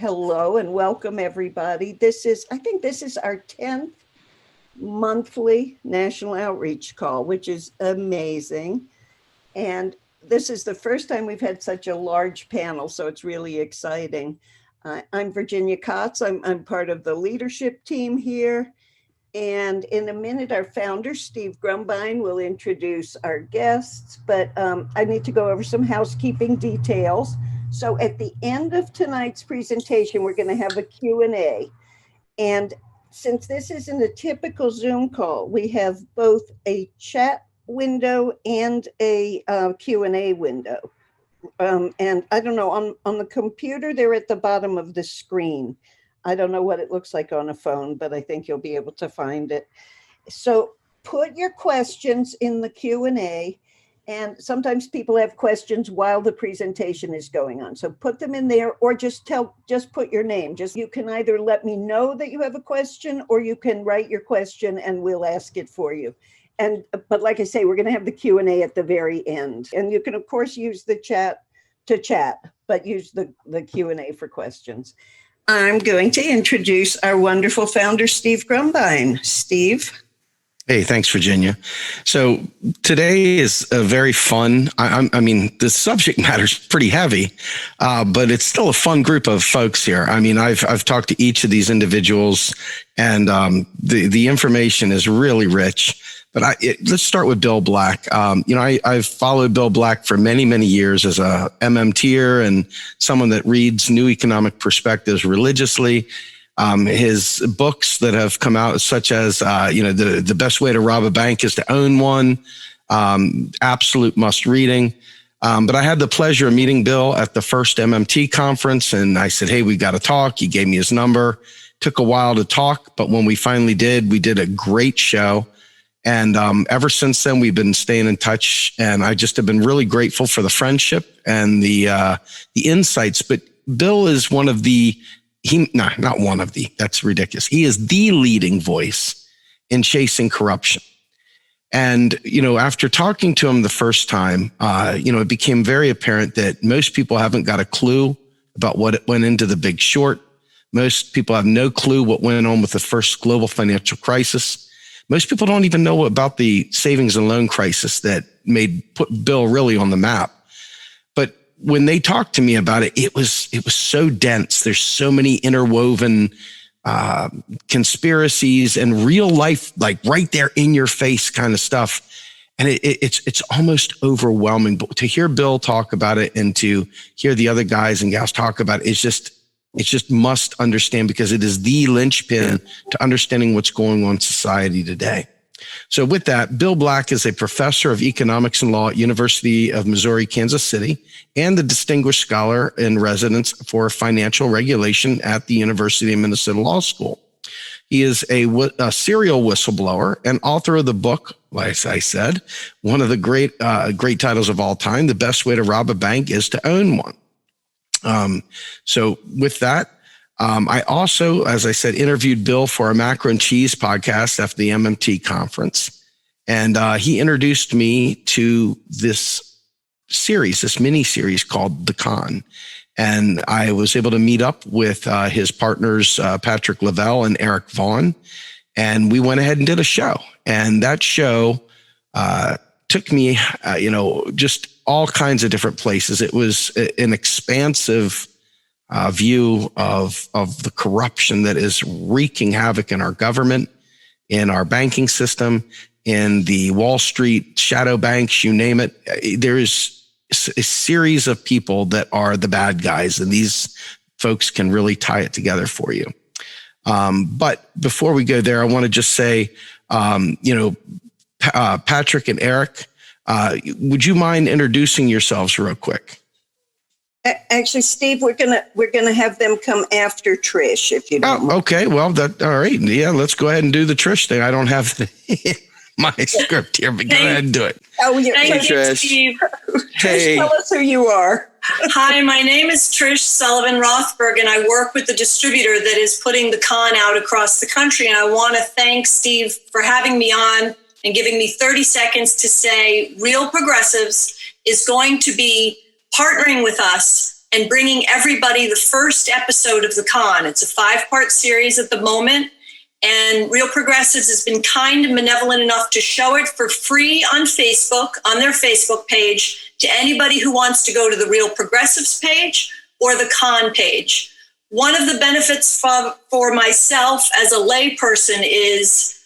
Hello and welcome everybody. I think this is our 10th monthly national outreach call, which is amazing. And this is the first time we've had such a large panel, so it's really exciting. I'm Virginia Kotz. I'm part of the leadership team here. And in a minute, our founder, Steve Grumbine, will introduce our guests, but I need to go over some housekeeping details. So at the end of tonight's presentation, we're going to have a Q&A. And since this isn't a typical Zoom call, we have both a chat window and a Q&A window. And I don't know, on the computer, they're at the bottom of the screen. I don't know what it looks like on a phone, but I think you'll be able to find it. So put your questions in the Q&A. And sometimes people have questions while the presentation is going on. So put them in there or just put your name. You can either let me know that you have a question or you can write your question and we'll ask it for you. But like I say, we're going to have the Q&A at the very end. And you can, of course, use the chat to chat, but use the Q&A for questions. I'm going to introduce our wonderful founder, Steve Grumbine. Steve. Hey, thanks, Virginia. So today is a very fun, I mean, the subject matter is pretty heavy, but it's still a fun group of folks here. I mean, I've talked to each of these individuals and the information is really rich. But let's start with Bill Black. I've followed Bill Black for many, many years as a MMTer and someone that reads New Economic Perspectives religiously. His books that have come out, such as, the best way to rob a bank is to own one, absolute must reading. But I had the pleasure of meeting Bill at the first MMT conference. And I said, hey, we got to talk. He gave me his number. Took a while to talk. But when we finally did, we did a great show. And ever since then, we've been staying in touch. And I just have been really grateful for the friendship and the insights. But Bill is one of the not one of the, that's ridiculous. He is the leading voice in chasing corruption. And, after talking to him the first time, it became very apparent that most people haven't got a clue about what went into the Big Short. Most people have no clue what went on with the first global financial crisis. Most people don't even know about the savings and loan crisis that put Bill really on the map. But when they talked to me about it, it was so dense. There's so many interwoven conspiracies and real life, like right there in your face kind of stuff. And it's almost overwhelming. But to hear Bill talk about it and to hear the other guys and gals talk about it, it's just must understand, because it is the linchpin to understanding what's going on in society today. So with that, Bill Black is a professor of economics and law at University of Missouri, Kansas City, and the distinguished scholar in residence for financial regulation at the University of Minnesota Law School. He is a serial whistleblower and author of the book, like I said, one of the great titles of all time, The Best Way to Rob a Bank is to Own One. So with that, I also, as I said, interviewed Bill for a Macro and Cheese podcast after the MMT conference. And he introduced me to this mini series called The Con. And I was able to meet up with his partners, Patrick Lovell and Eric Vaughan. And we went ahead and did a show. And that show took me, just all kinds of different places. It was an expansive view of the corruption that is wreaking havoc in our government, in our banking system, in the Wall Street shadow banks, you name it. There is a series of people that are the bad guys, and these folks can really tie it together for you. But before we go there, I want to just say, Patrick and Eric, would you mind introducing yourselves real quick? Actually, Steve, we're gonna have them come after Trish, if you don't mind. Okay. Well, all right. Yeah, let's go ahead and do the Trish thing. I don't have my script here, but go ahead and do it. Oh, yeah. Thank you, Trish. Steve. Hey. Trish, tell us who you are. Hi, my name is Trish Sullivan Rothberg, and I work with the distributor that is putting the con out across the country. And I want to thank Steve for having me on and giving me 30 seconds to say Real Progressives is going to be partnering with us and bringing everybody the first episode of the con. It's a 5-part series at the moment. And Real Progressives has been kind and benevolent enough to show it for free on Facebook, on their Facebook page, to anybody who wants to go to the Real Progressives page or the con page. One of the benefits for myself as a layperson is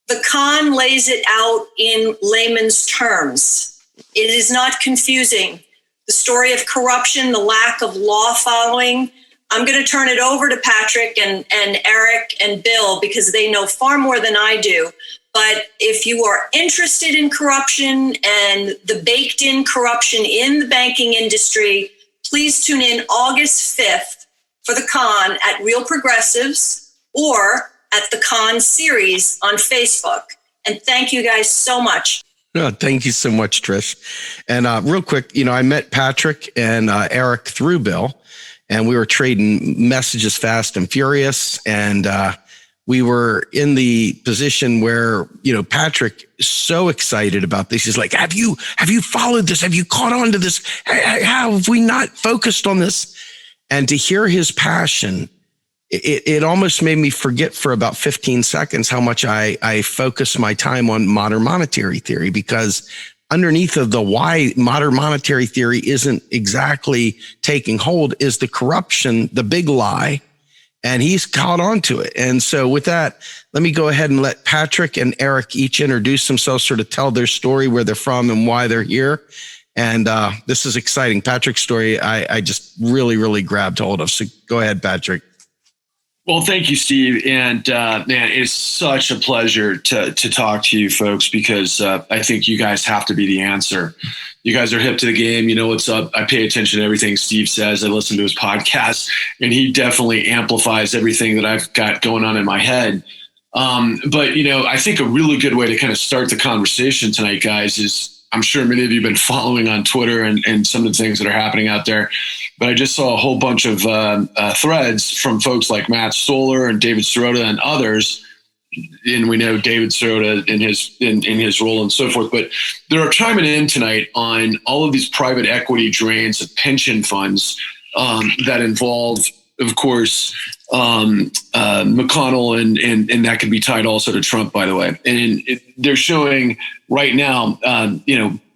the con lays it out in layman's terms. It is not confusing. The story of corruption, the lack of law following. I'm going to turn it over to Patrick and Eric and Bill because they know far more than I do. But if you are interested in corruption and the baked in corruption in the banking industry, please tune in August 5th for the con at Real Progressives or at the con series on Facebook. And thank you guys so much. Oh, thank you so much, Trish. And real quick, I met Patrick and Eric through Bill. And we were trading messages fast and furious. And we were in the position where, Patrick so excited about this. He's like, have you followed this? Have you caught on to this? How have we not focused on this? And to hear his passion, it almost made me forget for about 15 seconds how much I focus my time on modern monetary theory, because underneath of the why modern monetary theory isn't exactly taking hold is the corruption, the big lie, and he's caught on to it. And so with that, let me go ahead and let Patrick and Eric each introduce themselves, sort of tell their story, where they're from and why they're here. And this is exciting. Patrick's story, I just really, really grabbed hold of. So go ahead, Patrick. Well, thank you, Steve. And man, it's such a pleasure to talk to you folks, because I think you guys have to be the answer. You guys are hip to the game. You know what's up. I pay attention to everything Steve says. I listen to his podcast, and he definitely amplifies everything that I've got going on in my head. But, I think a really good way to kind of start the conversation tonight, guys, is I'm sure many of you have been following on Twitter and some of the things that are happening out there. But I just saw a whole bunch of threads from folks like Matt Stoller and David Sirota and others. And we know David Sirota in his role and so forth. But they're chiming in tonight on all of these private equity drains of pension funds that involve, of course, McConnell, and that could be tied also to Trump, by the way. And they're showing right now,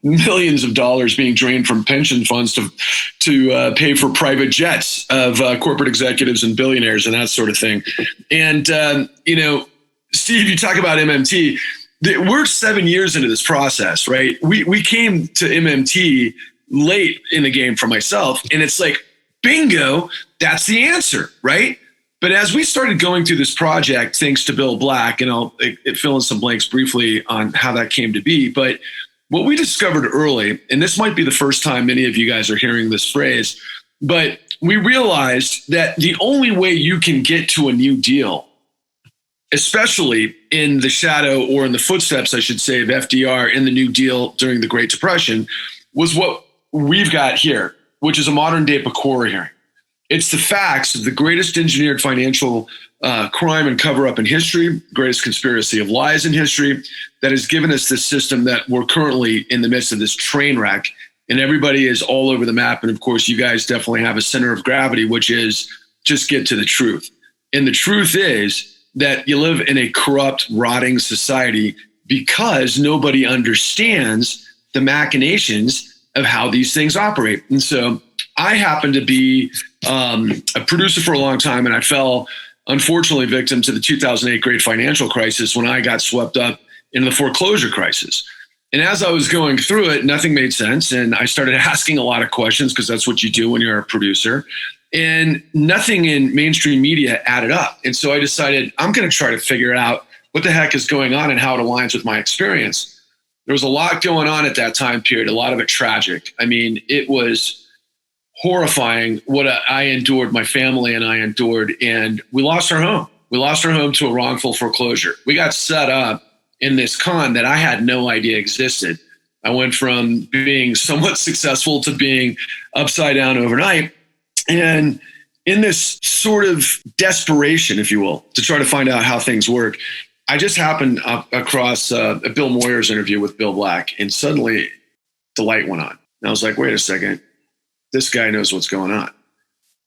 millions of dollars being drained from pension funds to pay for private jets of corporate executives and billionaires and that sort of thing. And, Steve, you talk about MMT. We're 7 years into this process, right? We came to MMT late in the game for myself, and it's like, bingo, that's the answer, right? But as we started going through this project, thanks to Bill Black, and I'll fill in some blanks briefly on how that came to be, but what we discovered early, and this might be the first time many of you guys are hearing this phrase, but we realized that the only way you can get to a new deal, especially in the shadow or in the footsteps, I should say, of FDR in the New Deal during the Great Depression, was what we've got here, which is a modern day Pecora hearing. It's the facts of the greatest engineered financial crime and cover-up in history, greatest conspiracy of lies in history, that has given us this system that we're currently in the midst of this train wreck, and everybody is all over the map. And of course, you guys definitely have a center of gravity, which is just get to the truth. And the truth is that you live in a corrupt, rotting society because nobody understands the machinations of how these things operate. And so I happened to be a producer for a long time, and I fell, unfortunately, victim to the 2008 great financial crisis when I got swept up into the foreclosure crisis. And as I was going through it, nothing made sense. And I started asking a lot of questions, because that's what you do when you're a producer. And nothing in mainstream media added up. And so I decided I'm going to try to figure out what the heck is going on and how it aligns with my experience. There was a lot going on at that time period, a lot of it tragic. I mean, it was horrifying what I endured, my family and I endured, and we lost our home. We lost our home to a wrongful foreclosure. We got set up in this con that I had no idea existed. I went from being somewhat successful to being upside down overnight. And in this sort of desperation, if you will, to try to find out how things work, I just happened across a Bill Moyer's interview with Bill Black, and suddenly the light went on. And I was like, wait a second, this guy knows what's going on.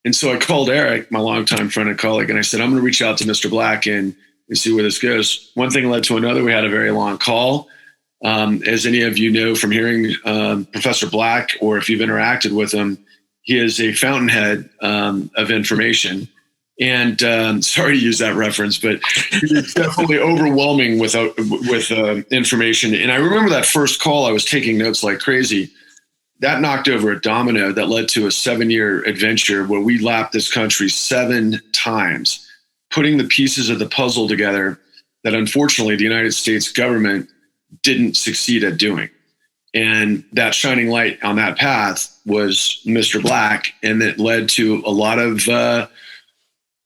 And so I called Eric, my longtime friend and colleague, and I said, I'm going to reach out to Mr. Black and see where this goes. One thing led to another. We had a very long call. As any of you know from hearing Professor Black, or if you've interacted with him, he is a fountainhead of information. And sorry to use that reference, but it's definitely overwhelming with information. And I remember that first call, I was taking notes like crazy. That knocked over a domino that led to a 7-year adventure where we lapped this country 7 times, putting the pieces of the puzzle together that unfortunately the United States government didn't succeed at doing. And that shining light on that path was Mr. Black, and it led to a lot of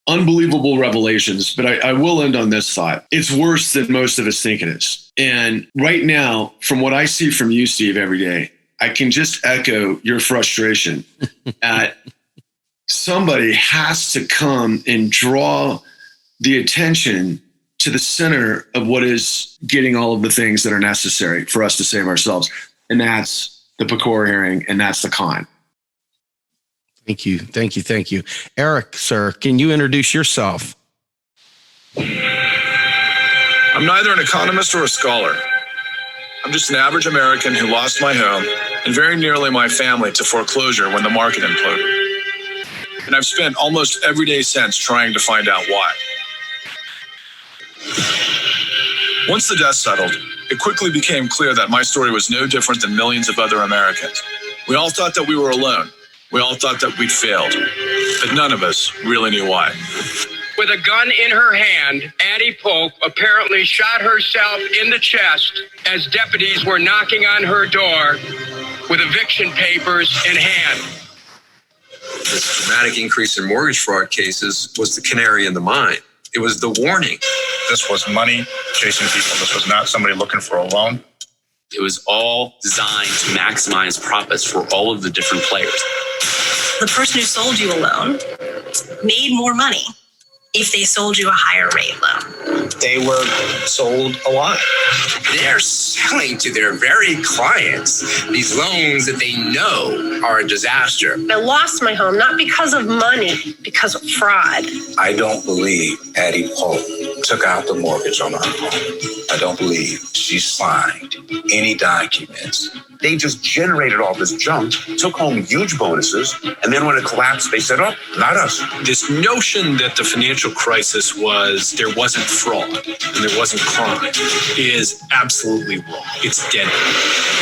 unbelievable revelations. But I will end on this thought. It's worse than most of us think it is. And right now, from what I see from you, Steve, every day, I can just echo your frustration at somebody has to come and draw the attention to the center of what is getting all of the things that are necessary for us to save ourselves. And that's the PCOR hearing, and that's the con. Thank you. Thank you. Thank you. Eric, sir, can you introduce yourself? I'm neither an economist or a scholar. I'm just an average American who lost my home and very nearly my family to foreclosure when the market imploded. And I've spent almost every day since trying to find out why. Once the dust settled, it quickly became clear that my story was no different than millions of other Americans. We all thought that we were alone. We all thought that we'd failed, but none of us really knew why. With a gun in her hand, Addie Pope apparently shot herself in the chest as deputies were knocking on her door with eviction papers in hand. This dramatic increase in mortgage fraud cases was the canary in the mine. It was the warning. This was money chasing people. This was not somebody looking for a loan. It was all designed to maximize profits for all of the different players. The person who sold you a loan made more money if they sold you a higher rate loan. They were sold a lot. They're selling to their very clients these loans that they know are a disaster. I lost my home, not because of money, because of fraud. I don't believe Addie Pope took out the mortgage on her home. I don't believe she signed any documents. They just generated all this junk, took home huge bonuses, and then when it collapsed, they said, oh, not us. This notion that the financial crisis there wasn't fraud and there wasn't crime is absolutely wrong. It's dead.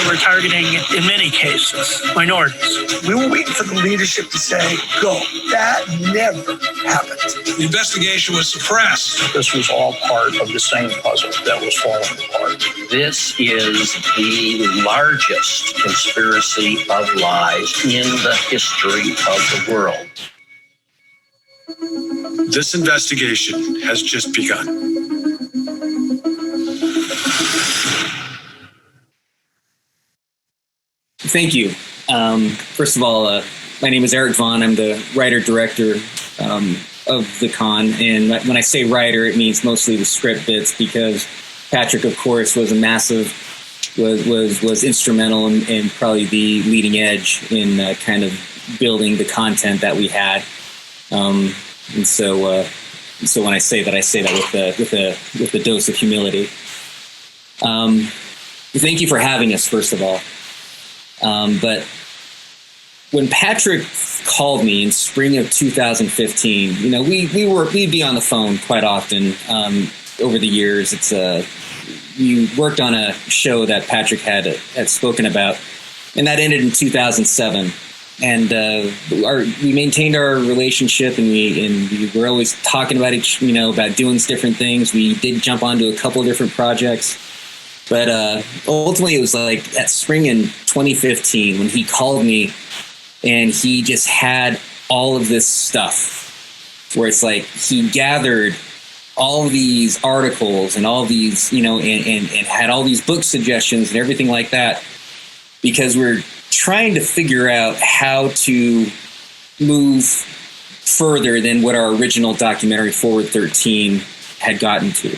We're targeting, in many cases, minorities. We were waiting for the leadership to say, go. That never happened. The investigation was suppressed. This was all part of the same puzzle that was falling apart. This is the largest conspiracy of lies in the history of the world. This investigation has just begun. Thank you. First of all, my name is Eric Vaughan. I'm the writer-director of the con. And when I say writer, it means mostly the script bits, because Patrick, of course, was was instrumental and probably the leading edge in kind of building the content that we had. And so when I say that with a dose of humility. Thank you for having us, first of all. But when Patrick called me in spring of 2015, we'd be on the phone quite often over the years. We worked on a show that Patrick had spoken about, and that ended in 2007. And we maintained our relationship, and we were always talking about about doing different things. We did jump onto a couple of different projects, but ultimately it was like that spring in 2015 when he called me, and he just had all of this stuff where it's like he gathered all these articles and all these, and had all these book suggestions and everything like that, because we're trying to figure out how to move further than what our original documentary Forward 13 had gotten to.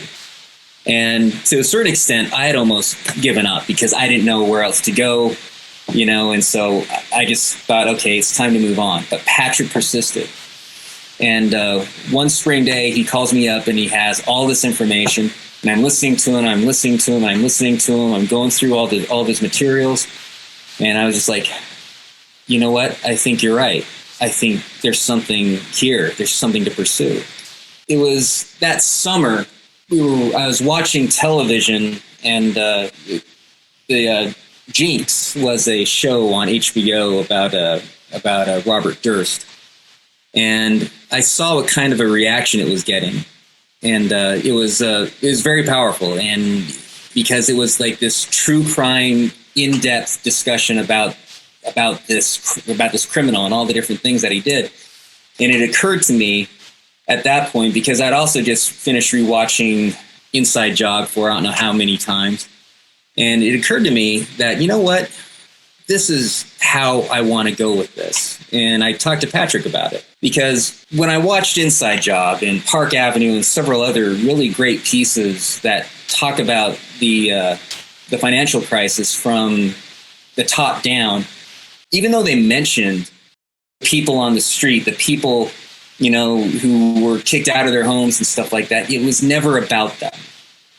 And to a certain extent, I had almost given up because I didn't know where else to go, and so I just thought, okay, it's time to move on. But Patrick persisted. And one spring day, he calls me up and he has all this information. And I'm listening to him, I'm going through all this materials. And I was just like, you know what? I think you're right. I think there's something here. There's something to pursue. It was that summer, I was watching television, and the Jinx was a show on HBO about Robert Durst. And I saw what kind of a reaction it was getting. And it was very powerful, and because it was like this true crime, in-depth discussion about this criminal and all the different things that he did. And it occurred to me at that point, because I'd also just finished rewatching Inside Job for I don't know how many times, and it occurred to me that, you know what, this is how I want to go with this. And I talked to Patrick about it, because when I watched Inside Job and Park Avenue and several other really great pieces that talk about the financial crisis from the top down, even though they mentioned people on the street, the people, you know, who were kicked out of their homes and stuff like that, it was never about them.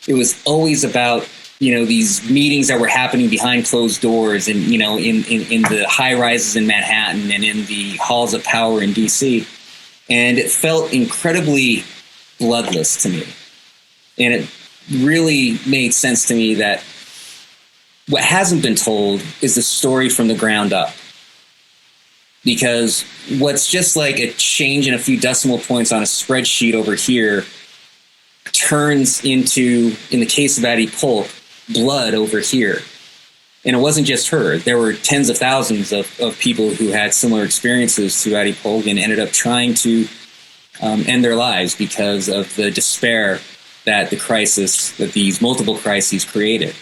It was always about, you know, these meetings that were happening behind closed doors and, you know, in the high rises in Manhattan and in the halls of power in DC. And it felt incredibly bloodless to me. And it really made sense to me that what hasn't been told is the story from the ground up. Because what's just like a change in a few decimal points on a spreadsheet over here turns into, in the case of Addie Polk, blood over here. And it wasn't just her. There were tens of thousands of people who had similar experiences to Addie Polk and ended up trying to end their lives because of the despair that these multiple crises created.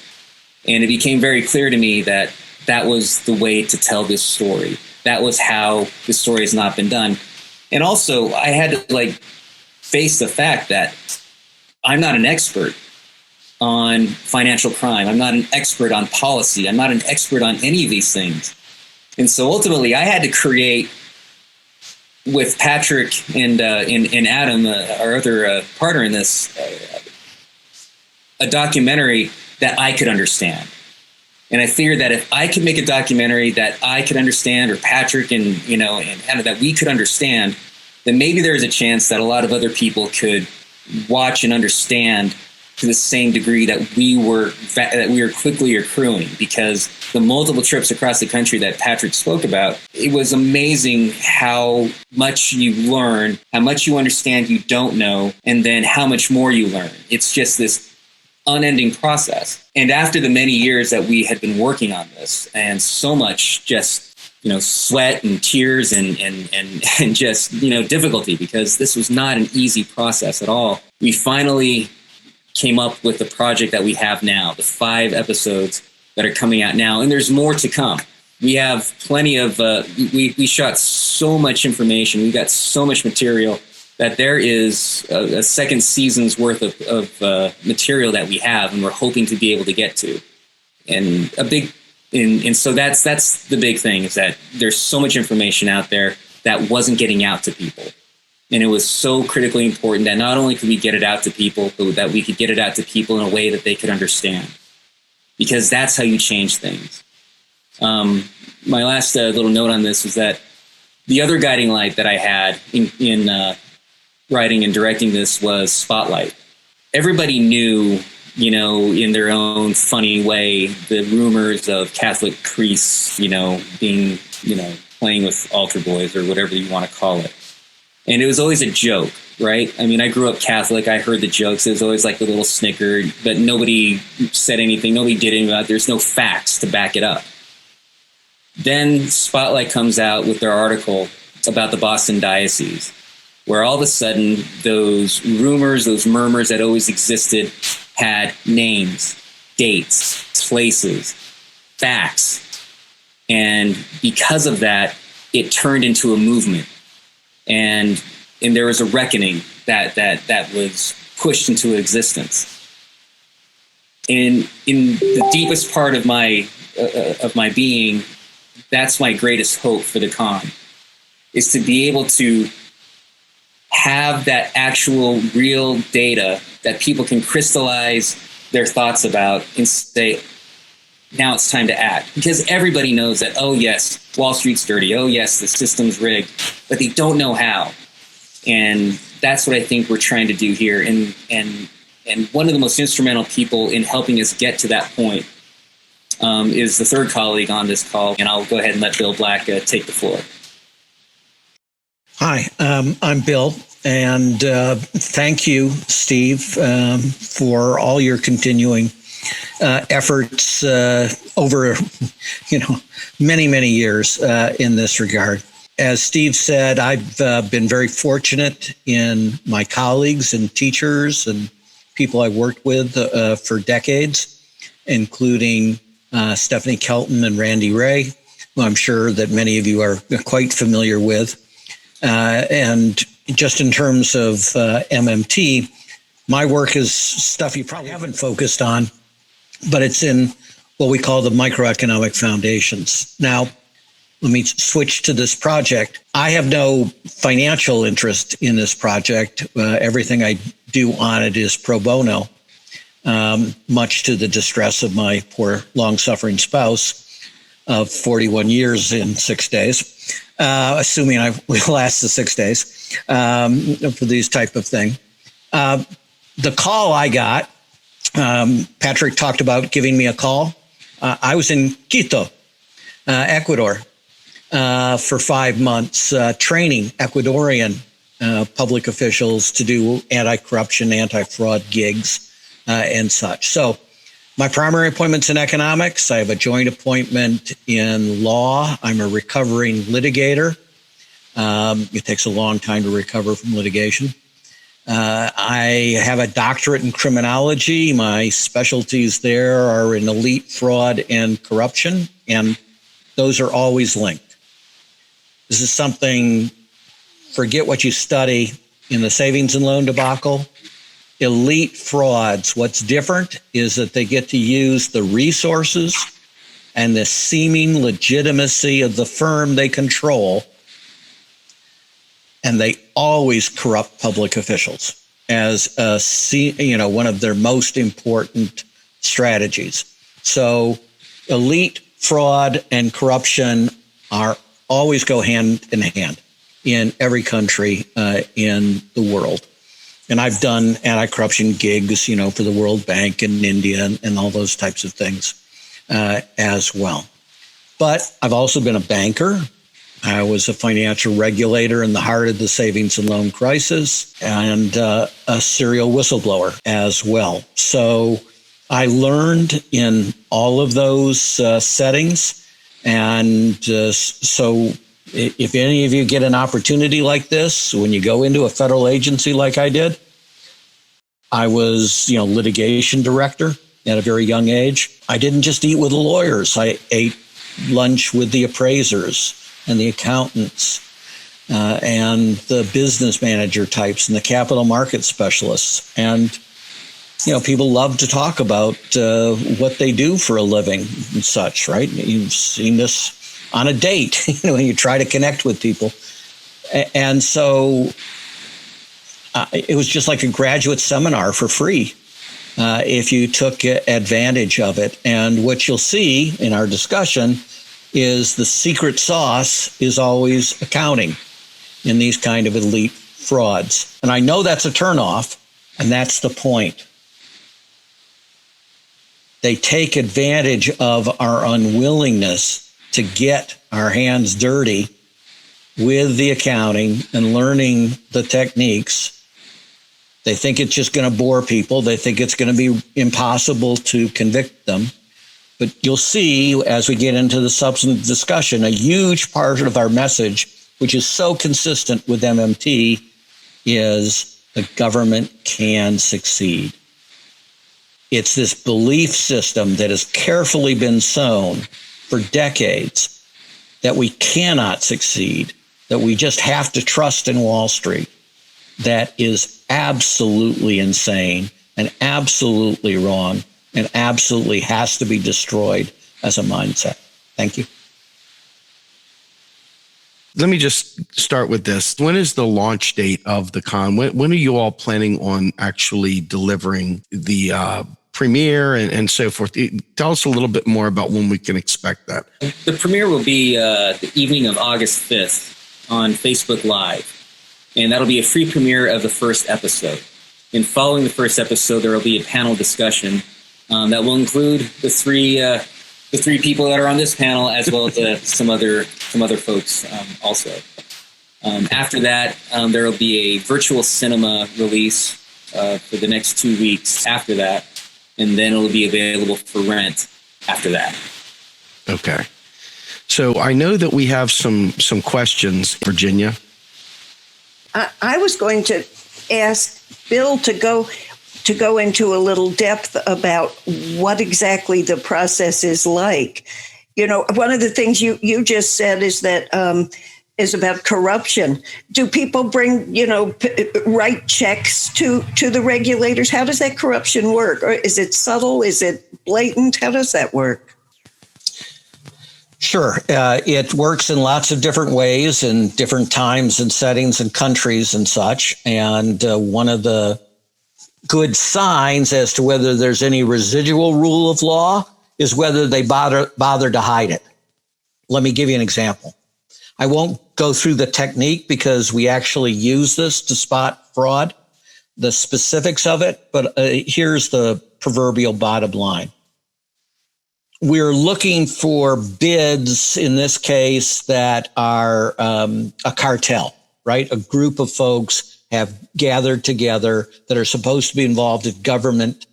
And it became very clear to me that that was the way to tell this story. That was how the story has not been done. And also, I had to face the fact that I'm not an expert on financial crime. I'm not an expert on policy. I'm not an expert on any of these things. And so ultimately, I had to create, with Patrick and Adam, our other partner in this, a documentary that I could understand. And I figured that if I could make a documentary that I could understand, or Patrick and Anna, that we could understand, then maybe there's a chance that a lot of other people could watch and understand to the same degree that we were quickly accruing. Because the multiple trips across the country that Patrick spoke about, it was amazing how much you learn, how much you understand you don't know, and then how much more you learn. It's just this unending process. And after the many years that we had been working on this, and so much just sweat and tears and just difficulty, because this was not an easy process at all, we finally came up with the project that we have now, the 5 episodes that are coming out now, and there's more to come. We have plenty of we shot so much information, we got so much material, that there is a second season's worth of material that we have, and we're hoping to be able to get to. And so that's the big thing, is that there's so much information out there that wasn't getting out to people. And it was so critically important that not only could we get it out to people, but that we could get it out to people in a way that they could understand. Because that's how you change things. My last little note on this is that the other guiding light that I had in writing and directing this was Spotlight. Everybody knew, in their own funny way, the rumors of Catholic priests, being, playing with altar boys or whatever you want to call it. And it was always a joke, right? I mean, I grew up Catholic. I heard the jokes. It was always like a little snicker, but nobody said anything. Nobody did anything about it. There's no facts to back it up. Then Spotlight comes out with their article about the Boston Diocese, where all of a sudden those rumors, those murmurs that always existed had names, dates, places, facts. And because of that, it turned into a movement. And there was a reckoning that was pushed into existence. And in the deepest part of my being, that's my greatest hope for the con, is to be able to have that actual real data that people can crystallize their thoughts about and say, now it's time to act. Because everybody knows that, oh yes, Wall Street's dirty. Oh yes, the system's rigged, but they don't know how. And that's what I think we're trying to do here. And one of the most instrumental people in helping us get to that point is the third colleague on this call. And I'll go ahead and let Bill Black take the floor. Hi, I'm Bill, and thank you, Steve, for all your continuing efforts over, many, many years in this regard. As Steve said, I've been very fortunate in my colleagues and teachers and people I've worked with for decades, including Stephanie Kelton and Randy Ray, who I'm sure that many of you are quite familiar with. And just in terms of MMT, my work is stuff you probably haven't focused on, but it's in what we call the microeconomic foundations. Now, let me switch to this project. I have no financial interest in this project. Everything I do on it is pro bono, much to the distress of my poor long-suffering spouse of 41 years in 6 days, assuming I will last the 6 days for these type of thing. The call I got, Patrick talked about giving me a call. I was in Quito, Ecuador, for 5 months, training Ecuadorian public officials to do anti-corruption, anti-fraud gigs and such. So my primary appointment's in economics. I have a joint appointment in law. I'm a recovering litigator. It takes a long time to recover from litigation. I have a doctorate in criminology. My specialties there are in elite fraud and corruption, and those are always linked. This is something, forget what you study in the savings and loan debacle. Elite frauds, what's different is that they get to use the resources and the seeming legitimacy of the firm they control, and they always corrupt public officials as one of their most important strategies. So elite fraud and corruption always go hand in hand in every country in the world. And I've done anti-corruption gigs, for the World Bank and India and all those types of things as well. But I've also been a banker. I was a financial regulator in the heart of the savings and loan crisis, and a serial whistleblower as well. So I learned in all of those settings. And so if any of you get an opportunity like this, when you go into a federal agency like I did, I was, litigation director at a very young age. I didn't just eat with the lawyers. I ate lunch with the appraisers and the accountants and the business manager types and the capital market specialists. And, people love to talk about what they do for a living and such, right? You've seen this on a date, when you try to connect with people. And so it was just like a graduate seminar for free if you took advantage of it. And what you'll see in our discussion is the secret sauce is always accounting in these kind of elite frauds. And I know that's a turnoff, and that's the point. They take advantage of our unwillingness to get our hands dirty with the accounting and learning the techniques. They think it's just going to bore people. They think it's going to be impossible to convict them. But you'll see as we get into the substantive discussion, a huge part of our message, which is so consistent with MMT, is the government can succeed. It's this belief system that has carefully been sown for decades that we cannot succeed, that we just have to trust in Wall Street. That is absolutely insane and absolutely wrong and absolutely has to be destroyed as a mindset. Thank you. let me just start with this. When is the launch date of the con? When are you all planning on actually delivering the premiere and so forth? Tell us a little bit more about when we can expect that. The premiere will be the evening of August 5th on Facebook Live. And that'll be a free premiere of the first episode. And following the first episode, there will be a panel discussion that will include the three people that are on this panel, as well as some other folks also. After that, there will be a virtual cinema release for the next 2 weeks after that, and then it will be available for rent after that. Okay. So I know that we have some questions, Virginia. I was going to ask Bill to go into a little depth about what exactly the process is like. You know, one of the things you just said is that is about corruption. Do people bring, write checks to the regulators? How does that corruption work? Or is it subtle? Is it blatant? How does that work? Sure. It works in lots of different ways in different times and settings and countries and such. And one of the good signs as to whether there's any residual rule of law is whether they bother to hide it. Let me give you an example. I won't go through the technique because we actually use this to spot fraud, the specifics of it, but here's the proverbial bottom line. We're looking for bids, in this case, that are a cartel, right? A group of folks have gathered together that are supposed to be involved in government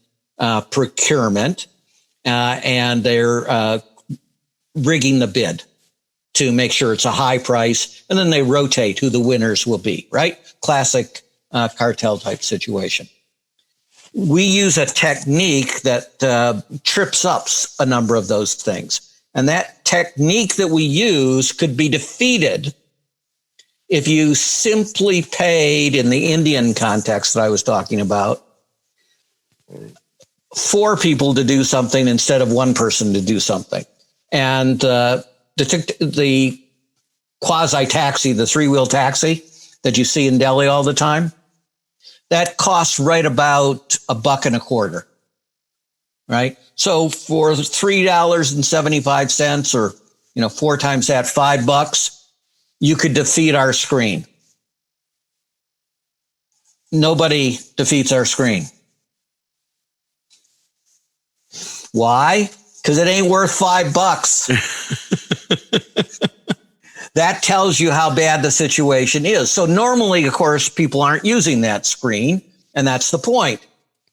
procurement, and they're rigging the bid to make sure it's a high price, and then they rotate who the winners will be, right? Classic cartel type situation. We use a technique that trips up a number of those things. And that technique that we use could be defeated if you simply paid, in the Indian context that I was talking about, 4 people to do something instead of 1 person to do something. And the quasi-taxi, the 3-wheel taxi that you see in Delhi all the time, that costs right about $1.25, right? So for $3.75, or 4 times that, $5, you could defeat our screen. Nobody defeats our screen. Why? Because it ain't worth $5. That tells you how bad the situation is. So normally, of course, people aren't using that screen, and that's the point.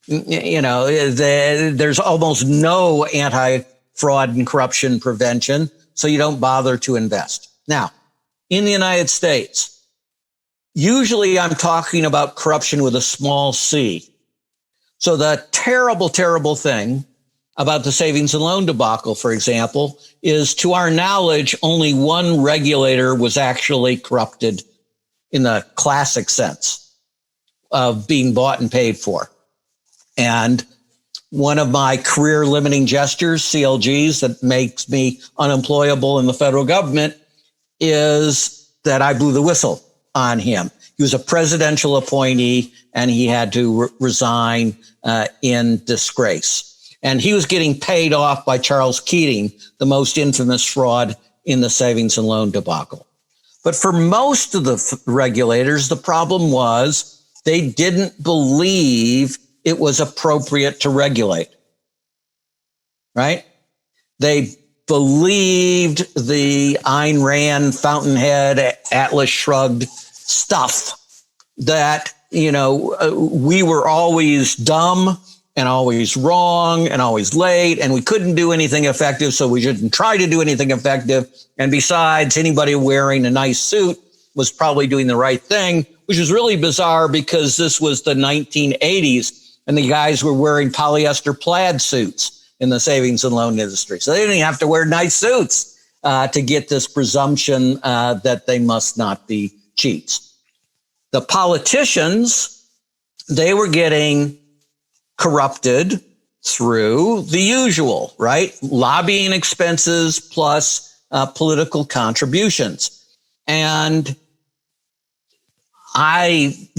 There's almost no anti-fraud and corruption prevention, so you don't bother to invest. Now, in the United States, usually I'm talking about corruption with a small c. So the terrible, terrible thing about the savings and loan debacle, for example, is, to our knowledge, only one regulator was actually corrupted in the classic sense of being bought and paid for. And one of my career limiting gestures, CLGs, that makes me unemployable in the federal government is that I blew the whistle on him. He was a presidential appointee, and he had to resign in disgrace. And he was getting paid off by Charles Keating, the most infamous fraud in the savings and loan debacle. But for most of the regulators, the problem was they didn't believe it was appropriate to regulate, right? They believed the Ayn Rand, Fountainhead, Atlas Shrugged stuff that, we were always dumb and always wrong and always late, and we couldn't do anything effective, so we shouldn't try to do anything effective. And besides, anybody wearing a nice suit was probably doing the right thing, which is really bizarre because this was the 1980s, and the guys were wearing polyester plaid suits in the savings and loan industry. So they didn't even have to wear nice suits to get this presumption that they must not be cheats. The politicians, they were getting corrupted through the usual, right? Lobbying expenses plus political contributions. And I,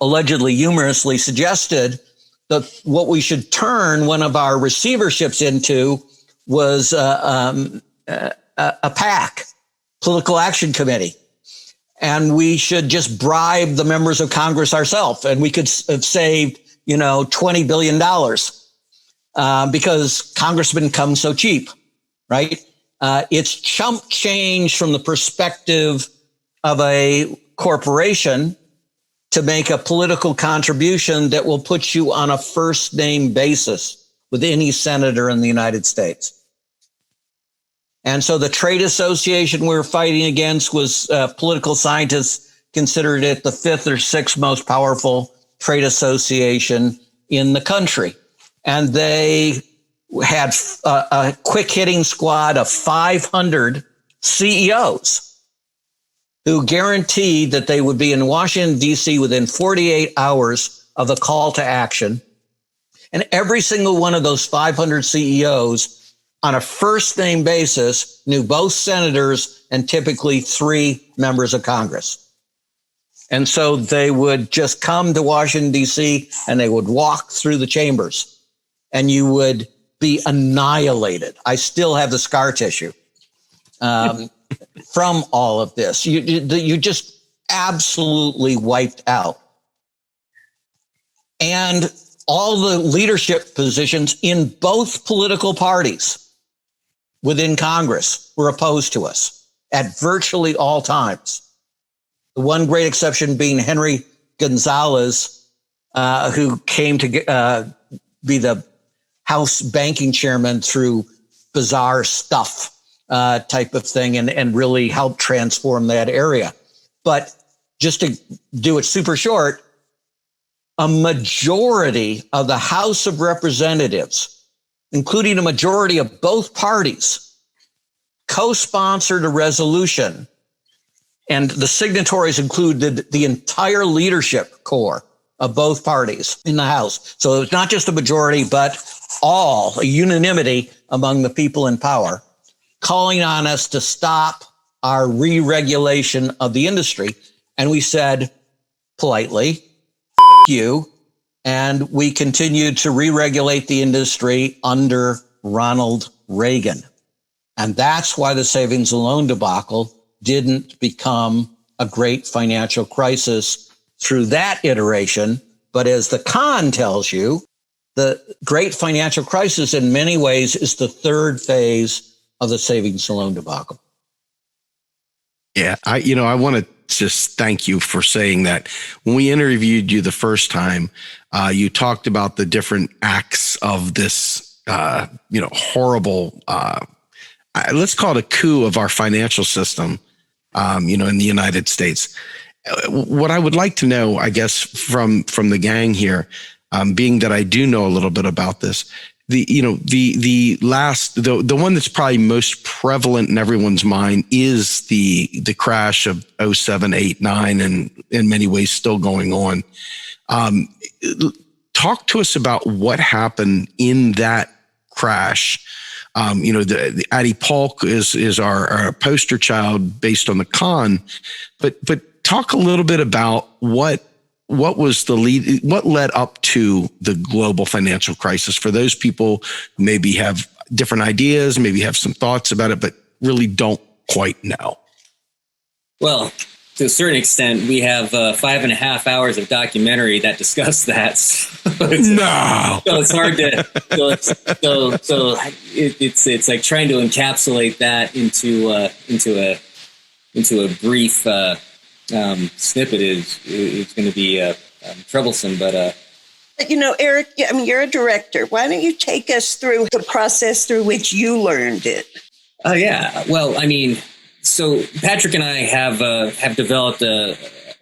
allegedly humorously suggested that what we should turn one of our receiverships into was a PAC, Political Action Committee. And we should just bribe the members of Congress ourselves. And we could have saved, $20 billion because congressmen come so cheap, right? It's chump change from the perspective of a corporation to make a political contribution that will put you on a first name basis with any senator in the United States. And so the trade association we're fighting against was political scientists considered it the 5th or 6th most powerful trade association in the country. And they had a quick hitting squad of 500 CEOs who guaranteed that they would be in Washington, D.C. within 48 hours of the call to action. And every single one of those 500 CEOs on a first name basis knew both senators and typically 3 members of Congress. And so they would just come to Washington, D.C., and they would walk through the chambers and you would be annihilated. I still have the scar tissue from all of this. You just absolutely wiped out. And all the leadership positions in both political parties within Congress were opposed to us at virtually all times. The one great exception being Henry Gonzalez, who came to be the House banking chairman through bizarre stuff type of thing and really helped transform that area. But just to do it super short, a majority of the House of Representatives, including a majority of both parties, co-sponsored a resolution, and the signatories included the entire leadership corps of both parties in the House. So it was not just a majority, but a unanimity among the people in power, calling on us to stop our re-regulation of the industry. And we said politely, you, and we continued to re-regulate the industry under Ronald Reagan. And that's why the savings and loan debacle didn't become a great financial crisis through that iteration. But as the con tells you, the great financial crisis in many ways is the third phase of the savings and loan debacle. Yeah, I want to just thank you for saying that. When we interviewed you the first time, you talked about the different acts of this, horrible, let's call it a coup of our financial system, in the United States. What I would like to know, I guess, from the gang here, being that I do know a little bit about this, the one that's probably most prevalent in everyone's mind is the crash of 07, 8, 9, and in many ways still going on. Talk to us about what happened in that crash. The Addie Polk is our poster child based on the con, but talk a little bit about what was the lead, what led up to the global financial crisis for those people who maybe have different ideas, maybe have some thoughts about it, but really don't quite know. Well, to a certain extent, we have 5.5 hours of documentary that discuss that. So it's hard to. It's like trying to encapsulate that into a brief snippet is going to be troublesome. But Eric, you're a director. Why don't you take us through the process through which you learned it? Oh yeah. Well, so Patrick and I have developed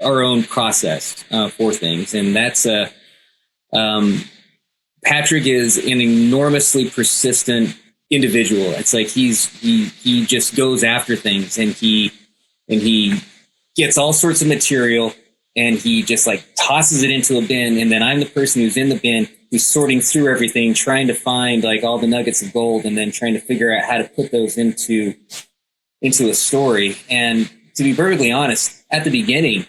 our own process for things, and that's Patrick is an enormously persistent individual. It's like he just goes after things, and he gets all sorts of material, and he just like tosses it into a bin, and then I'm the person who's in the bin who's sorting through everything, trying to find like all the nuggets of gold, and then trying to figure out how to put those into a story. And to be perfectly honest, at the beginning,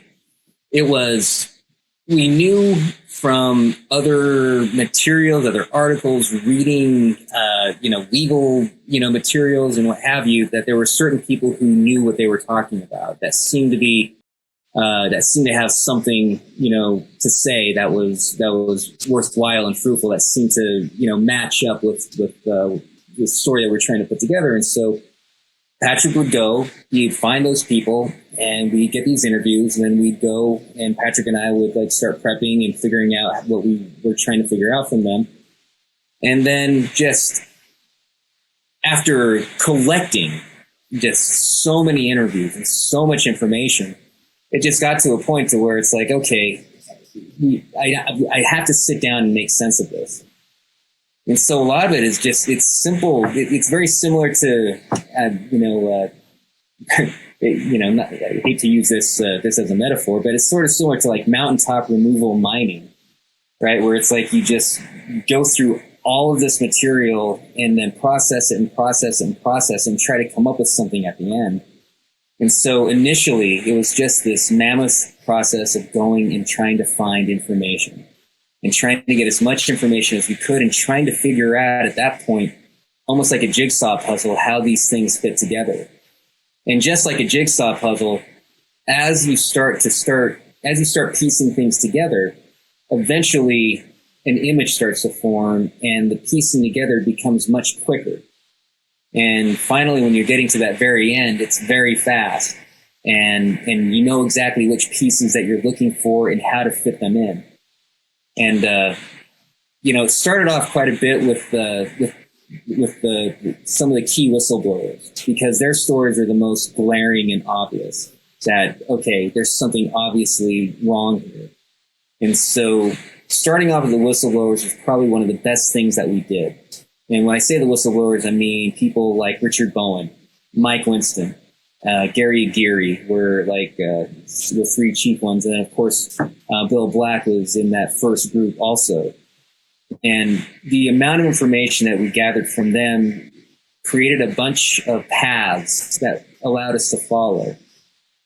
we knew from other materials, other articles, reading, legal, materials and what have you, that there were certain people who knew what they were talking about, that seemed to have something, to say that was worthwhile and fruitful, that seemed to, match up with the story that we're trying to put together. And so Patrick would go, he'd find those people, and we'd get these interviews, and then we'd go, and Patrick and I would start prepping and figuring out what we were trying to figure out from them. And then just after collecting just so many interviews and so much information, it just got to a point to where it's like, okay, I have to sit down and make sense of this. And so a lot of it is just, it's simple. It's very similar to, I hate to use this as a metaphor, but it's sort of similar to like mountaintop removal mining, right? Where it's like you just go through all of this material and then process it and process it and process and try to come up with something at the end. And so initially it was just this mammoth process of going and trying to find information and trying to get as much information as we could and trying to figure out at that point, almost like a jigsaw puzzle, how these things fit together. And just like a jigsaw puzzle, as you start piecing things together, eventually an image starts to form and the piecing together becomes much quicker. And finally, when you're getting to that very end, it's very fast. And you know exactly which pieces that you're looking for and how to fit them in. And, it started off quite a bit with some of the key whistleblowers, because their stories are the most glaring and obvious that, okay, there's something obviously wrong here. And so starting off with the whistleblowers was probably one of the best things that we did. And when I say the whistleblowers, I mean people like Richard Bowen, Mike Winston, Gary Aguirre were like the three chief ones. And then, of course, Bill Black was in that first group also. And the amount of information that we gathered from them created a bunch of paths that allowed us to follow.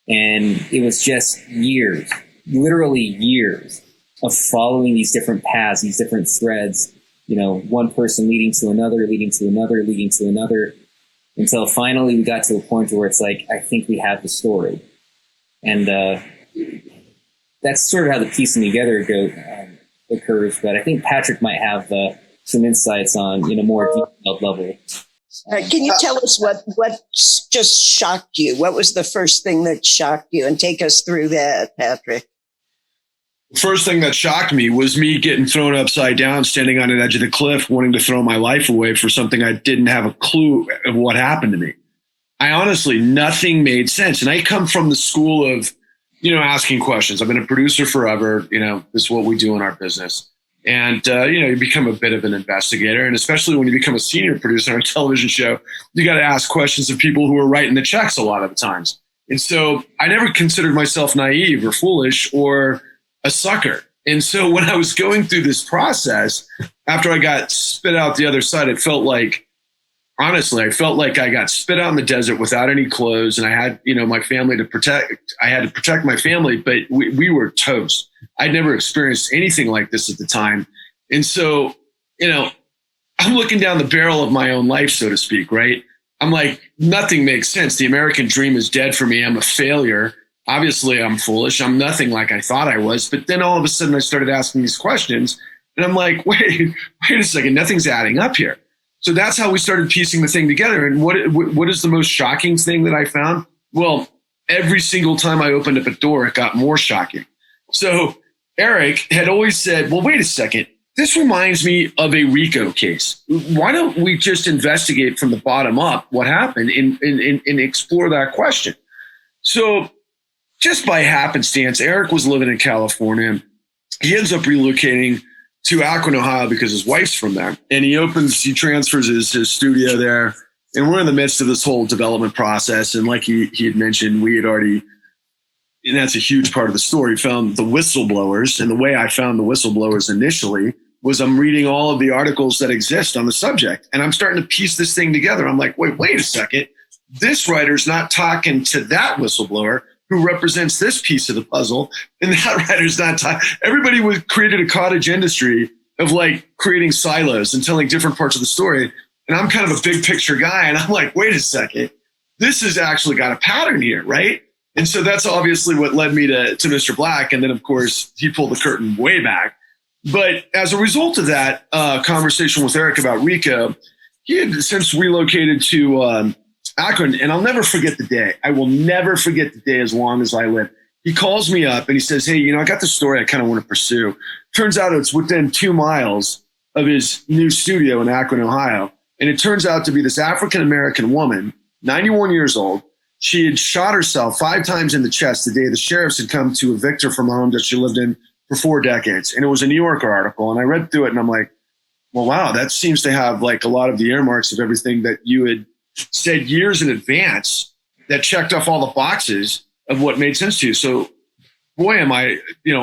And it was just years, literally years of following these different paths, these different threads, one person leading to another, leading to another, leading to another, until finally we got to a point where it's like, I think we have the story. And that's sort of how the piecing together occurs. But I think Patrick might have some insights on, more detailed level. Can you tell us what just shocked you? What was the first thing that shocked you? And take us through that, Patrick. First thing that shocked me was me getting thrown upside down, standing on an edge of the cliff, wanting to throw my life away for something I didn't have a clue of what happened to me. I honestly, nothing made sense. And I come from the school of, asking questions. I've been a producer forever. This is what we do in our business. And, you become a bit of an investigator. And especially when you become a senior producer on a television show, you got to ask questions of people who are writing the checks a lot of the times. And so I never considered myself naive or foolish or a sucker. And so when I was going through this process, after I got spit out the other side, it felt like, honestly, I felt like I got spit out in the desert without any clothes. And I had, my family to protect. I had to protect my family, but we were toast. I'd never experienced anything like this at the time. And so, I'm looking down the barrel of my own life, so to speak, right? I'm like, nothing makes sense. The American dream is dead for me. I'm a failure. Obviously, I'm foolish. I'm nothing like I thought I was. But then all of a sudden, I started asking these questions. And I'm like, wait a second. Nothing's adding up here. So that's how we started piecing the thing together. And what is the most shocking thing that I found? Well, every single time I opened up a door, it got more shocking. So Eric had always said, well, wait a second. This reminds me of a RICO case. Why don't we just investigate from the bottom up what happened and explore that question? So just by happenstance, Eric was living in California. He ends up relocating to Akron, Ohio, because his wife's from there. And he transfers his studio there. And we're in the midst of this whole development process. And like he had mentioned, we had already, and that's a huge part of the story, found the whistleblowers. And the way I found the whistleblowers initially was I'm reading all of the articles that exist on the subject. And I'm starting to piece this thing together. I'm like, wait a second. this writer's not talking to that whistleblower who represents this piece of the puzzle, and that writer's not talking. Everybody created a cottage industry of like creating silos and telling different parts of the story. And I'm kind of a big picture guy, and I'm like, wait a second, this has actually got a pattern here, right? And so that's obviously what led me to Mr. Black. And then, of course, he pulled the curtain way back. But as a result of that conversation with Eric about RICO, he had since relocated to Akron. And I'll never forget the day. I will never forget the day as long as I live. He calls me up and he says, hey, I got this story I kind of want to pursue. Turns out it's within 2 miles of his new studio in Akron, Ohio. And it turns out to be this African-American woman, 91 years old. She had shot herself 5 times in the chest the day the sheriffs had come to evict her from a home that she lived in for 4 decades. And it was a New Yorker article. And I read through it and I'm like, well, wow, that seems to have like a lot of the earmarks of everything that you had said years in advance that checked off all the boxes of what made sense to you. So boy, am I,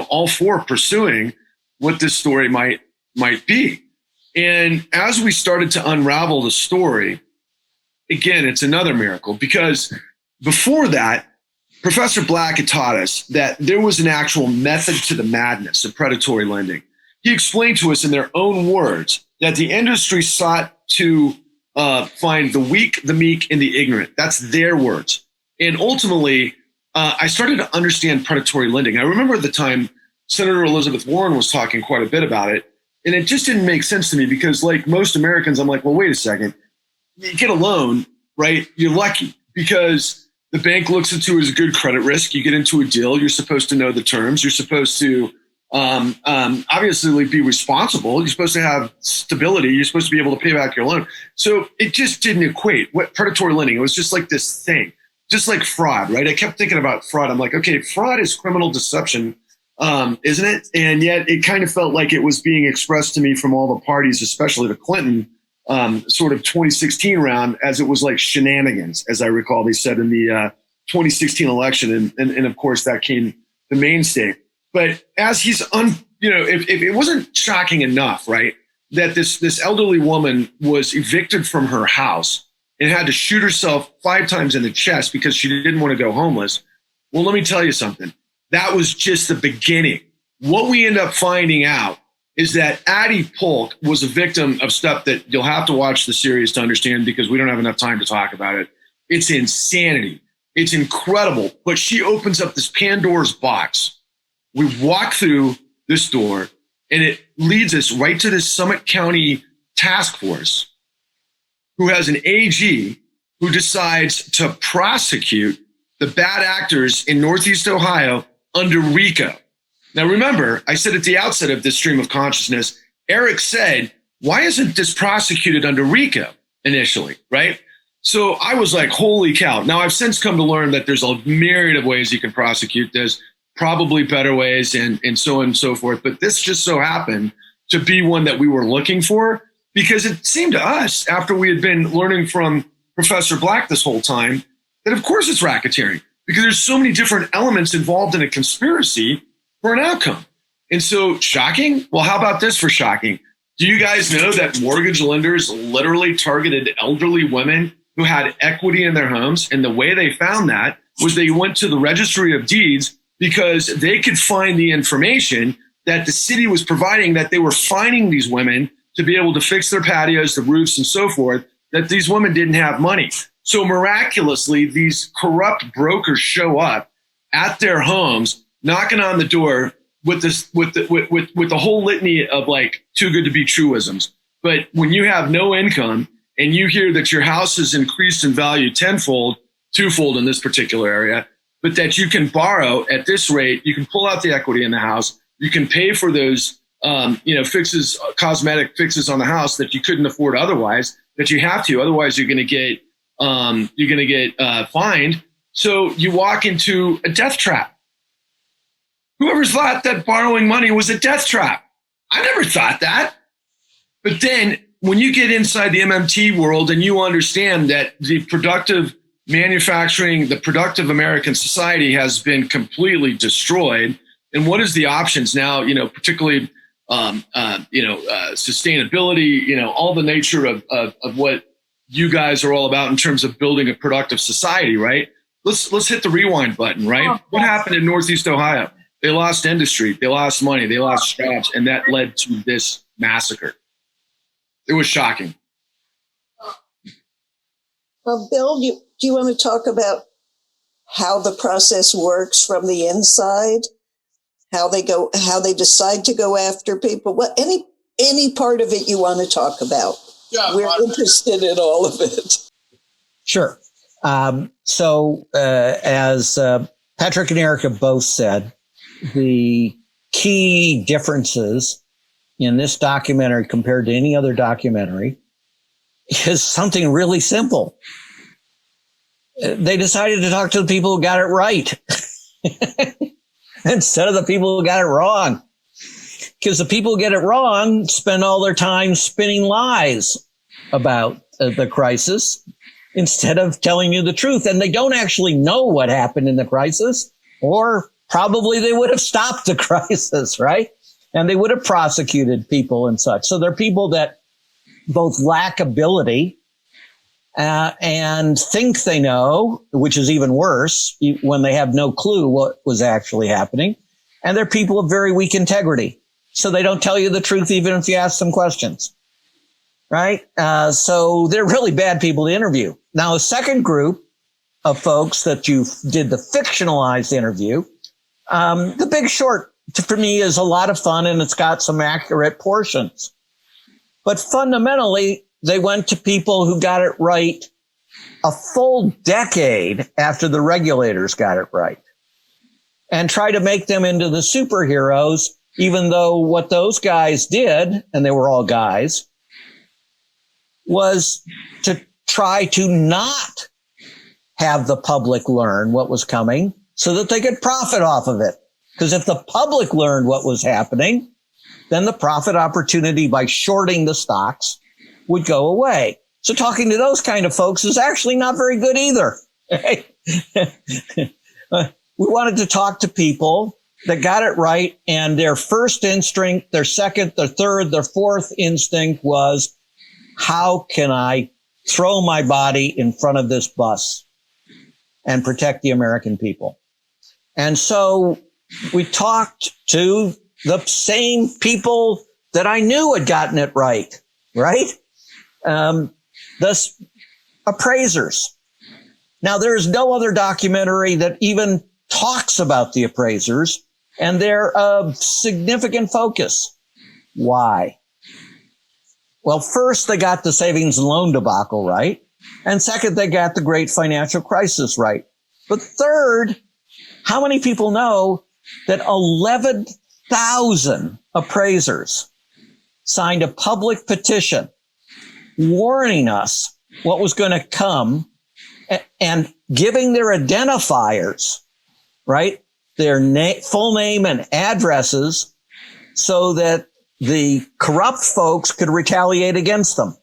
all for pursuing what this story might be. And as we started to unravel the story, again, it's another miracle, because before that, Professor Black had taught us that there was an actual method to the madness of predatory lending. He explained to us in their own words that the industry sought to find the weak, the meek, and the ignorant. That's their words. And ultimately, I started to understand predatory lending. I remember at the time, Senator Elizabeth Warren was talking quite a bit about it. And it just didn't make sense to me because, like most Americans, I'm like, well, wait a second. You get a loan, right? You're lucky because the bank looks into it as a good credit risk. You get into a deal. You're supposed to know the terms. You're supposed to obviously be responsible. You're supposed to have stability. You're supposed to be able to pay back your loan. So it just didn't equate. What predatory lending? It was just like this thing, just like fraud, right? I kept thinking about fraud. I'm like, okay, fraud is criminal deception. Isn't it? And yet it kind of felt like it was being expressed to me from all the parties, especially the Clinton sort of 2016 round, as it was like shenanigans, as I recall they said in the 2016 election. And of course that came the mainstay. But as he's if it wasn't shocking enough, right, that this elderly woman was evicted from her house and had to shoot herself 5 times in the chest because she didn't want to go homeless. Well, let me tell you something. That was just the beginning. What we end up finding out is that Addie Polk was a victim of stuff that you'll have to watch the series to understand because we don't have enough time to talk about it. It's insanity. It's incredible. But she opens up this Pandora's box. We walk through this door and it leads us right to this Summit County task force who has an AG who decides to prosecute the bad actors in Northeast Ohio under RICO. Now, remember, I said at the outset of this stream of consciousness, Eric said, why isn't this prosecuted under RICO initially, right? So I was like, holy cow. Now, I've since come to learn that there's a myriad of ways you can prosecute this, probably better ways and so on and so forth. But this just so happened to be one that we were looking for because it seemed to us, after we had been learning from Professor Black this whole time, that of course it's racketeering because there's so many different elements involved in a conspiracy for an outcome. And so shocking? Well, how about this for shocking? Do you guys know that mortgage lenders literally targeted elderly women who had equity in their homes? And the way they found that was they went to the Registry of Deeds because they could find the information that the city was providing, that they were fining these women to be able to fix their patios, the roofs, and so forth, that these women didn't have money. So miraculously, these corrupt brokers show up at their homes, knocking on the door with the whole litany of like too good to be truisms. But when you have no income and you hear that your house has increased in value tenfold, twofold in this particular area, but that you can borrow at this rate, you can pull out the equity in the house, you can pay for those fixes, cosmetic fixes on the house that you couldn't afford otherwise, that you have to, otherwise you're going to get fined. So you walk into a death trap. Whoever's thought that borrowing money was a death trap? I never thought that. But then when you get inside the MMT world and you understand that the productive manufacturing, the productive American society has been completely destroyed, and what is the options now, particularly sustainability, all the nature of what you guys are all about in terms of building a productive society, right? Let's hit the rewind button, right? What happened in Northeast Ohio? They lost industry, they lost money, they lost jobs, and that led to this massacre. It was shocking. Bill, do you want to talk about how the process works from the inside? How they decide to go after people? What any part of it you want to talk about? Yeah, we're interested in all of it. Sure. So as Patrick and Eric have both said, the key differences in this documentary compared to any other documentary is something really simple. They decided to talk to the people who got it right instead of the people who got it wrong. Because the people who get it wrong spend all their time spinning lies about the crisis instead of telling you the truth. And they don't actually know what happened in the crisis, or probably they would have stopped the crisis, right? And they would have prosecuted people and such. So they're people that both lack ability and think they know, which is even worse when they have no clue what was actually happening. And they're people of very weak integrity. So they don't tell you the truth even if you ask them questions, right? So they're really bad people to interview. Now, a second group of folks that you did the fictionalized interview, The Big Short, for me, is a lot of fun, and it's got some accurate portions. But fundamentally, they went to people who got it right a full decade after the regulators got it right, and try to make them into the superheroes, even though what those guys did, and they were all guys, was to try to not have the public learn what was coming so that they could profit off of it. Because if the public learned what was happening, then the profit opportunity by shorting the stocks would go away. So talking to those kind of folks is actually not very good either. We wanted to talk to people that got it right, and their first instinct, their second, their third, their fourth instinct was, how can I throw my body in front of this bus and protect the American people? And so we talked to the same people that I knew had gotten it right? The appraisers. Now, there's no other documentary that even talks about the appraisers, and they're of significant focus. Why? Well, first, they got the savings and loan debacle right. And second, they got the great financial crisis right. But third, how many people know that 11,000 appraisers signed a public petition warning us what was going to come and giving their identifiers, right? Their full name and addresses so that the corrupt folks could retaliate against them,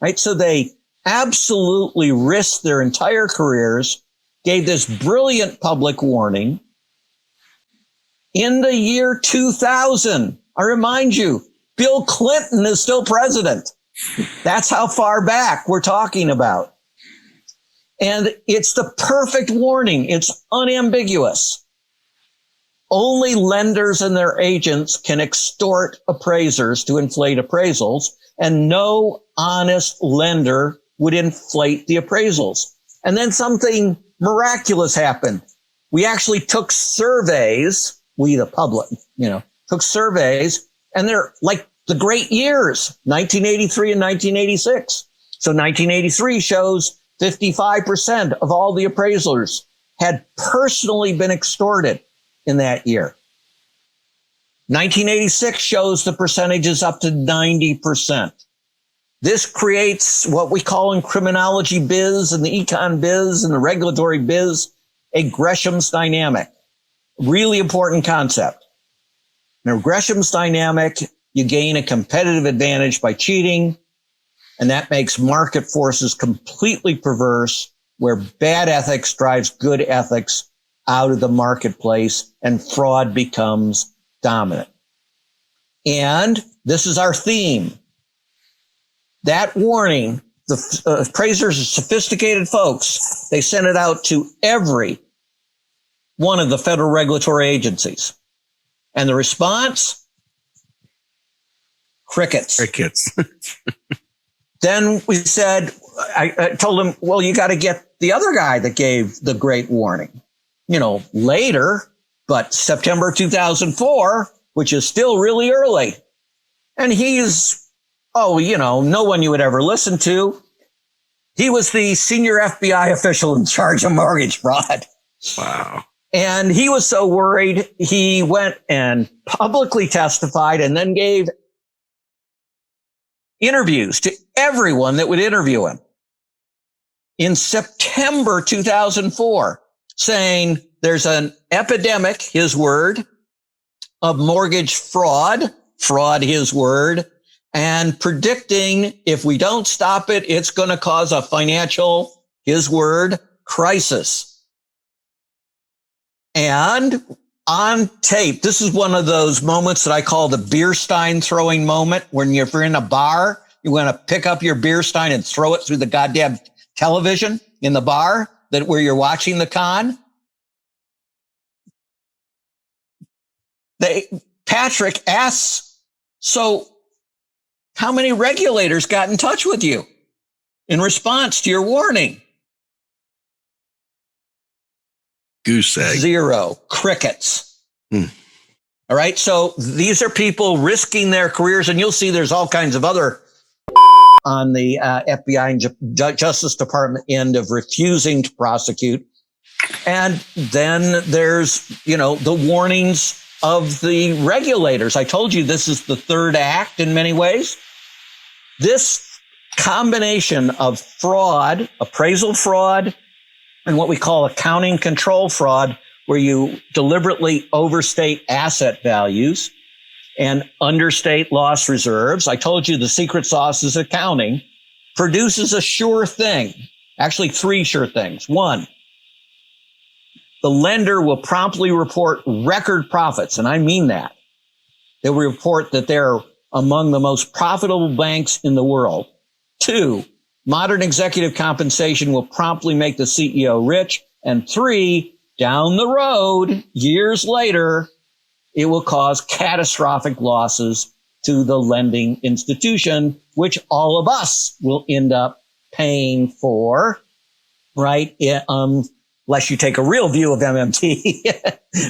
right? So they absolutely risked their entire careers, gave this brilliant public warning. In the year 2000, I remind you, Bill Clinton is still president. That's how far back we're talking about. And it's the perfect warning. It's unambiguous. Only lenders and their agents can extort appraisers to inflate appraisals, and no honest lender would inflate the appraisals. And then something miraculous happened. We actually took surveys, we the public, took surveys, and they're like the great years, 1983 and 1986. So 1983 shows 55% of all the appraisers had personally been extorted in that year. 1986 shows the percentages up to 90%. This creates what we call in criminology biz and the econ biz and the regulatory biz a Gresham's dynamic. Really important concept. Now, Gresham's dynamic, you gain a competitive advantage by cheating, and that makes market forces completely perverse, where bad ethics drives good ethics out of the marketplace and fraud becomes dominant. And this is our theme. That warning the appraisers are sophisticated folks. They sent it out to every one of the federal regulatory agencies. And the response? Crickets. Then we said, I told him, well, you got to get the other guy that gave the great warning, later, but September 2004, which is still really early. And he's, no one you would ever listen to. He was the senior FBI official in charge of mortgage fraud. Wow. And he was so worried, he went and publicly testified and then gave interviews to everyone that would interview him in September 2004, saying there's an epidemic, his word, of mortgage fraud, his word, and predicting if we don't stop it, it's going to cause a financial, his word, crisis. And on tape, this is one of those moments that I call the beer stein throwing moment, when if you're in a bar, you want to pick up your beer stein and throw it through the goddamn television in the bar where you're watching the con. Patrick asks, so how many regulators got in touch with you in response to your warning? Goose egg. 0. Crickets. All right. So these are people risking their careers, and you'll see there's all kinds of other on the FBI and Justice Department end of refusing to prosecute. And then there's, the warnings of the regulators. I told you this is the third act in many ways. This combination of fraud, appraisal fraud, and what we call accounting control fraud, where you deliberately overstate asset values and understate loss reserves. I told you the secret sauce is accounting, produces a sure thing. Actually, 3 sure things. 1, the lender will promptly report record profits, and I mean that. They will report that they're among the most profitable banks in the world. 2, modern executive compensation will promptly make the CEO rich. And 3, down the road, years later, it will cause catastrophic losses to the lending institution, which all of us will end up paying for, right? Unless you take a real view of MMT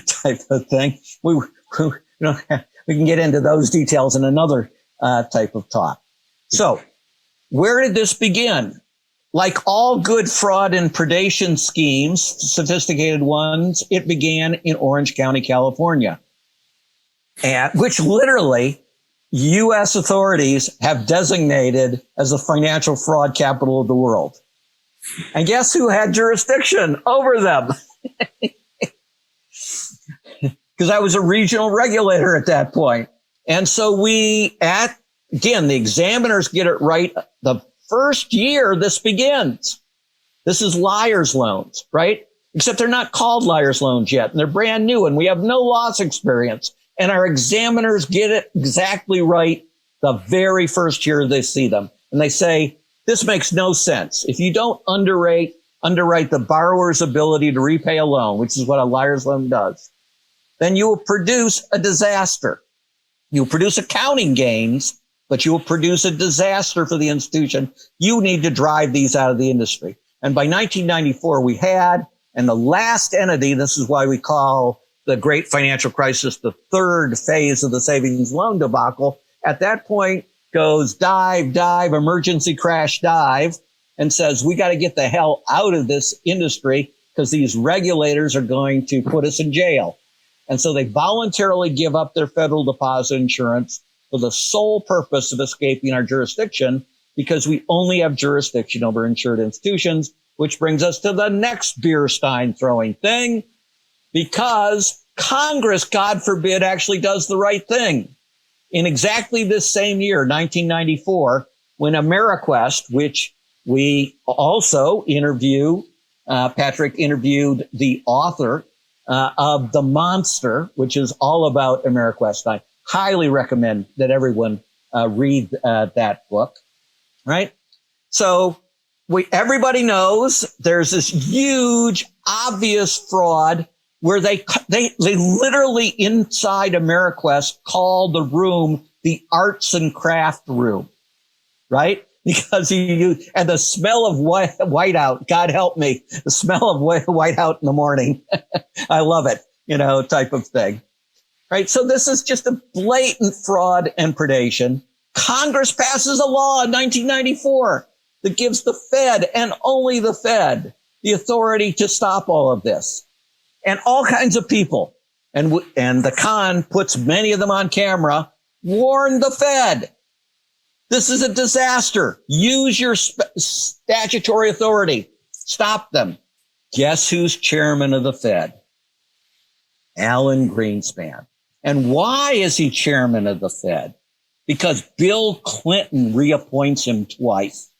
type of thing. We can get into those details in another type of talk. So where did this begin? Like all good fraud and predation schemes, sophisticated ones, it began in Orange County, California, which literally U.S. authorities have designated as the financial fraud capital of the world. And guess who had jurisdiction over them? Because I was a regional regulator at that point. And so the examiners get it right the first year this begins. This is liar's loans, right? Except they're not called liar's loans yet, and they're brand new, and we have no loss experience. And our examiners get it exactly right the very first year they see them. And they say, this makes no sense. If you don't underwrite the borrower's ability to repay a loan, which is what a liar's loan does, then you will produce a disaster. You will produce accounting gains, but you will produce a disaster for the institution. You need to drive these out of the industry. And by 1994, we had, and the last entity, this is why we call the great financial crisis the third phase of the savings loan debacle, at that point goes dive, emergency crash, dive, and says, we got to get the hell out of this industry because these regulators are going to put us in jail. And so they voluntarily give up their federal deposit insurance for the sole purpose of escaping our jurisdiction, because we only have jurisdiction over insured institutions, which brings us to the next beer stein throwing thing, because Congress, God forbid, actually does the right thing. In exactly this same year, 1994, when AmeriQuest, which we also Patrick interviewed the author of The Monster, which is all about AmeriQuest. I highly recommend that everyone read that book, right? So everybody knows there's this huge, obvious fraud where they literally inside AmeriQuest call the room the arts and craft room, right? Because and the smell of whiteout, God help me, the smell of whiteout in the morning. I love it, type of thing, right? So this is just a blatant fraud and predation. Congress passes a law in 1994 that gives the Fed and only the Fed the authority to stop all of this. And all kinds of people, and the con puts many of them on camera, warn the Fed. This is a disaster. Use your statutory authority. Stop them. Guess who's chairman of the Fed? Alan Greenspan. And why is he chairman of the Fed? Because Bill Clinton reappoints him twice.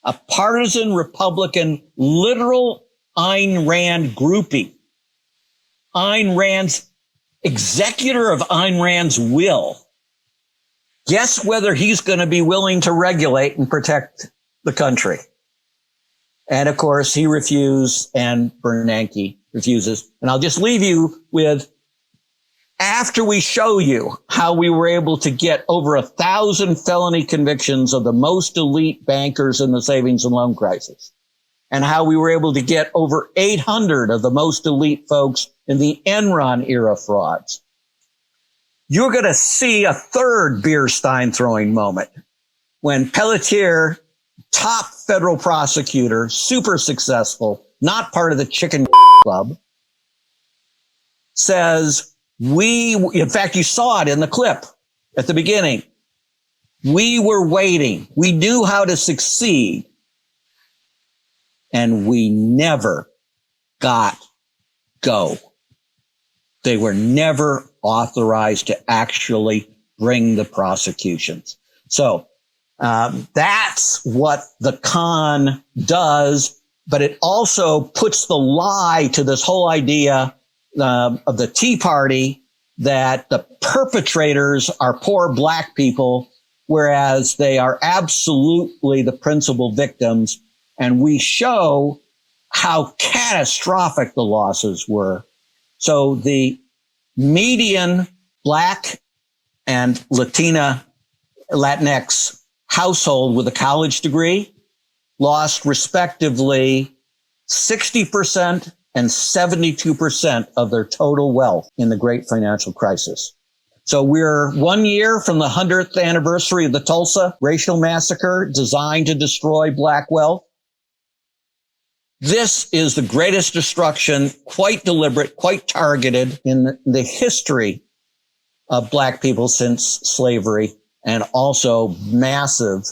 A partisan Republican, literal Ayn Rand groupie. Ayn Rand's executor of Ayn Rand's will. Guess whether he's going to be willing to regulate and protect the country. And of course, he refused, and Bernanke refuses. And I'll just leave you with, after we show you how we were able to get over 1,000 felony convictions of the most elite bankers in the savings and loan crisis, and how we were able to get over 800 of the most elite folks in the Enron era frauds, you're going to see a third beer Stein throwing moment when Pelletier, top federal prosecutor, super successful, not part of the chicken club, says, in fact, you saw it in the clip at the beginning. We were waiting. We knew how to succeed. And we never got go. They were never authorized to actually bring the prosecutions. So that's what the con does, but it also puts the lie to this whole idea of the Tea Party that the perpetrators are poor black people, whereas they are absolutely the principal victims. And we show how catastrophic the losses were. So the median black and Latinx household with a college degree lost respectively 60% and 72% of their total wealth in the great financial crisis. So we're 1 year from the 100th anniversary of the Tulsa racial massacre designed to destroy black wealth. This is the greatest destruction, quite deliberate, quite targeted in the history of black people since slavery, and also massive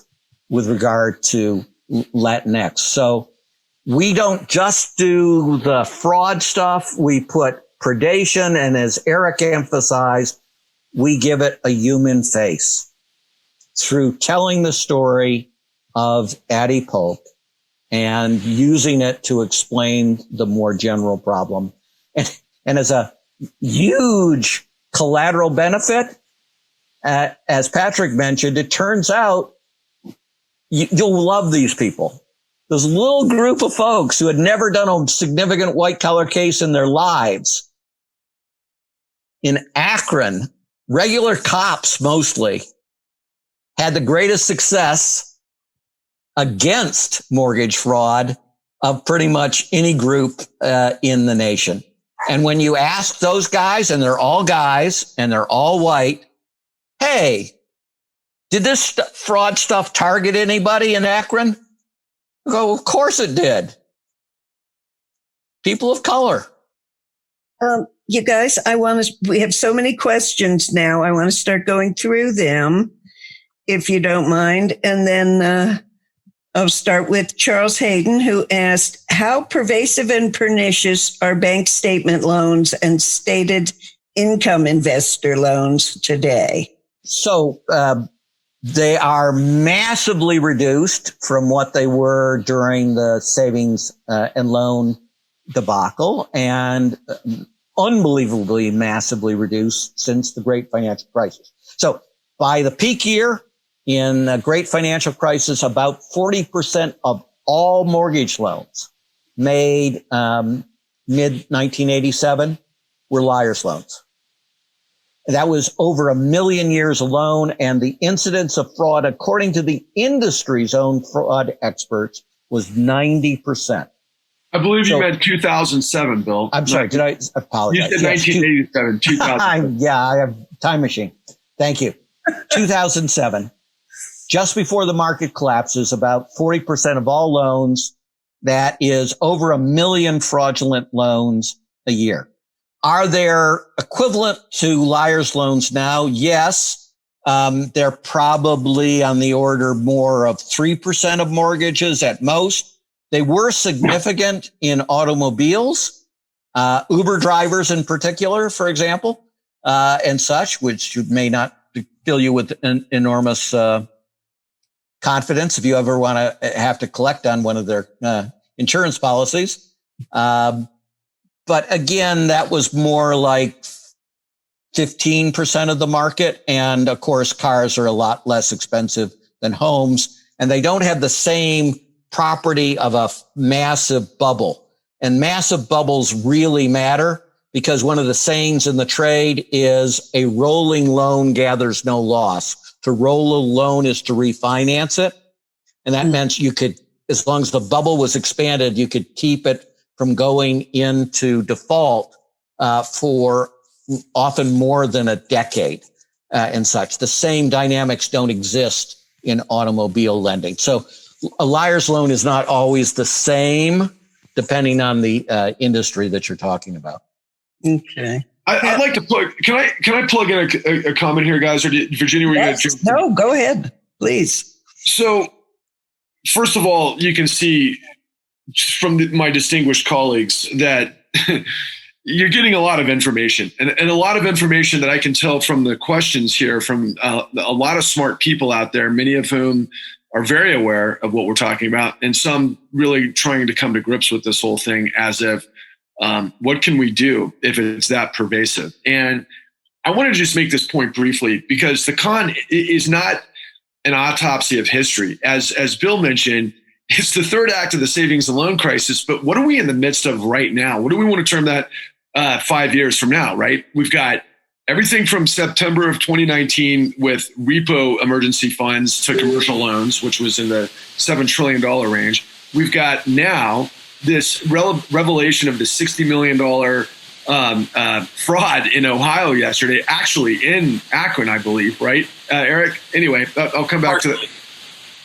with regard to Latinx. So we don't just do the fraud stuff. We put predation, and as Eric emphasized, we give it a human face through telling the story of Addie Polk and using it to explain the more general problem. And as a huge collateral benefit, as Patrick mentioned, it turns out you'll love these people. This little group of folks who had never done a significant white collar case in their lives in Akron, regular cops mostly, had the greatest success against mortgage fraud of pretty much any group in the nation. And when you ask those guys, and they're all guys and they're all white, hey, did this fraud stuff target anybody in Akron? I go, of course it did. People of color. You guys, we have so many questions now. I want to start going through them, if you don't mind. And then I'll start with Charles Hayden, who asked, how pervasive and pernicious are bank statement loans and stated income investor loans today? So they are massively reduced from what they were during the savings and loan debacle, and unbelievably massively reduced since the great financial crisis. So by the peak year, in the great financial crisis, about 40% of all mortgage loans made mid-1987 were liar's loans. That was over 1 million years alone, and the incidence of fraud, according to the industry's own fraud experts, was 90%. I believe you meant 2007, Bill. I'm sorry, did I apologize? You said 1987, 2007. Yeah, I have time machine. Thank you. 2007, just before the market collapses, about 40% of all loans, that is over 1 million fraudulent loans a year. Are there equivalent to liar's loans now? Yes. They're probably on the order more of 3% of mortgages at most. They were significant in automobiles, Uber drivers in particular, for example, and such, which may not fill you with an enormous confidence if you ever want to have to collect on one of their insurance policies. But again, that was more like 15% of the market. And of course, cars are a lot less expensive than homes, and they don't have the same property of a massive bubble. And massive bubbles really matter, because one of the sayings in the trade is a rolling loan gathers no loss. To roll a loan is to refinance it. And that meant you could, as long as the bubble was expanded, you could keep it from going into default for often more than a decade and such. The same dynamics don't exist in automobile lending. So a liar's loan is not always the same, depending on the industry that you're talking about. Okay. I'd like to plug. Can I plug in a comment here, guys? Or Virginia, were you going to? No, go ahead, please. So, first of all, you can see from my distinguished colleagues that you're getting a lot of information, and a lot of information that I can tell from the questions here from a lot of smart people out there, many of whom are very aware of what we're talking about, and some really trying to come to grips with this whole thing as if, what can we do if it's that pervasive? And I want to just make this point briefly, because the con is not an autopsy of history. As Bill mentioned, it's the third act of the savings and loan crisis. But what are we in the midst of right now? What do we want to term that 5 years from now, right? We've got everything from September of 2019 with repo emergency funds to commercial loans, which was in the $7 trillion range. We've got now this revelation of the $60 million fraud in Ohio yesterday, actually in Akron, I believe, right, Eric? Anyway, I'll come back to that.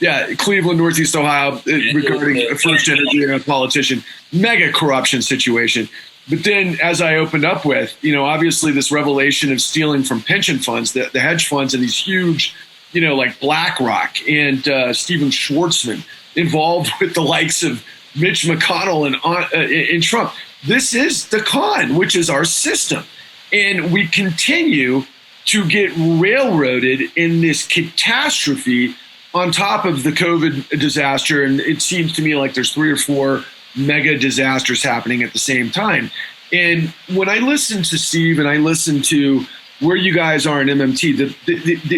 Yeah, Cleveland, Northeast Ohio, regarding First Energy and a politician, mega corruption situation. But then, as I opened up with, obviously this revelation of stealing from pension funds, the hedge funds, and these huge, like BlackRock and Steven Schwartzman involved with the likes of Mitch McConnell and Trump. This is the con, which is our system. And we continue to get railroaded in this catastrophe on top of the COVID disaster. And it seems to me like there's 3 or 4 mega disasters happening at the same time. And when I listen to Steve and I listen to where you guys are in MMT,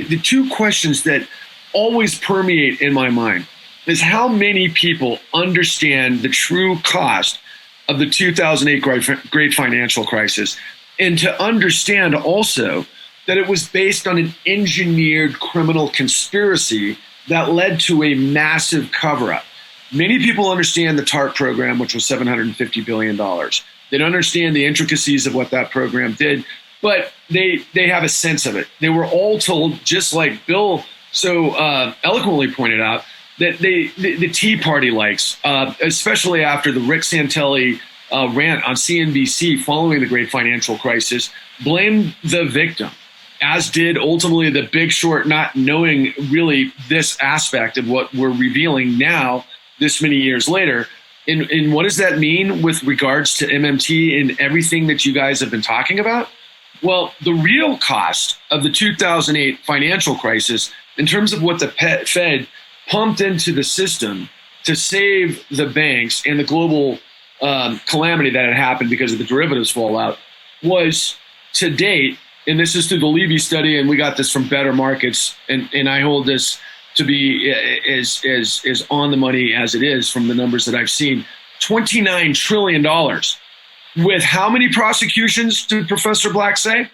the two questions that always permeate in my mind is how many people understand the true cost of the 2008 great financial crisis, and to understand also that it was based on an engineered criminal conspiracy that led to a massive cover-up. Many people understand the TARP program, which was $750 billion. They don't understand the intricacies of what that program did, but they have a sense of it. They were all told, just like Bill so eloquently pointed out, that the Tea Party likes, especially after the Rick Santelli rant on CNBC following the great financial crisis, blamed the victim, as did ultimately the Big Short, not knowing really this aspect of what we're revealing now, this many years later. And what does that mean with regards to MMT and everything that you guys have been talking about? Well, the real cost of the 2008 financial crisis, in terms of what the Fed pumped into the system to save the banks and the global calamity that had happened because of the derivatives fallout, was to date and this is through the Levy study, and we got this from Better Markets, and I hold this to be as on the money as it is from the numbers that I've seen. $29 trillion. With how many prosecutions did Professor Black say?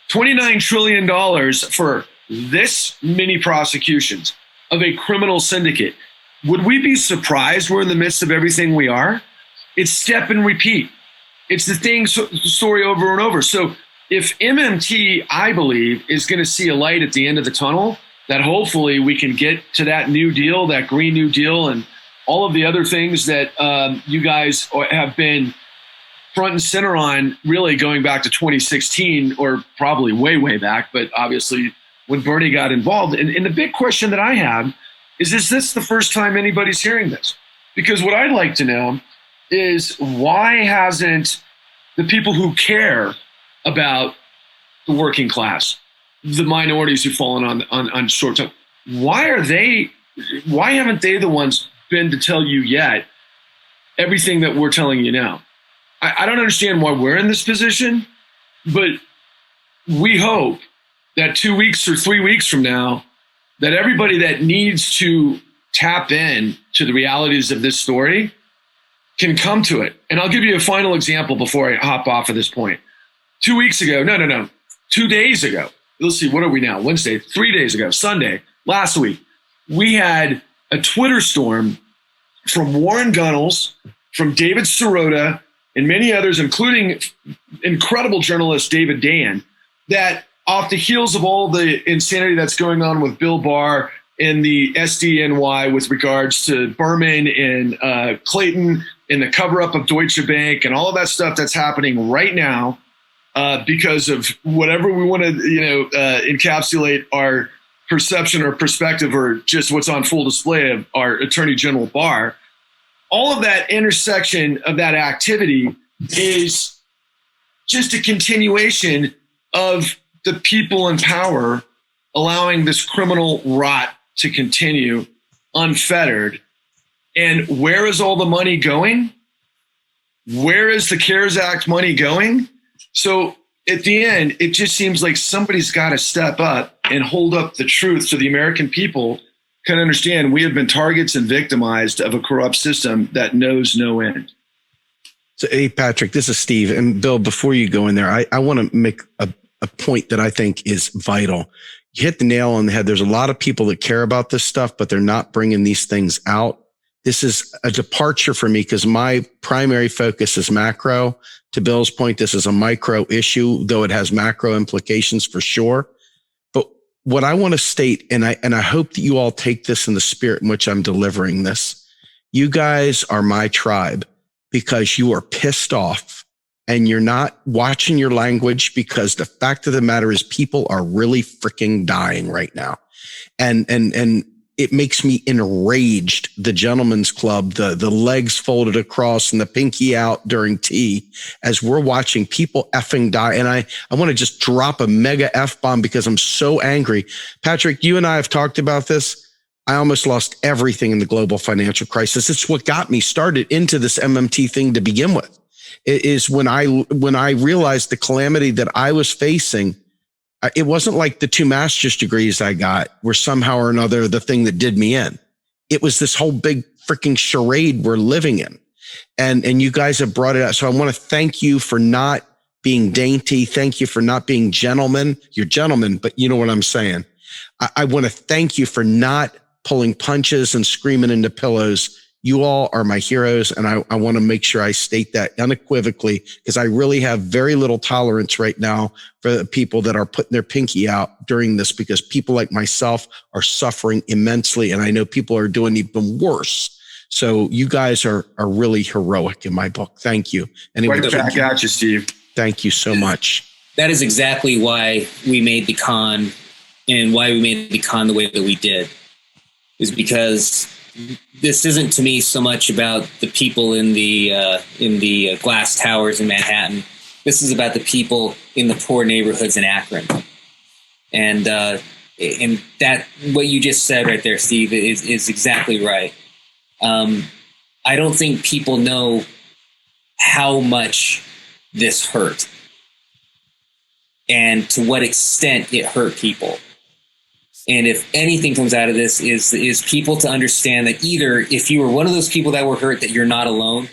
$29 trillion for this many prosecutions of a criminal syndicate. Would we be surprised we're in the midst of everything we are? It's step and repeat. It's the story over and over. So if MMT, I believe, is going to see a light at the end of the tunnel, that hopefully we can get to that New Deal, that Green New Deal, and all of the other things that you guys have been front and center on, really going back to 2016, or probably way, way back, but obviously when Bernie got involved. And the big question that I have is this the first time anybody's hearing this? Because what I'd like to know is, why hasn't the people who care about the working class, the minorities who've fallen on short term, why haven't they the ones been to tell you yet everything that we're telling you now? I don't understand why we're in this position, but we hope that 2 weeks or 3 weeks from now, that everybody that needs to tap in to the realities of this story can come to it. And I'll give you a final example before I hop off of this point. 2 weeks ago, no, 2 days ago, let's see, what are we now? Wednesday, 3 days ago, Sunday, last week, we had a Twitter storm from Warren Gunnels, from David Sirota, and many others, including incredible journalist David Dan, that off the heels of all the insanity that's going on with Bill Barr and the SDNY with regards to Berman and Clayton and the cover-up of Deutsche Bank and all of that stuff that's happening right now, because of whatever we want to, encapsulate our perception or perspective, or just what's on full display of our Attorney General Barr. All of that intersection of that activity is just a continuation of the people in power allowing this criminal rot to continue unfettered. And where is all the money going? Where is the CARES Act money going? So at the end, it just seems like somebody's got to step up and hold up the truth so the American people can understand we have been targets and victimized of a corrupt system that knows no end. So, hey, Patrick, this is Steve. And Bill, before you go in there, I want to make a point that I think is vital. You hit the nail on the head. There's a lot of people that care about this stuff, but they're not bringing these things out. This is a departure for me because my primary focus is macro. To Bill's point, this is a micro issue, though it has macro implications for sure. But what I want to state, and I hope that you all take this in the spirit in which I'm delivering this, you guys are my tribe because you are pissed off and you're not watching your language, because the fact of the matter is people are really freaking dying right now. And it makes me enraged. The gentleman's club, the legs folded across and the pinky out during tea as we're watching people effing die. And I want to just drop a mega F-bomb because I'm so angry. Patrick, you and I have talked about this. I almost lost everything in the global financial crisis. It's what got me started into this MMT thing to begin with. It is when I realized the calamity that I was facing. It wasn't like the 2 master's degrees I got were somehow or another the thing that did me in. It was this whole big freaking charade we're living in. And you guys have brought it out. So I want to thank you for not being dainty. Thank you for not being gentlemen. You're gentlemen, but you know what I'm saying. I want to thank you for not pulling punches and screaming into pillows. You all are my heroes, and I want to make sure I state that unequivocally, because I really have very little tolerance right now for the people that are putting their pinky out during this, because people like myself are suffering immensely, and I know people are doing even worse. So you guys are really heroic in my book. Thank you. Anyway, right back at you, Steve. Thank you so much. That is exactly why we made the con, and why we made the con the way that we did, is because this isn't to me so much about the people in the glass towers in Manhattan. This is about the people in the poor neighborhoods in Akron. And that, what you just said right there, Steve, is exactly right. I don't think people know how much this hurt. and to what extent it hurt people. And if anything comes out of this is people to understand that either if you were one of those people that were hurt, that you're not alone,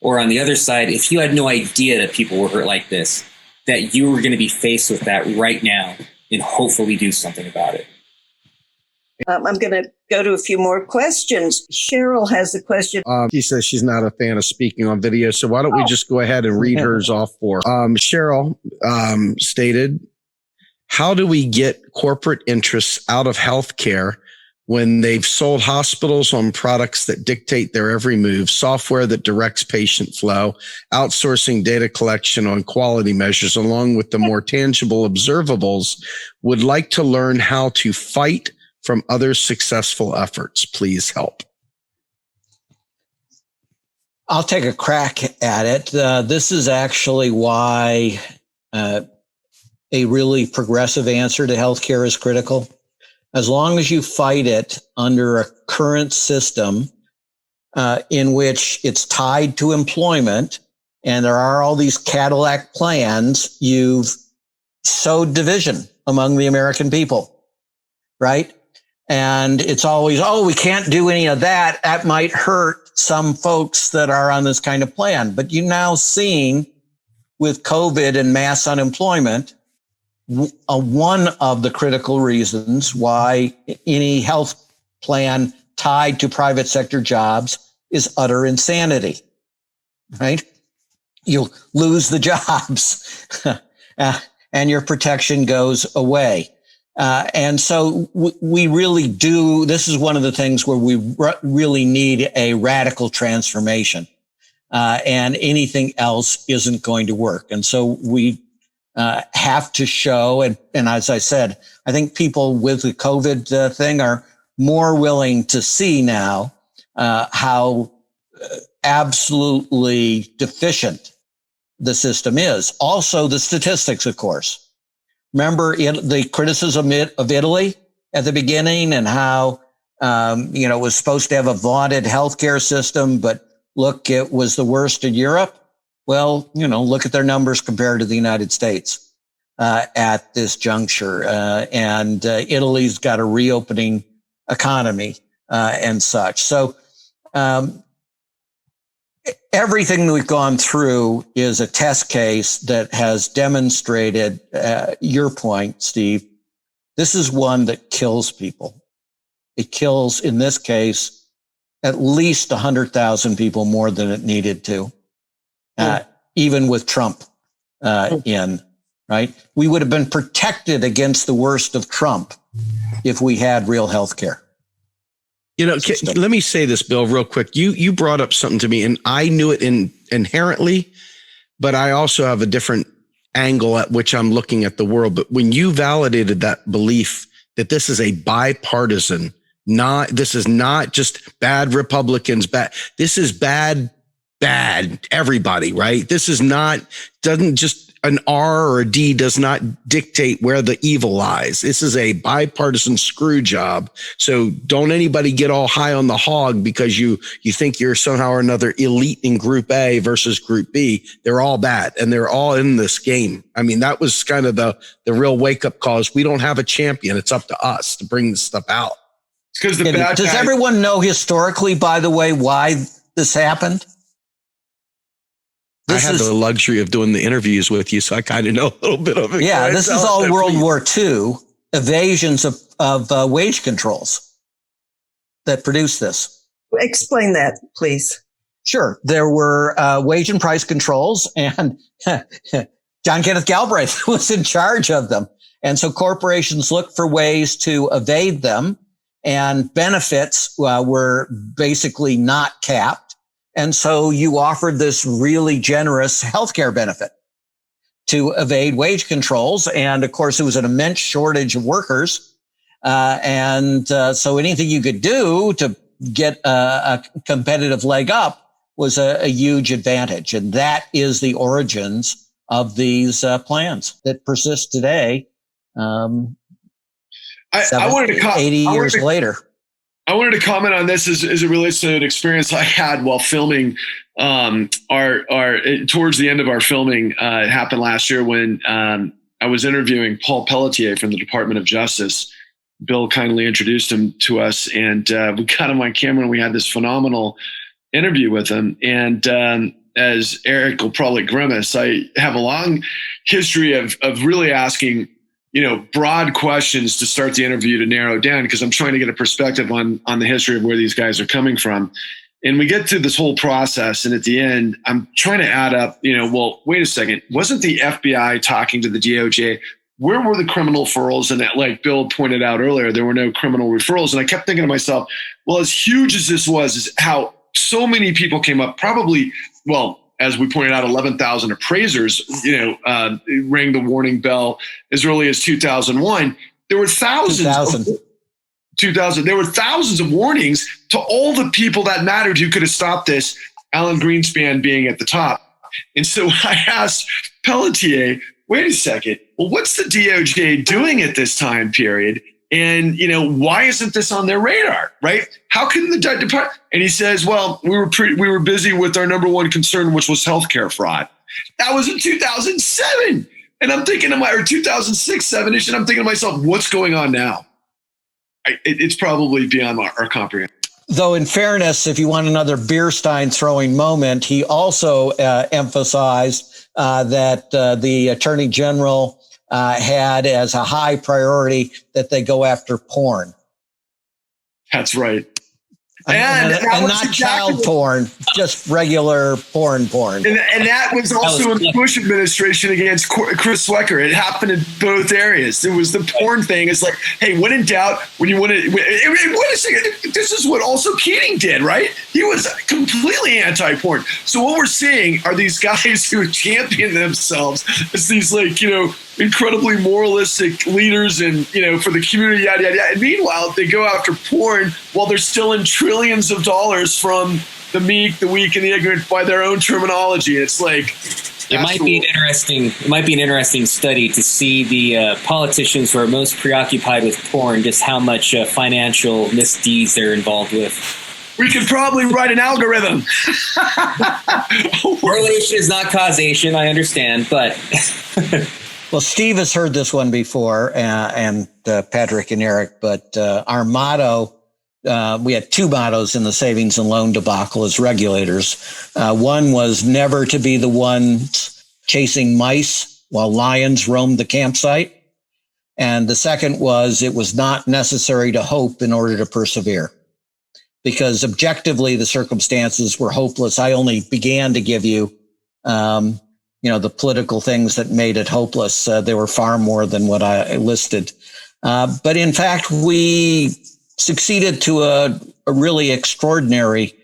or on the other side, if you had no idea that people were hurt like this, that you were going to be faced with that right now and hopefully do something about it. I'm going to go to a few more questions. Cheryl has a question. She says she's not a fan of speaking on video, so why don't we just go ahead and read hers off for her. Cheryl stated, how do we get corporate interests out of healthcare when they've sold hospitals on products that dictate their every move, software that directs patient flow, outsourcing data collection on quality measures, along with the more tangible observables? Would like to learn how to fight from other successful efforts. Please help. I'll take a crack at it. This is actually why a really progressive answer to healthcare is critical. As long as you fight it under a current system in which it's tied to employment and there are all these Cadillac plans, you've sowed division among the American people, right? And it's always, we can't do any of that. That might hurt some folks that are on this kind of plan. But you're now seeing with COVID and mass unemployment, one of the critical reasons why any health plan tied to private sector jobs is utter insanity, right? You'll lose the jobs and your protection goes away. And so we really do. This is one of the things where we really need a radical transformation, and anything else isn't going to work. And so we have to show, and as I said, I think people with the COVID thing are more willing to see now how absolutely deficient the system is. Also, the statistics, of course. Remember the criticism of Italy at the beginning and how, it was supposed to have a vaunted healthcare system, but look, it was the worst in Europe. Well, look at their numbers compared to the United States at this juncture. And Italy's got a reopening economy and such. So everything that we've gone through is a test case that has demonstrated your point, Steve. This is one that kills people. It kills, in this case, at least 100,000 people more than it needed to, even with Trump in, right? We would have been protected against the worst of Trump if we had real health care. Let me say this, Bill, real quick. You brought up something to me, and I knew it inherently, but I also have a different angle at which I'm looking at the world. But when you validated that belief that this is a bipartisan, this is not just bad Republicans, this is bad, everybody, right? This is doesn't just an R or a D does not dictate where the evil lies. This is a bipartisan screw job. So don't anybody get all high on the hog because you think you're somehow or another elite in Group A versus Group B. They're all bad and they're all in this game. I mean, that was kind of the real wake up call. We don't have a champion. It's up to us to bring this stuff out. Because does everyone know historically, by the way, why this happened? I had the luxury of doing the interviews with you, so I kind of know a little bit of it. Yeah, this is all World War II evasions of wage controls that produced this. Explain that, please. Sure. There were wage and price controls, and John Kenneth Galbraith was in charge of them. And so corporations looked for ways to evade them, and benefits were basically not capped. And so you offered this really generous healthcare benefit to evade wage controls. And of course, it was an immense shortage of workers. So anything you could do to get a competitive leg up was a huge advantage. And that is the origins of these plans that persist today. 80 years later. I wanted to comment on this as it relates to an experience I had while filming towards the end of our filming, it happened last year when I was interviewing Paul Pelletier from the Department of Justice. Bill kindly introduced him to us, and we got him on camera, and we had this phenomenal interview with him. And as Eric will probably grimace, I have a long history of really asking, broad questions to start the interview to narrow down, because I'm trying to get a perspective on the history of where these guys are coming from. And we get through this whole process, and at the end, I'm trying to add up, well, wait a second, wasn't the FBI talking to the DOJ? Where were the criminal referrals? And like Bill pointed out earlier, there were no criminal referrals. And I kept thinking to myself, well, as huge as this was, is how so many people came up, probably, well, as we pointed out, 11,000 appraisers, rang the warning bell as early as 2001. There were thousands. 2000. There were thousands of warnings to all the people that mattered who could have stopped this, Alan Greenspan being at the top. And so I asked Pelletier, wait a second, well, what's the DOJ doing at this time period? And, why isn't this on their radar, right? How can the department? And he says, well, we were busy with our number one concern, which was healthcare fraud. That was in 2007. And I'm thinking or 2006, 7-ish. And I'm thinking to myself, what's going on now? It's probably beyond our comprehension. Though, in fairness, if you want another beer Stein throwing moment, he also emphasized that the Attorney General had as a high priority that they go after porn. That's right. And not child porn, just regular porn. And that was also in the Bush administration against Chris Swecker. It happened in both areas. There was the porn thing. It's like, hey, when in doubt, when you want to, wait a second, this is what also Keating did, right? He was completely anti-porn. So what we're seeing are these guys who champion themselves as these incredibly moralistic leaders and, for the community, yada, yada, yada. And meanwhile, they go after porn while they're still in trillions of dollars from the meek, the weak, and the ignorant by their own terminology. It's like, it might be an interesting study to see the politicians who are most preoccupied with porn, just how much financial misdeeds they're involved with. We could probably write an algorithm. Correlation is not causation, I understand, but... Well, Steve has heard this one before, and Patrick and Eric, but our motto, we had two mottos in the savings and loan debacle as regulators. One was never to be the ones chasing mice while lions roamed the campsite. And the second was it was not necessary to hope in order to persevere. Because objectively, the circumstances were hopeless. I only began to give you the political things that made it hopeless. There were far more than what I listed. But in fact, we succeeded to a really extraordinary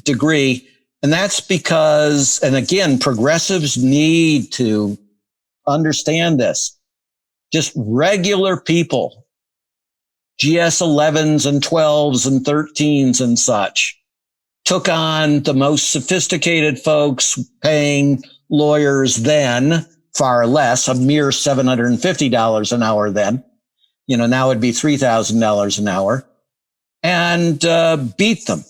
degree. And that's because, and again, progressives need to understand this. Just regular people, GS 11s and 12s and 13s and such, took on the most sophisticated folks paying lawyers then far less, a mere $750 an hour then. Now it'd be $3,000 an hour, and beat them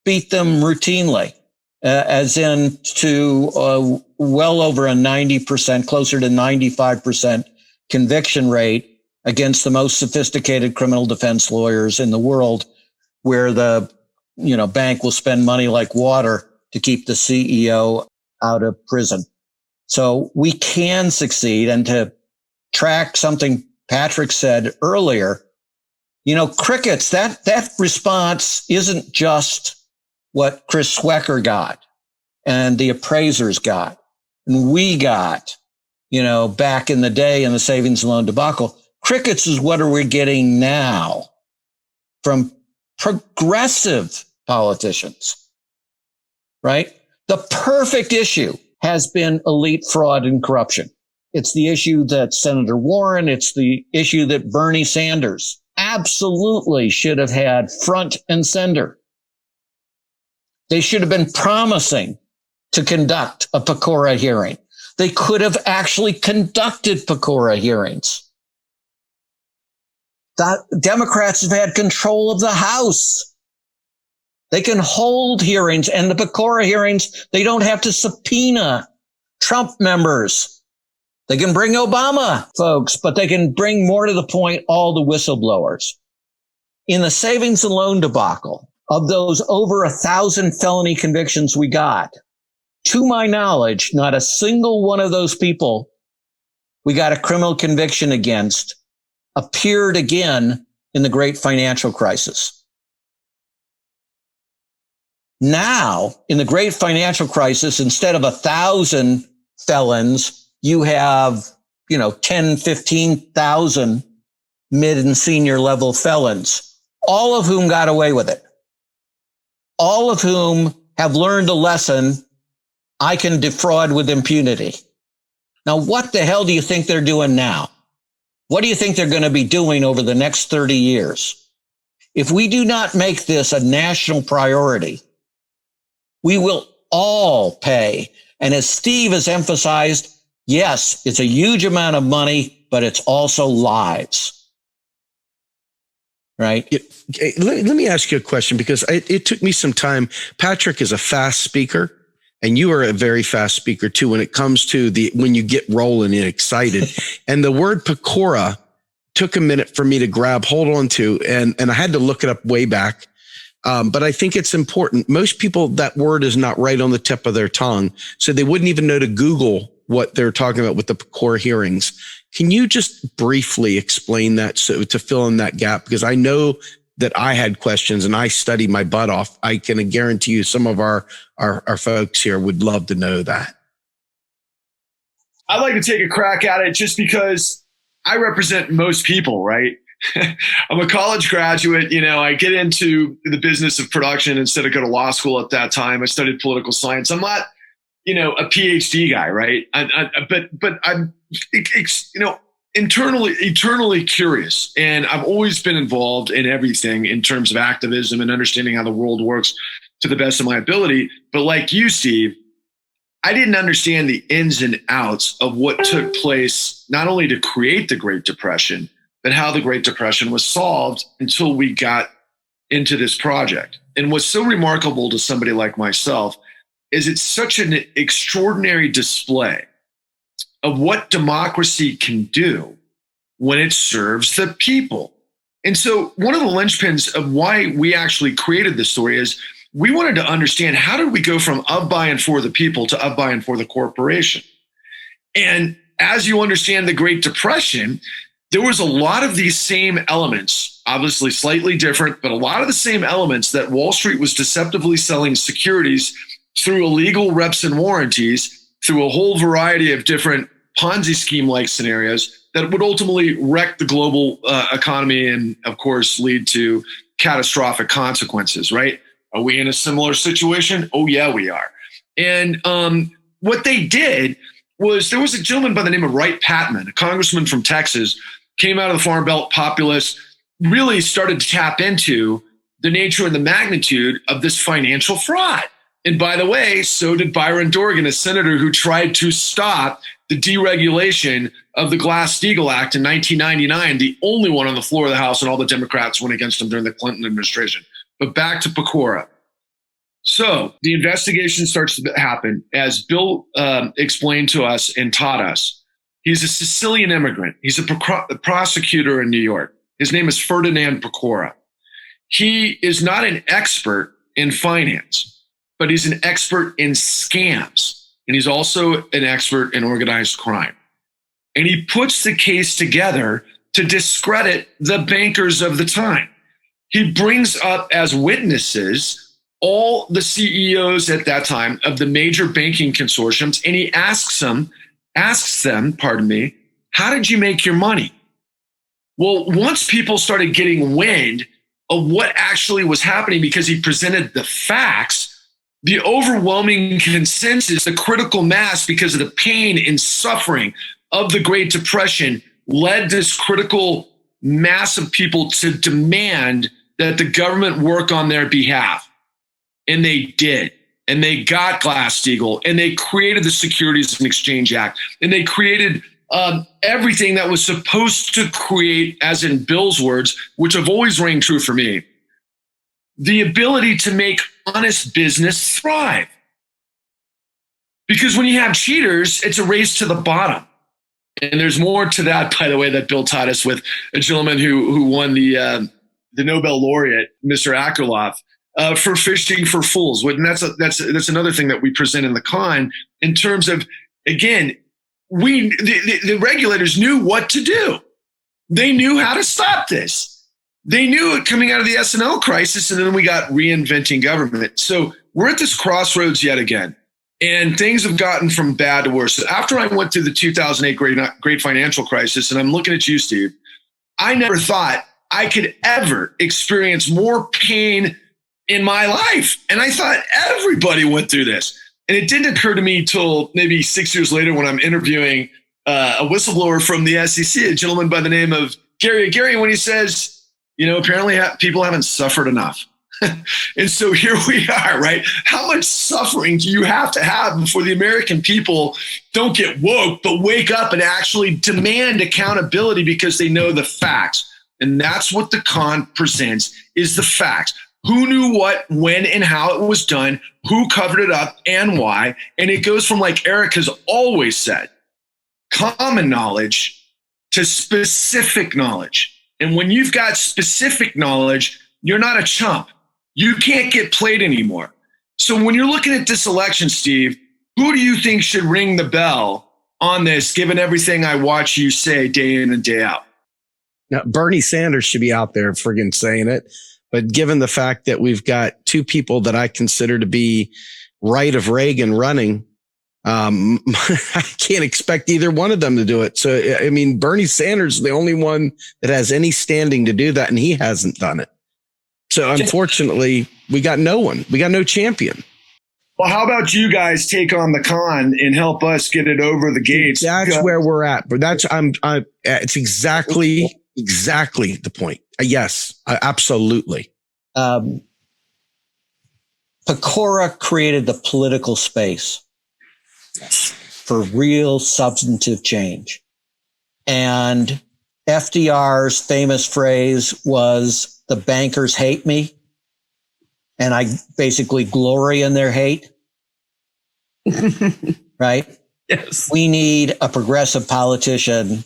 routinely, as in to well over a 90%, closer to 95% conviction rate against the most sophisticated criminal defense lawyers in the world, where the bank will spend money like water to keep the CEO out of prison. So we can succeed. And to track something Patrick said earlier, crickets, that response isn't just what Chris Swecker got and the appraisers got and we got, back in the day in the savings and loan debacle. Crickets is what are we getting now from progressive politicians, right? The perfect issue has been elite fraud and corruption. It's the issue that Senator Warren, it's the issue that Bernie Sanders absolutely should have had front and center. They should have been promising to conduct a PCORA hearing. They could have actually conducted PCORA hearings. The Democrats have had control of the House. They can hold hearings, and the Pecora hearings, they don't have to subpoena Trump members. They can bring Obama folks, but they can bring, more to the point, all the whistleblowers. In the savings and loan debacle, of those over 1,000 felony convictions we got, to my knowledge, not a single one of those people we got a criminal conviction against appeared again in the great financial crisis. Now, in the great financial crisis, instead of 1,000 felons, you have, 10, 15,000 mid and senior level felons, all of whom got away with it. All of whom have learned a lesson: I can defraud with impunity. Now, what the hell do you think they're doing now? What do you think they're going to be doing over the next 30 years? If we do not make this a national priority, we will all pay. And as Steve has emphasized, yes, it's a huge amount of money, but it's also lives. Right? Let me ask you a question, because it took me some time. Patrick is a fast speaker, and you are a very fast speaker too when it comes to when you get rolling and excited. And the word Pecora took a minute for me to grab hold on to, and I had to look it up way back. But I think it's important. Most people, that word is not right on the tip of their tongue, so they wouldn't even know to Google what they're talking about with the Pecora hearings. Can you just briefly explain that, so to fill in that gap? Because I know that I had questions and I studied my butt off. I can guarantee you some of our folks here would love to know that. I'd like to take a crack at it just because I represent most people, right? I'm a college graduate. I get into the business of production instead of go to law school at that time. I studied political science. I'm not, a PhD guy, right? But I'm, eternally curious. And I've always been involved in everything in terms of activism and understanding how the world works to the best of my ability. But like you, Steve, I didn't understand the ins and outs of what took place, not only to create the Great Depression, but how the Great Depression was solved until we got into this project. And what's so remarkable to somebody like myself is it's such an extraordinary display of what democracy can do when it serves the people. And so one of the linchpins of why we actually created this story is we wanted to understand, how did we go from of, by, and for the people to of, by, and for the corporation? And as you understand the Great Depression, there was a lot of these same elements, obviously slightly different, but a lot of the same elements that Wall Street was deceptively selling securities through illegal reps and warranties, through a whole variety of different Ponzi scheme-like scenarios that would ultimately wreck the global economy and, of course, lead to catastrophic consequences, right? Are we in a similar situation? Oh, yeah, we are. And what they did was, there was a gentleman by the name of Wright Patman, a congressman from Texas, came out of the Farm Belt populace, really started to tap into the nature and the magnitude of this financial fraud. And by the way, so did Byron Dorgan, a senator who tried to stop the deregulation of the Glass-Steagall Act in 1999, the only one on the floor of the House, and all the Democrats went against him during the Clinton administration. But back to Pecora. So the investigation starts to happen, as Bill explained to us and taught us. He's a Sicilian immigrant. He's a prosecutor in New York. His name is Ferdinand Pecora. He is not an expert in finance, but he's an expert in scams. And he's also an expert in organized crime. And he puts the case together to discredit the bankers of the time. He brings up as witnesses all the CEOs at that time of the major banking consortiums, and he asks them, how did you make your money? Well, once people started getting wind of what actually was happening, because he presented the facts, the overwhelming consensus, the critical mass, because of the pain and suffering of the Great Depression, led this critical mass of people to demand that the government work on their behalf. And they did. And they got Glass-Steagall, and they created the Securities and Exchange Act, and they created everything that was supposed to create, as in Bill's words, which have always rang true for me, the ability to make honest business thrive. Because when you have cheaters, it's a race to the bottom. And there's more to that, by the way, that Bill taught us with a gentleman who won the Nobel laureate, Mr. Akerlof, for fishing for fools. And that's another thing that we present in the con in terms of, again, the regulators knew what to do. They knew how to stop this. They knew it coming out of the S&L crisis, and then we got reinventing government. So we're at this crossroads yet again, and things have gotten from bad to worse. So after I went through the 2008 great financial crisis, and I'm looking at you, Steve, I never thought I could ever experience more pain in my life. And I thought everybody went through this. And it didn't occur to me till maybe 6 years later when I'm interviewing a whistleblower from the SEC, a gentleman by the name of Gary, when he says, apparently people haven't suffered enough. And so here we are, right? How much suffering do you have to have before the American people don't get woke, but wake up and actually demand accountability because they know the facts? And that's what the con presents, is the facts. Who knew what, when, and how it was done, who covered it up, and why. And it goes from, like Eric has always said, common knowledge to specific knowledge. And when you've got specific knowledge, you're not a chump. You can't get played anymore. So when you're looking at this election, Steve, who do you think should ring the bell on this, given everything I watch you say day in and day out? Now, Bernie Sanders should be out there friggin' saying it. But given the fact that we've got two people that I consider to be right of Reagan running, I can't expect either one of them to do it. So, I mean, Bernie Sanders is the only one that has any standing to do that, and he hasn't done it. So, unfortunately, we got no one. We got no champion. Well, how about you guys take on the con and help us get it over the gates? That's where we're at. But it's exactly the point. Yes, absolutely. Pecora created the political space for real substantive change. And FDR's famous phrase was, "The bankers hate me, and I basically glory in their hate." Right? Yes. We need a progressive politician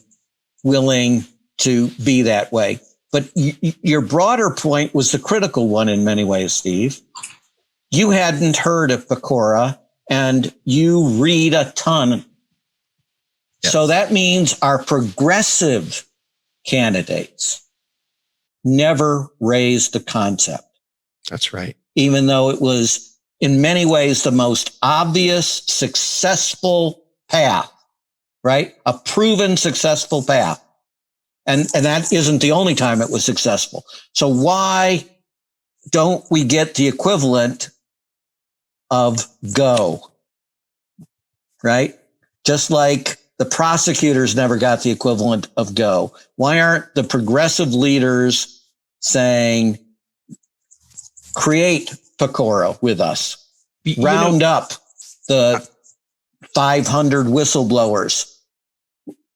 willing to be that way. But your broader point was the critical one in many ways, Steve. You hadn't heard of Pecora, and you read a ton. Yes. So that means our progressive candidates never raised the concept. That's right. Even though it was in many ways the most obvious, successful path, right? A proven successful path. And that isn't the only time it was successful. So why don't we get the equivalent of go? Right? Just like the prosecutors never got the equivalent of go. Why aren't the progressive leaders saying, create Pecora with us? Round up the 500 whistleblowers.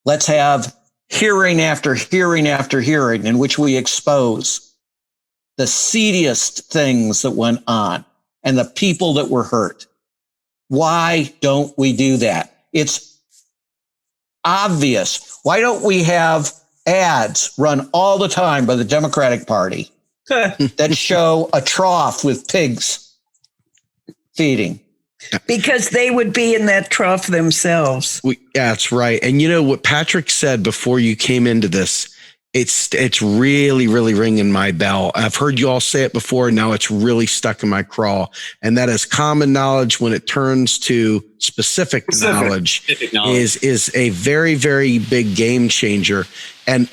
Let's have hearing after hearing after hearing in which we expose the seediest things that went on and the people that were hurt. Why don't we do that? It's obvious. Why don't we have ads run all the time by the Democratic Party that show a trough with pigs feeding? Because they would be in that trough themselves. That's right. And you know what Patrick said before you came into this, it's really, really ringing my bell. I've heard you all say it before. And now it's really stuck in my craw. And that is common knowledge when it turns to specific knowledge is a very, very big game changer. And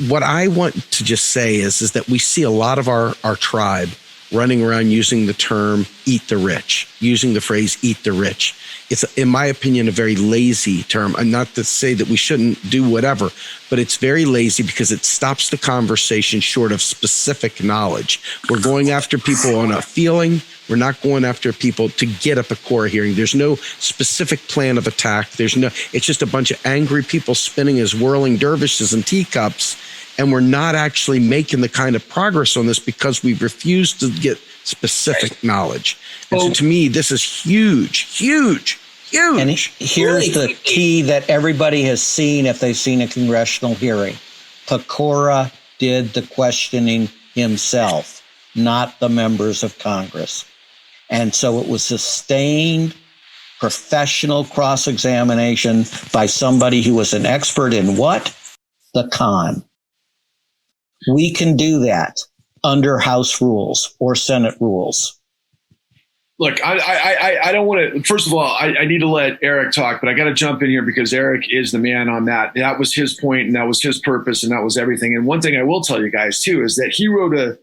what I want to just say is that we see a lot of our tribe running around using the term eat the rich, using the phrase eat the rich. It's, in my opinion, a very lazy term. And not to say that we shouldn't do whatever, but it's very lazy because it stops the conversation short of specific knowledge. We're going after people on a feeling. We're not going after people to get a Pecora hearing. There's no specific plan of attack. It's just a bunch of angry people spinning as whirling dervishes and teacups. and we're not actually making the kind of progress on this because we've refused to get specific knowledge. And so to me, this is huge. And here's the key that everybody has seen if they've seen a congressional hearing. Pecora did the questioning himself, not the members of Congress. And so it was sustained professional cross-examination by somebody who was an expert in what? The con. We can do that under House rules or Senate rules. Look, I don't want to, first of all, I need to let Eric talk, but I got to jump in here because Eric is the man on that. That was his point, and that was his purpose, and that was everything. And one thing I will tell you guys, too, is that he wrote a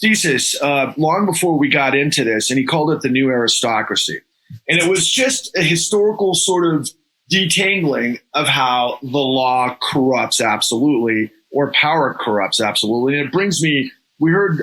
thesis long before we got into this, and he called it The New Aristocracy. And it was just a historical sort of detangling of how the law corrupts absolutely, or power corrupts absolutely. And it brings me, we heard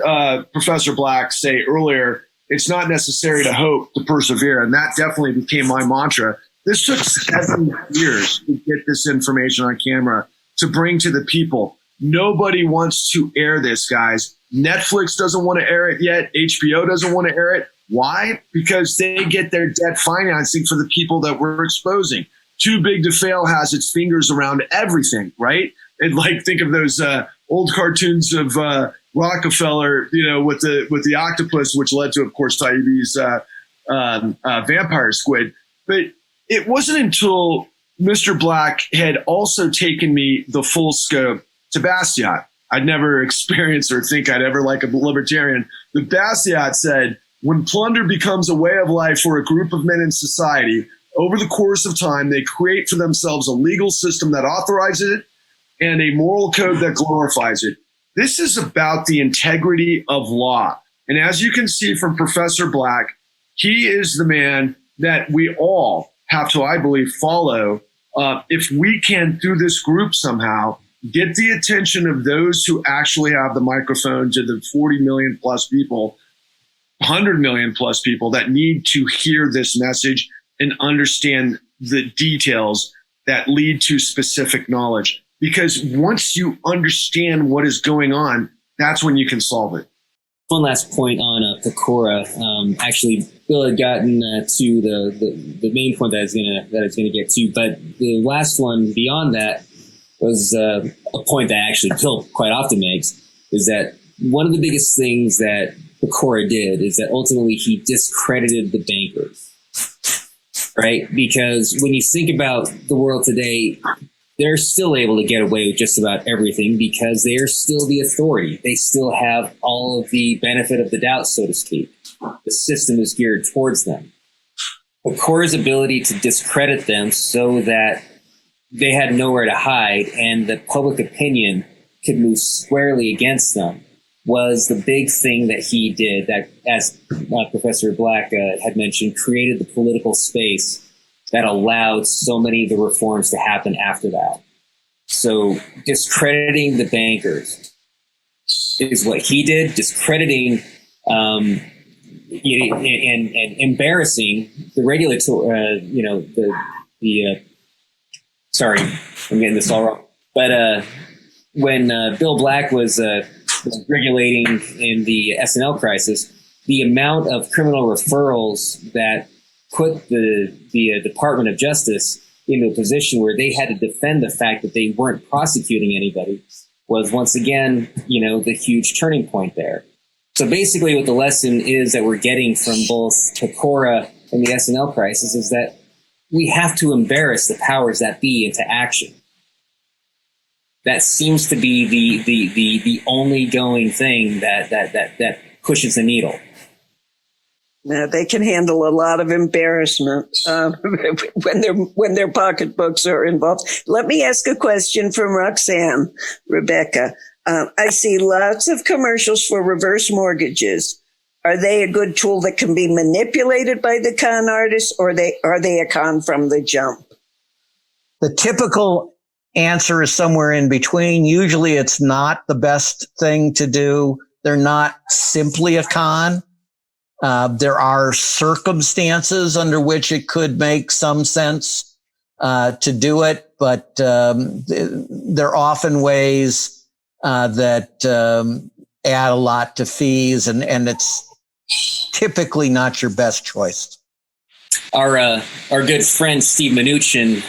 Professor Black say earlier, it's not necessary to hope to persevere. And that definitely became my mantra. This took 7 years to get this information on camera to bring to the people. Nobody wants to air this, guys. Netflix doesn't want to air it yet. HBO doesn't want to air it. Why? Because they get their debt financing for the people that we're exposing. Too Big to Fail has its fingers around everything, right? And like, think of those old cartoons of Rockefeller, you know, with the octopus, which led to, of course, Taibbi's vampire squid. But it wasn't until Mr. Black had also taken me the full scope to Bastiat. I'd never experienced or think I'd ever like a libertarian. But Bastiat said, when plunder becomes a way of life for a group of men in society, over the course of time, they create for themselves a legal system that authorizes it and a moral code that glorifies it. This is about the integrity of law. And as you can see from Professor Black, he is the man that we all have to, I believe, follow. If we can, through this group somehow, get the attention of those who actually have the microphone to the 40 million plus people, 100 million plus people that need to hear this message and understand the details that lead to specific knowledge. Because once you understand what is going on, that's when you can solve it. One last point on Pecora. Actually, Bill had gotten to the main point that I was gonna get to, but the last one beyond that was a point that actually Bill quite often makes, is that one of the biggest things that Pecora did is that ultimately he discredited the bankers, right? Because when you think about the world today, they're still able to get away with just about everything because they are still the authority. They still have all of the benefit of the doubt, so to speak. The system is geared towards them. Pecora's ability to discredit them so that they had nowhere to hide and the public opinion could move squarely against them was the big thing that he did that, as Professor Black had mentioned, created the political space that allowed so many of the reforms to happen after that. So discrediting the bankers is what he did, discrediting and embarrassing the regulatory, sorry, I'm getting this all wrong. But when Bill Black was regulating in the SNL crisis, the amount of criminal referrals that put the Department of Justice into a position where they had to defend the fact that they weren't prosecuting anybody was once again, the huge turning point there. So basically what the lesson is that we're getting from both Pecora and the SNL crisis is that we have to embarrass the powers that be into action. That seems to be the only going thing that pushes the needle. Now, they can handle a lot of embarrassment when their pocketbooks are involved. Let me ask a question from Roxanne, Rebecca. I see lots of commercials for reverse mortgages. Are they a good tool that can be manipulated by the con artists, or are they a con from the jump? The typical answer is somewhere in between. Usually it's not the best thing to do. They're not simply a con. There are circumstances under which it could make some sense to do it, but there are often ways that add a lot to fees, and it's typically not your best choice. Our good friend Steve Mnuchin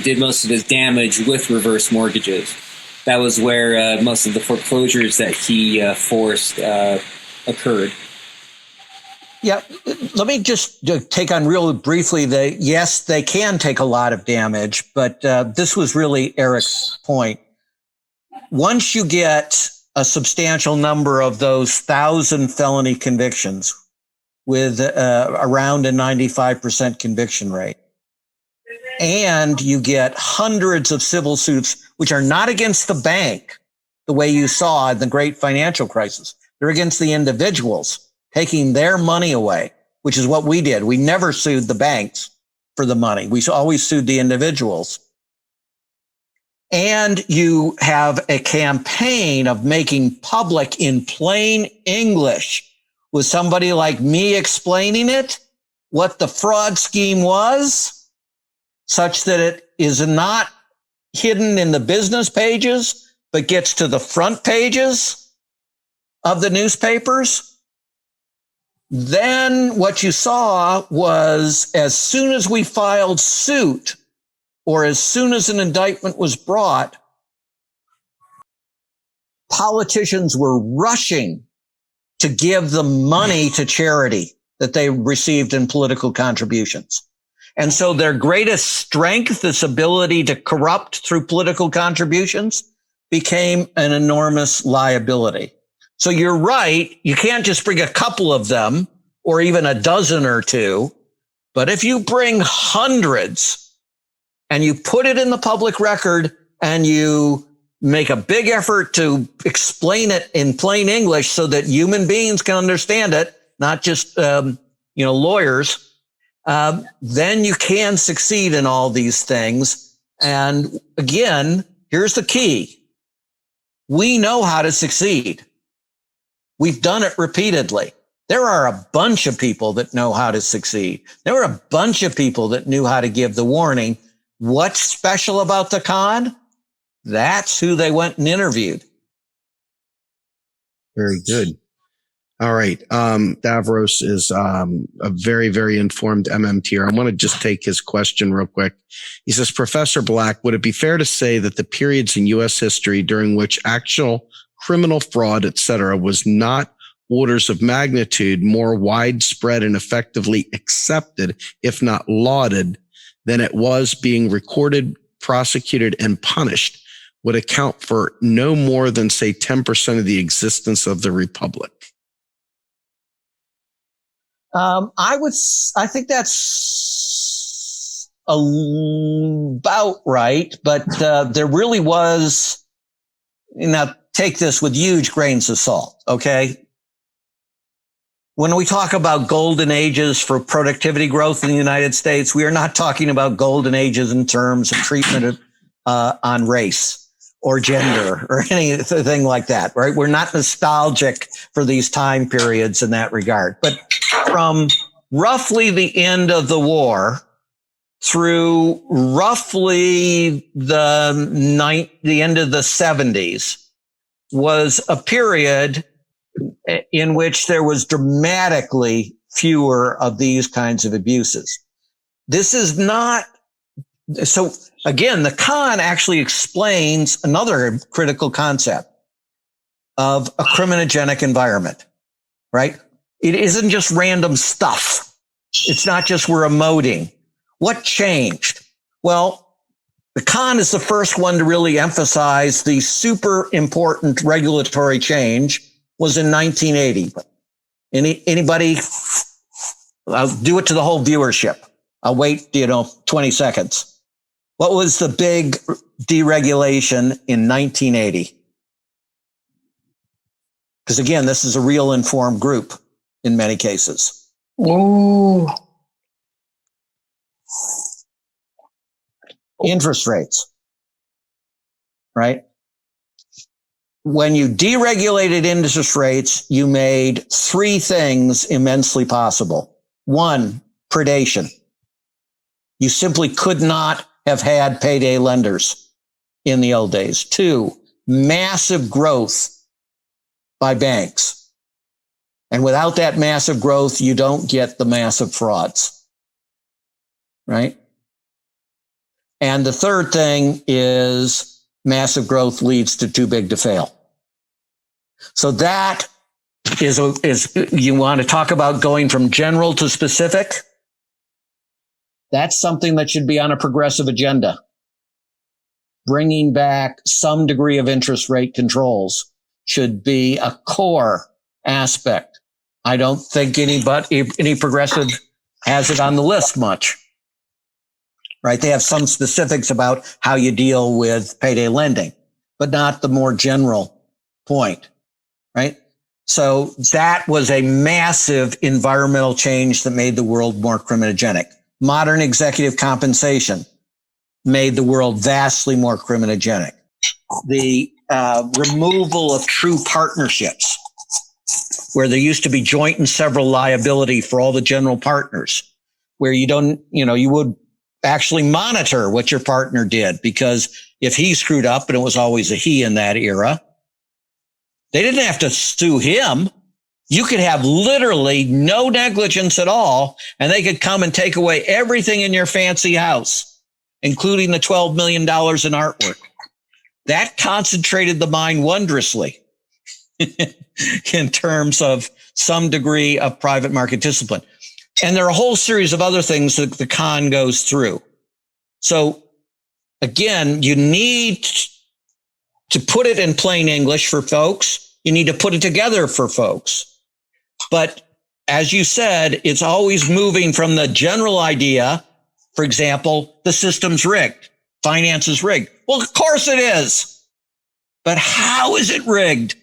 did most of his damage with reverse mortgages. That was where most of the foreclosures that he forced occurred. Yeah, let me just take on real briefly that yes, they can take a lot of damage, but this was really Eric's point. Once you get a substantial number of those 1,000 felony convictions with around a 95% conviction rate, and you get hundreds of civil suits, which are not against the bank, the way you saw in the great financial crisis. They're against the individuals, taking their money away, which is what we did. We never sued the banks for the money. We always sued the individuals. And you have a campaign of making public in plain English, with somebody like me explaining it, what the fraud scheme was, such that it is not hidden in the business pages, but gets to the front pages of the newspapers. Then what you saw was, as soon as we filed suit, or as soon as an indictment was brought, politicians were rushing to give the money to charity that they received in political contributions. And so their greatest strength, this ability to corrupt through political contributions, became an enormous liability. So you're right. You can't just bring a couple of them or even a dozen or two. But if you bring hundreds and you put it in the public record and you make a big effort to explain it in plain English so that human beings can understand it, not just, lawyers, then you can succeed in all these things. And again, here's the key. We know how to succeed. We've done it repeatedly. There are a bunch of people that know how to succeed. There were a bunch of people that knew how to give the warning. What's special about the con? That's who they went and interviewed. Very good. All right. Davros is a very, very informed MMTer. I want to just take his question real quick. He says, Professor Black, would it be fair to say that the periods in U.S. history during which actual criminal fraud, et cetera, was not orders of magnitude more widespread and effectively accepted, if not lauded, than it was being recorded, prosecuted, and punished, would account for no more than, say, 10% of the existence of the Republic? I think that's about right, but there really was, now take this with huge grains of salt, okay? When we talk about golden ages for productivity growth in the United States, we are not talking about golden ages in terms of treatment on race or gender or anything like that, right? We're not nostalgic for these time periods in that regard. But from roughly the end of the war through roughly the end of the 70s was a period in which there was dramatically fewer of these kinds of abuses. This is not, so again, the con actually explains another critical concept of a criminogenic environment, right? It isn't just random stuff. It's not just we're emoting. What changed? Well, the con is the first one to really emphasize the super important regulatory change was in 1980. Anybody? I'll do it to the whole viewership. I'll wait, 20 seconds. What was the big deregulation in 1980? Because again, this is a real informed group in many cases. Ooh. Interest rates, right? When you deregulated interest rates, you made three things immensely possible. One, predation. You simply could not have had payday lenders in the old days. Two, massive growth by banks. And without that massive growth, you don't get the massive frauds, right? And the third thing is massive growth leads to too big to fail. So that is you want to talk about going from general to specific? That's something that should be on a progressive agenda. Bringing back some degree of interest rate controls should be a core aspect. I don't think any progressive has it on the list much, right? They have some specifics about how you deal with payday lending, but not the more general point, right? So that was a massive environmental change that made the world more criminogenic. Modern executive compensation made the world vastly more criminogenic. The removal of true partnerships, where there used to be joint and several liability for all the general partners, where you would actually monitor what your partner did, because if he screwed up, and it was always a he in that era, they didn't have to sue him. You could have literally no negligence at all, and they could come and take away everything in your fancy house, including the $12 million in artwork. That concentrated the mind wondrously in terms of some degree of private market discipline. And there are a whole series of other things that the con goes through. So again, you need to put it in plain English for folks. You need to put it together for folks. But as you said, it's always moving from the general idea. For example, the system's rigged. Finance is rigged. Well, of course it is. But how is it rigged?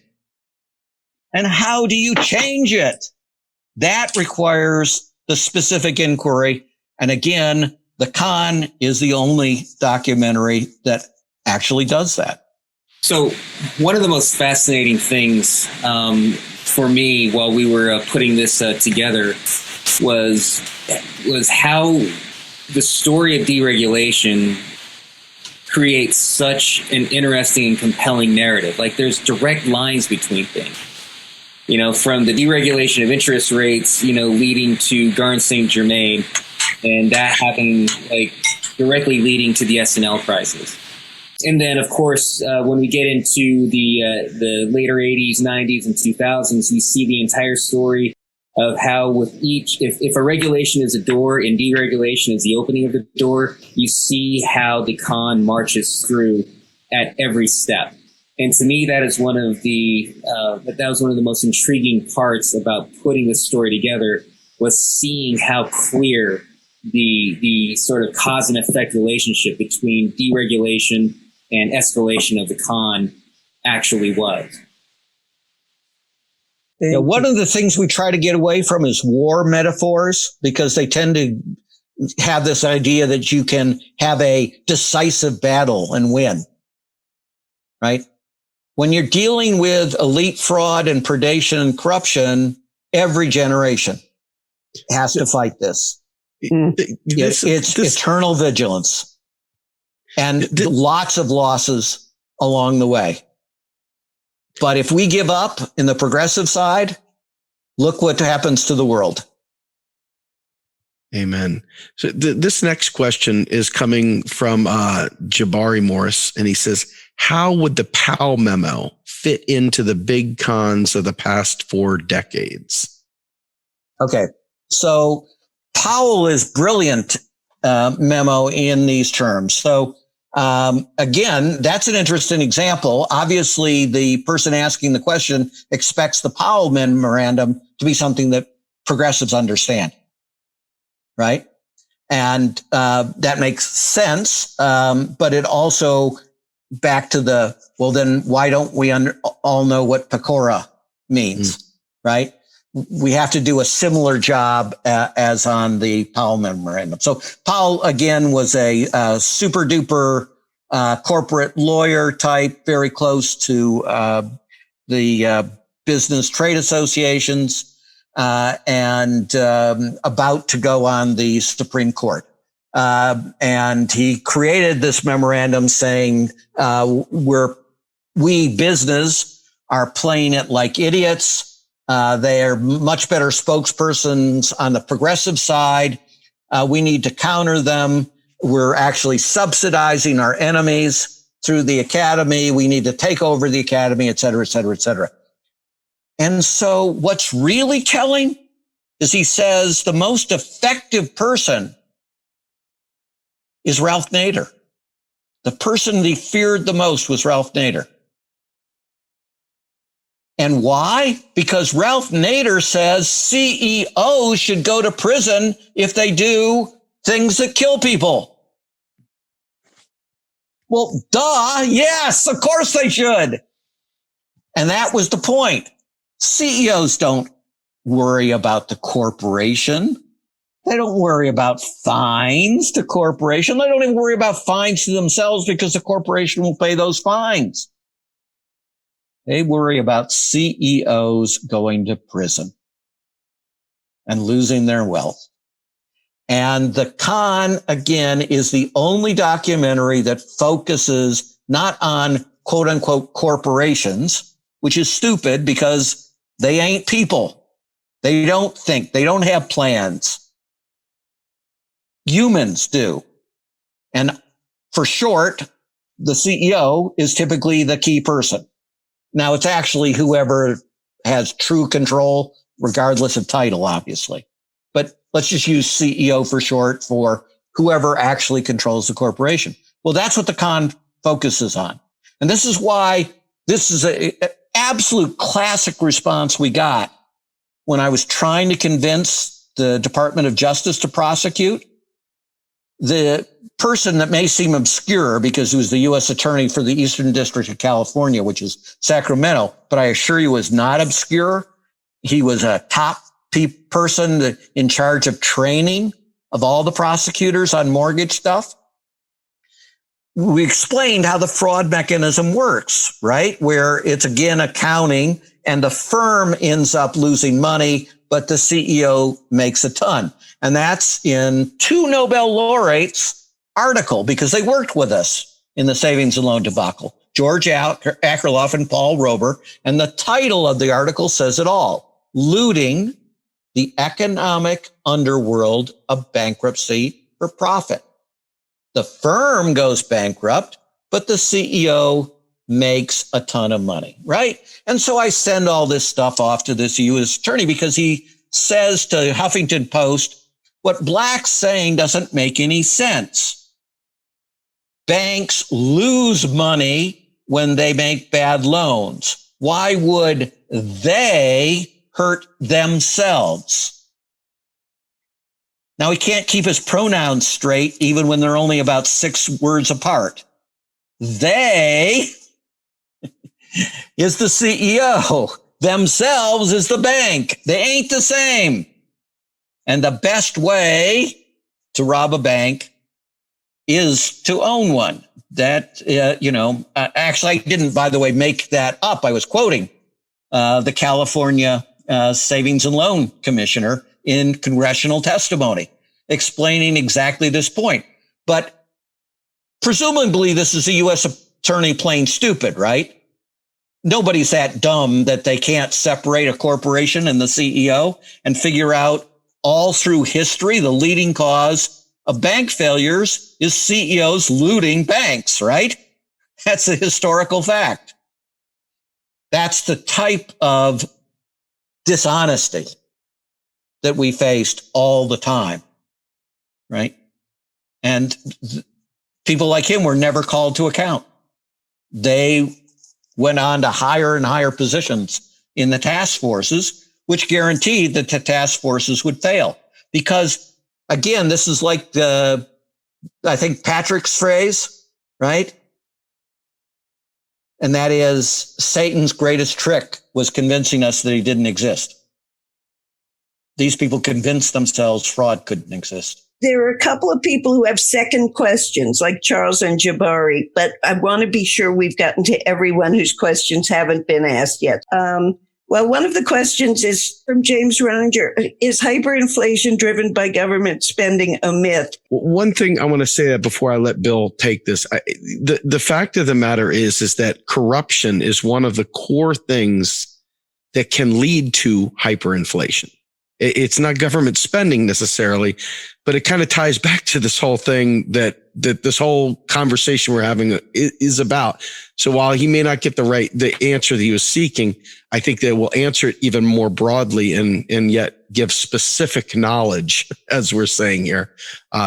And how do you change it? That requires the specific inquiry. And again, The Con is the only documentary that actually does that. So one of the most fascinating things for me while we were putting this together was how the story of deregulation creates such an interesting and compelling narrative. Like, there's direct lines between things. You know, from the deregulation of interest rates, leading to Garn St. Germain, and that happening, directly leading to the S&L crisis. And then, of course, when we get into the later 80s, 90s, and 2000s, we see the entire story of how with each, if a regulation is a door and deregulation is the opening of the door, you see how the con marches through at every step. And to me, that is one of the most intriguing parts about putting this story together, was seeing how clear the sort of cause and effect relationship between deregulation and escalation of the con actually was. One of the things we try to get away from is war metaphors, because they tend to have this idea that you can have a decisive battle and win, right? When you're dealing with elite fraud and predation and corruption, every generation has to fight this. It's eternal vigilance and lots of losses along the way. But if we give up in the progressive side, look what happens to the world. Amen. So this next question is coming from Jabari Morris, and he says, how would the Powell memo fit into the big cons of the past 4 decades? Okay. So Powell is brilliant memo in these terms. So again, that's an interesting example. Obviously, the person asking the question expects the Powell memorandum to be something that progressives understand, right? And that makes sense. But it also, back to then why don't we all know what PCORA means, right? We have to do a similar job as on the Powell memorandum. So Powell, again, was a super duper corporate lawyer type, very close to the business trade associations, and about to go on the Supreme Court. And he created this memorandum saying we're we business are playing it like idiots. They are much better spokespersons on the progressive side. We need to counter them. We're actually subsidizing our enemies through the academy. We need to take over the academy, et cetera, et cetera, et cetera. And so what's really telling is he says the most effective person is Ralph Nader. The person that he feared the most was Ralph Nader. And why? Because Ralph Nader says CEOs should go to prison if they do things that kill people. Well, duh. Yes, of course they should. And that was the point. CEOs don't worry about the corporation. They don't worry about fines to corporation. They don't even worry about fines to themselves because the corporation will pay those fines. They worry about CEOs going to prison and losing their wealth. And The Con, again, is the only documentary that focuses not on quote unquote corporations, which is stupid because they ain't people. They don't think. They don't have plans. Humans do. And for short, the CEO is typically the key person. Now, it's actually whoever has true control, regardless of title, obviously. But let's just use CEO for short for whoever actually controls the corporation. Well, that's what The Con focuses on. And this is why this is an absolute classic response we got when I was trying to convince the Department of Justice to prosecute. The person that may seem obscure because he was the U.S. attorney for the Eastern District of California, which is Sacramento, but I assure you was not obscure. He was a top person in charge of training of all the prosecutors on mortgage stuff. We explained how the fraud mechanism works, right? Where it's again accounting and the firm ends up losing money, but the CEO makes a ton. And that's in 2 Nobel laureates' article because they worked with us in the savings and loan debacle, George Akerlof and Paul Rober. And the title of the article says it all: Looting the Economic Underworld of Bankruptcy for Profit. The firm goes bankrupt, but the CEO makes a ton of money, right? And so I send all this stuff off to this U.S. attorney because he says to Huffington Post, what Black's saying doesn't make any sense. Banks lose money when they make bad loans. Why would they hurt themselves? Now, he can't keep his pronouns straight even when they're only about 6 words apart. They is the CEO. Themselves is the bank. They ain't the same. And the best way to rob a bank is to own one. That, actually, I didn't, by the way, make that up. I was quoting the California Savings and Loan Commissioner in congressional testimony, explaining exactly this point. But presumably, this is a U.S. attorney playing stupid, right? Nobody's that dumb that they can't separate a corporation and the CEO and figure out all through history, the leading cause of bank failures is CEOs looting banks, right? That's a historical fact. That's the type of dishonesty that we faced all the time, right? And people like him were never called to account. They went on to higher and higher positions in the task forces, which guaranteed that the task forces would fail. Because, again, this is like I think Patrick's phrase, right? And that is, Satan's greatest trick was convincing us that he didn't exist. These people convinced themselves fraud couldn't exist. There are a couple of people who have second questions, like Charles and Jabari, but I want to be sure we've gotten to everyone whose questions haven't been asked yet. Well, one of the questions is from James Ranger. Is hyperinflation driven by government spending a myth? One thing I want to say that before I let Bill take this, the fact of the matter is that corruption is one of the core things that can lead to hyperinflation. It's not government spending necessarily, but it kind of ties back to this whole thing that this whole conversation we're having is about. So while he may not get the answer that he was seeking, I think that will answer it even more broadly and yet give specific knowledge, as we're saying here.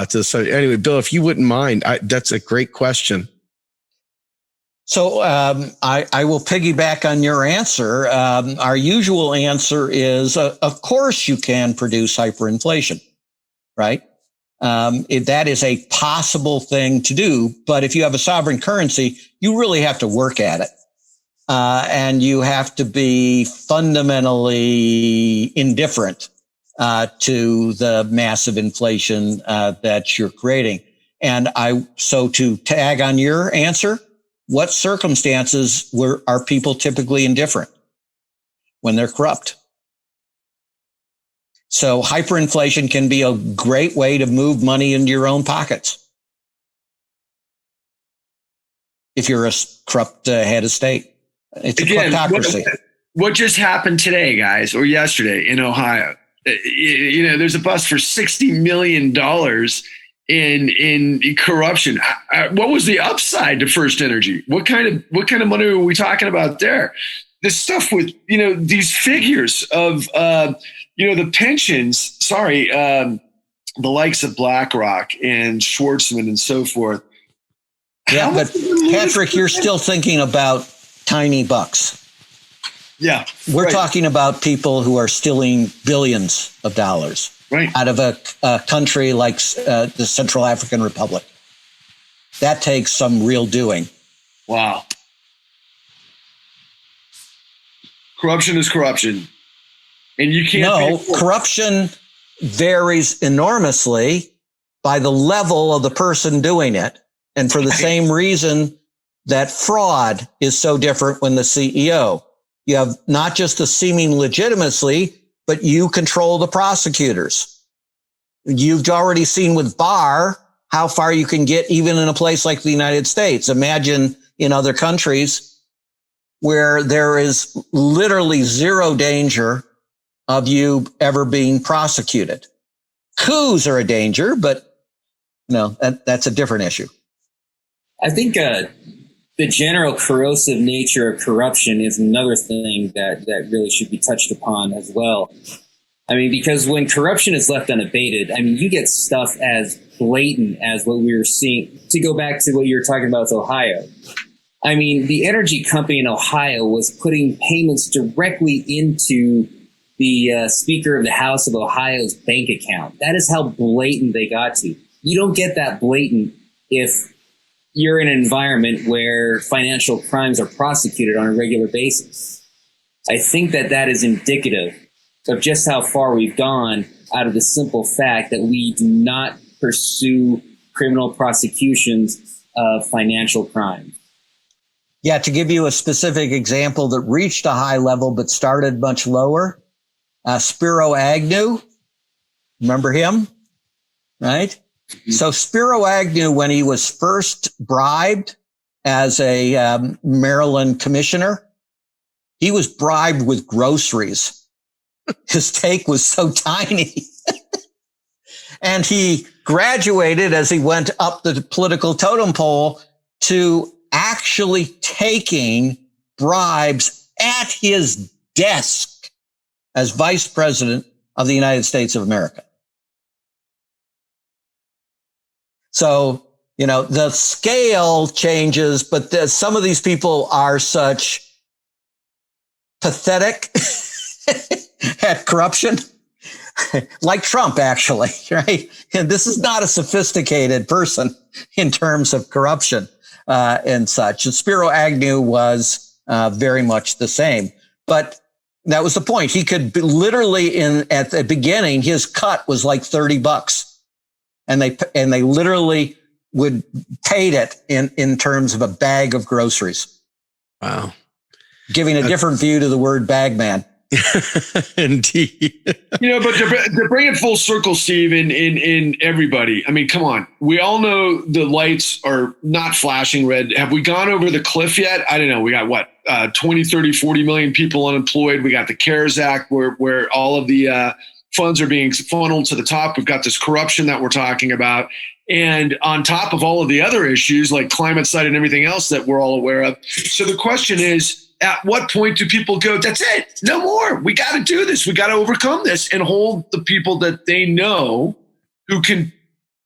So anyway, Bill, if you wouldn't mind, that's a great question. So I will piggyback on your answer. Our usual answer is, of course, you can produce hyperinflation, right? That is a possible thing to do. But if you have a sovereign currency, you really have to work at it. And you have to be fundamentally indifferent to the massive inflation that you're creating. And so to tag on your answer, what circumstances are people typically indifferent? When they're corrupt. So hyperinflation can be a great way to move money into your own pockets. If you're a corrupt head of state. It's a kleptocracy. What just happened today, guys, or yesterday in Ohio? There's a bust for $60 million in corruption. What was the upside to First Energy? What kind of money are we talking about there? This stuff with, these figures of, the pensions, the likes of BlackRock and Schwartzman and so forth. Yeah, but Patrick, you're still thinking about tiny bucks. Yeah. We're talking about people who are stealing billions of dollars out of a country like the Central African Republic. That takes some real doing. Wow. Corruption is corruption. And you can't. No, corruption varies enormously by the level of the person doing it. And for the same reason that fraud is so different when the CEO. You have not just the seeming legitimacy, but you control the prosecutors. You've already seen with Barr how far you can get even in a place like the United States. Imagine in other countries where there is literally zero danger of you ever being prosecuted. Coups are a danger, but that's a different issue. I think the general corrosive nature of corruption is another thing that really should be touched upon as well. I mean, because when corruption is left unabated, you get stuff as blatant as what we were seeing. To go back to what you were talking about with Ohio. The energy company in Ohio was putting payments directly into the Speaker of the House of Ohio's bank account. That is how blatant they got to. You don't get that blatant if you're in an environment where financial crimes are prosecuted on a regular basis. I think that is indicative of just how far we've gone out of the simple fact that we do not pursue criminal prosecutions of financial crime. Yeah, to give you a specific example that reached a high level but started much lower, Spiro Agnew, remember him, right? So Spiro Agnew, when he was first bribed as a Maryland commissioner, he was bribed with groceries. His take was so tiny. And he graduated as he went up the political totem pole to actually taking bribes at his desk as vice president of the United States of America. So, the scale changes, but some of these people are such pathetic at corruption, like Trump, actually, right? And this is not a sophisticated person in terms of corruption and such. And Spiro Agnew was very much the same. But that was the point. He could be literally at the beginning, his cut was like $30. And they literally would paid it in terms of a bag of groceries. Wow. Giving a different view to the word bag man. Indeed. But to bring it full circle, Steve, in everybody, I mean, come on. We all know the lights are not flashing red. Have we gone over the cliff yet? I don't know. We got what, 20, 30, 40 million people unemployed. We got the CARES Act where all of the funds are being funneled to the top. We've got this corruption that we're talking about. And on top of all of the other issues like climate side and everything else that we're all aware of. So the question is, at what point do people go, that's it, no more. We got to do this. We got to overcome this and hold the people that they know who can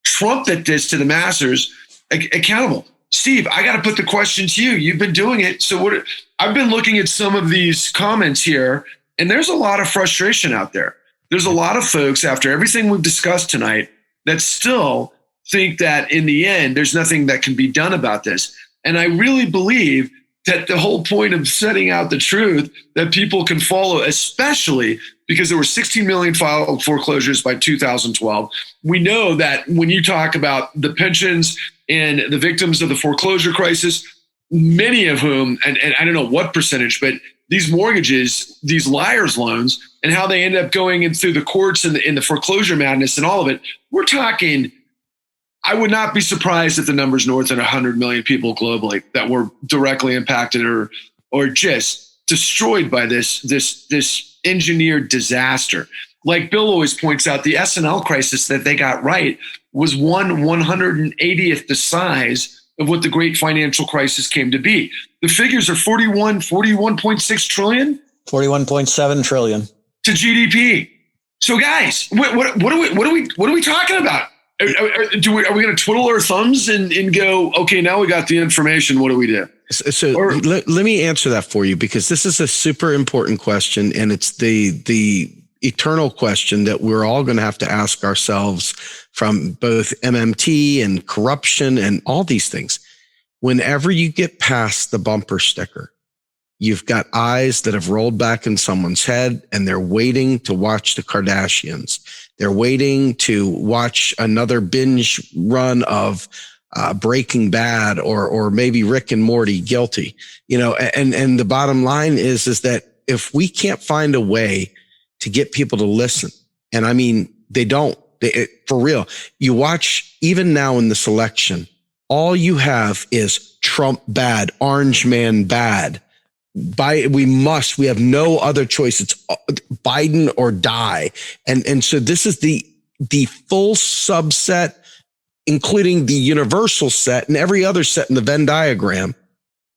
trumpet this to the masses accountable. Steve, I got to put the question to you. You've been doing it. So I've been looking at some of these comments here, and there's a lot of frustration out there. There's a lot of folks after everything we've discussed tonight that still think that in the end, there's nothing that can be done about this. And I really believe that the whole point of setting out the truth that people can follow, especially because there were 16 million filed foreclosures by 2012. We know that when you talk about the pensions and the victims of the foreclosure crisis, many of whom, and I don't know what percentage, but these mortgages, these liar's loans, and how they end up going in through the courts and in the foreclosure madness and all of it, we're talking, I would not be surprised if the number's north of 100 million people globally that were directly impacted or just destroyed by this engineered disaster. Like Bill always points out, the S&L crisis that they got right was 1/180th the size of what the great financial crisis came to be. The figures are 41.6 trillion, 41.7 trillion to GDP. So guys, what are we talking about? Are we going to twiddle our thumbs and go, okay, now we got the information. What do we do? So let me answer that for you, because this is a super important question, and it's the eternal question that we're all going to have to ask ourselves from both MMT and corruption and all these things. Whenever you get past the bumper sticker, you've got eyes that have rolled back in someone's head, and they're waiting to watch the Kardashians. They're waiting to watch another binge run of Breaking Bad or maybe Rick and Morty, Guilty. And the bottom line is that if we can't find a way to get people to listen, and I mean, they don't, for real, you watch even now in this election, all you have is Trump bad, Orange Man bad. We have no other choice. It's Biden or die. And so this is the full subset, including the universal set and every other set in the Venn diagram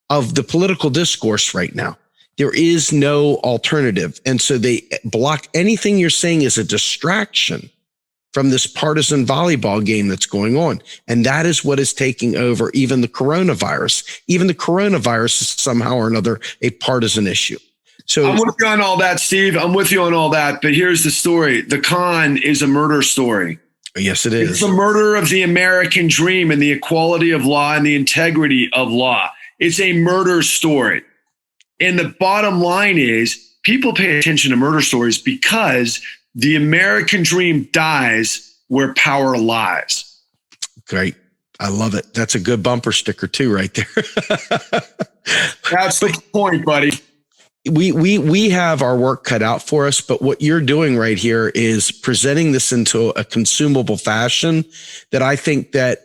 of the political discourse right now. There is no alternative. And so they block anything you're saying as a distraction from this partisan volleyball game that's going on. And that is what is taking over even the coronavirus. Even the coronavirus is somehow or another a partisan issue. So I'm with you on all that, Steve. I'm with you on all that. But here's the story. The con is a murder story. Yes, it is. It's the murder of the American dream and the equality of law and the integrity of law. It's a murder story. And the bottom line is people pay attention to murder stories because the American dream dies where power lies. Great. I love it. That's a good bumper sticker too, right there. That's the point, buddy. We have our work cut out for us, but what you're doing right here is presenting this into a consumable fashion that I think that,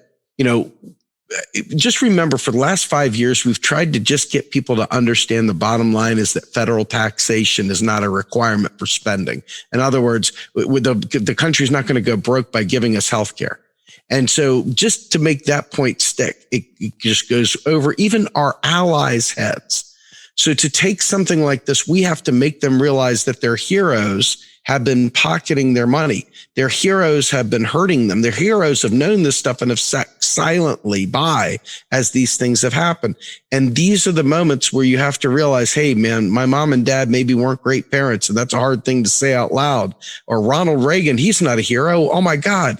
just remember for the last 5 years, we've tried to just get people to understand the bottom line is that federal taxation is not a requirement for spending. In other words, the country's not going to go broke by giving us health care. And so just to make that point stick, it just goes over even our allies' heads. So to take something like this, we have to make them realize that their heroes have been pocketing their money. Their heroes have been hurting them. Their heroes have known this stuff and have sat silently by as these things have happened. And these are the moments where you have to realize, hey, man, my mom and dad maybe weren't great parents, and that's a hard thing to say out loud. Or Ronald Reagan, he's not a hero. Oh, my God.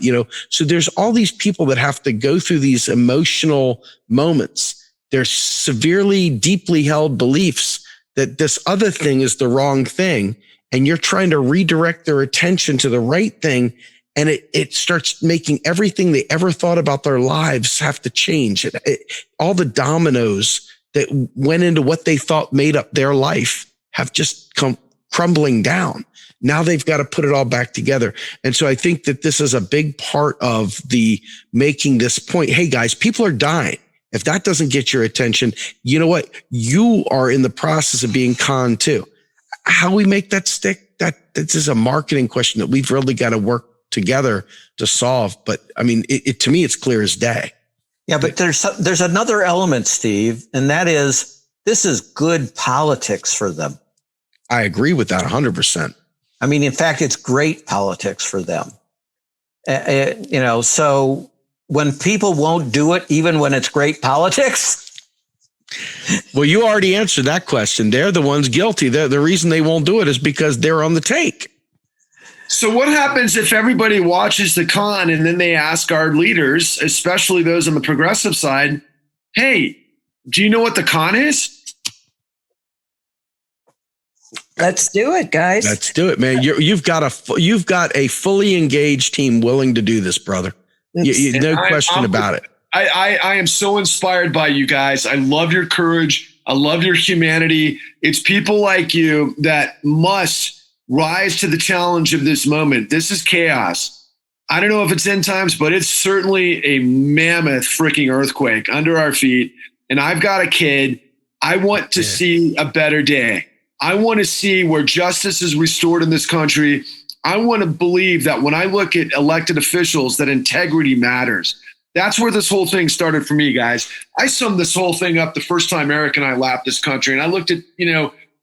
So there's all these people that have to go through these emotional moments. There's severely, deeply held beliefs that this other thing is the wrong thing. And you're trying to redirect their attention to the right thing. And it starts making everything they ever thought about their lives have to change. All the dominoes that went into what they thought made up their life have just come crumbling down. Now they've got to put it all back together. And so I think that this is a big part of the making this point. Hey guys, people are dying. If that doesn't get your attention, you know what? You are in the process of being conned too. How we make that stick, this is a marketing question that we've really got to work together to solve. But I mean, to me, it's clear as day. Yeah, but there's another element, Steve, and that is this is good politics for them. I agree with that 100%. I mean, in fact, it's great politics for them. So when people won't do it, even when it's great politics. Well, you already answered that question. They're the ones guilty. The reason they won't do it is because they're on the take. So what happens if everybody watches the con and then they ask our leaders, especially those on the progressive side, hey, do you know what the con is? Let's do it, guys. Let's do it, man. You've got a fully engaged team willing to do this, brother. No question about it. I am so inspired by you guys. I love your courage. I love your humanity. It's people like you that must rise to the challenge of this moment. This is chaos. I don't know if it's end times, but it's certainly a mammoth freaking earthquake under our feet. And I've got a kid. I want to see a better day. I want to see where justice is restored in this country. I want to believe that when I look at elected officials, that integrity matters. That's where this whole thing started for me, guys. I summed this whole thing up the first time Eric and I lapped this country, and I looked at,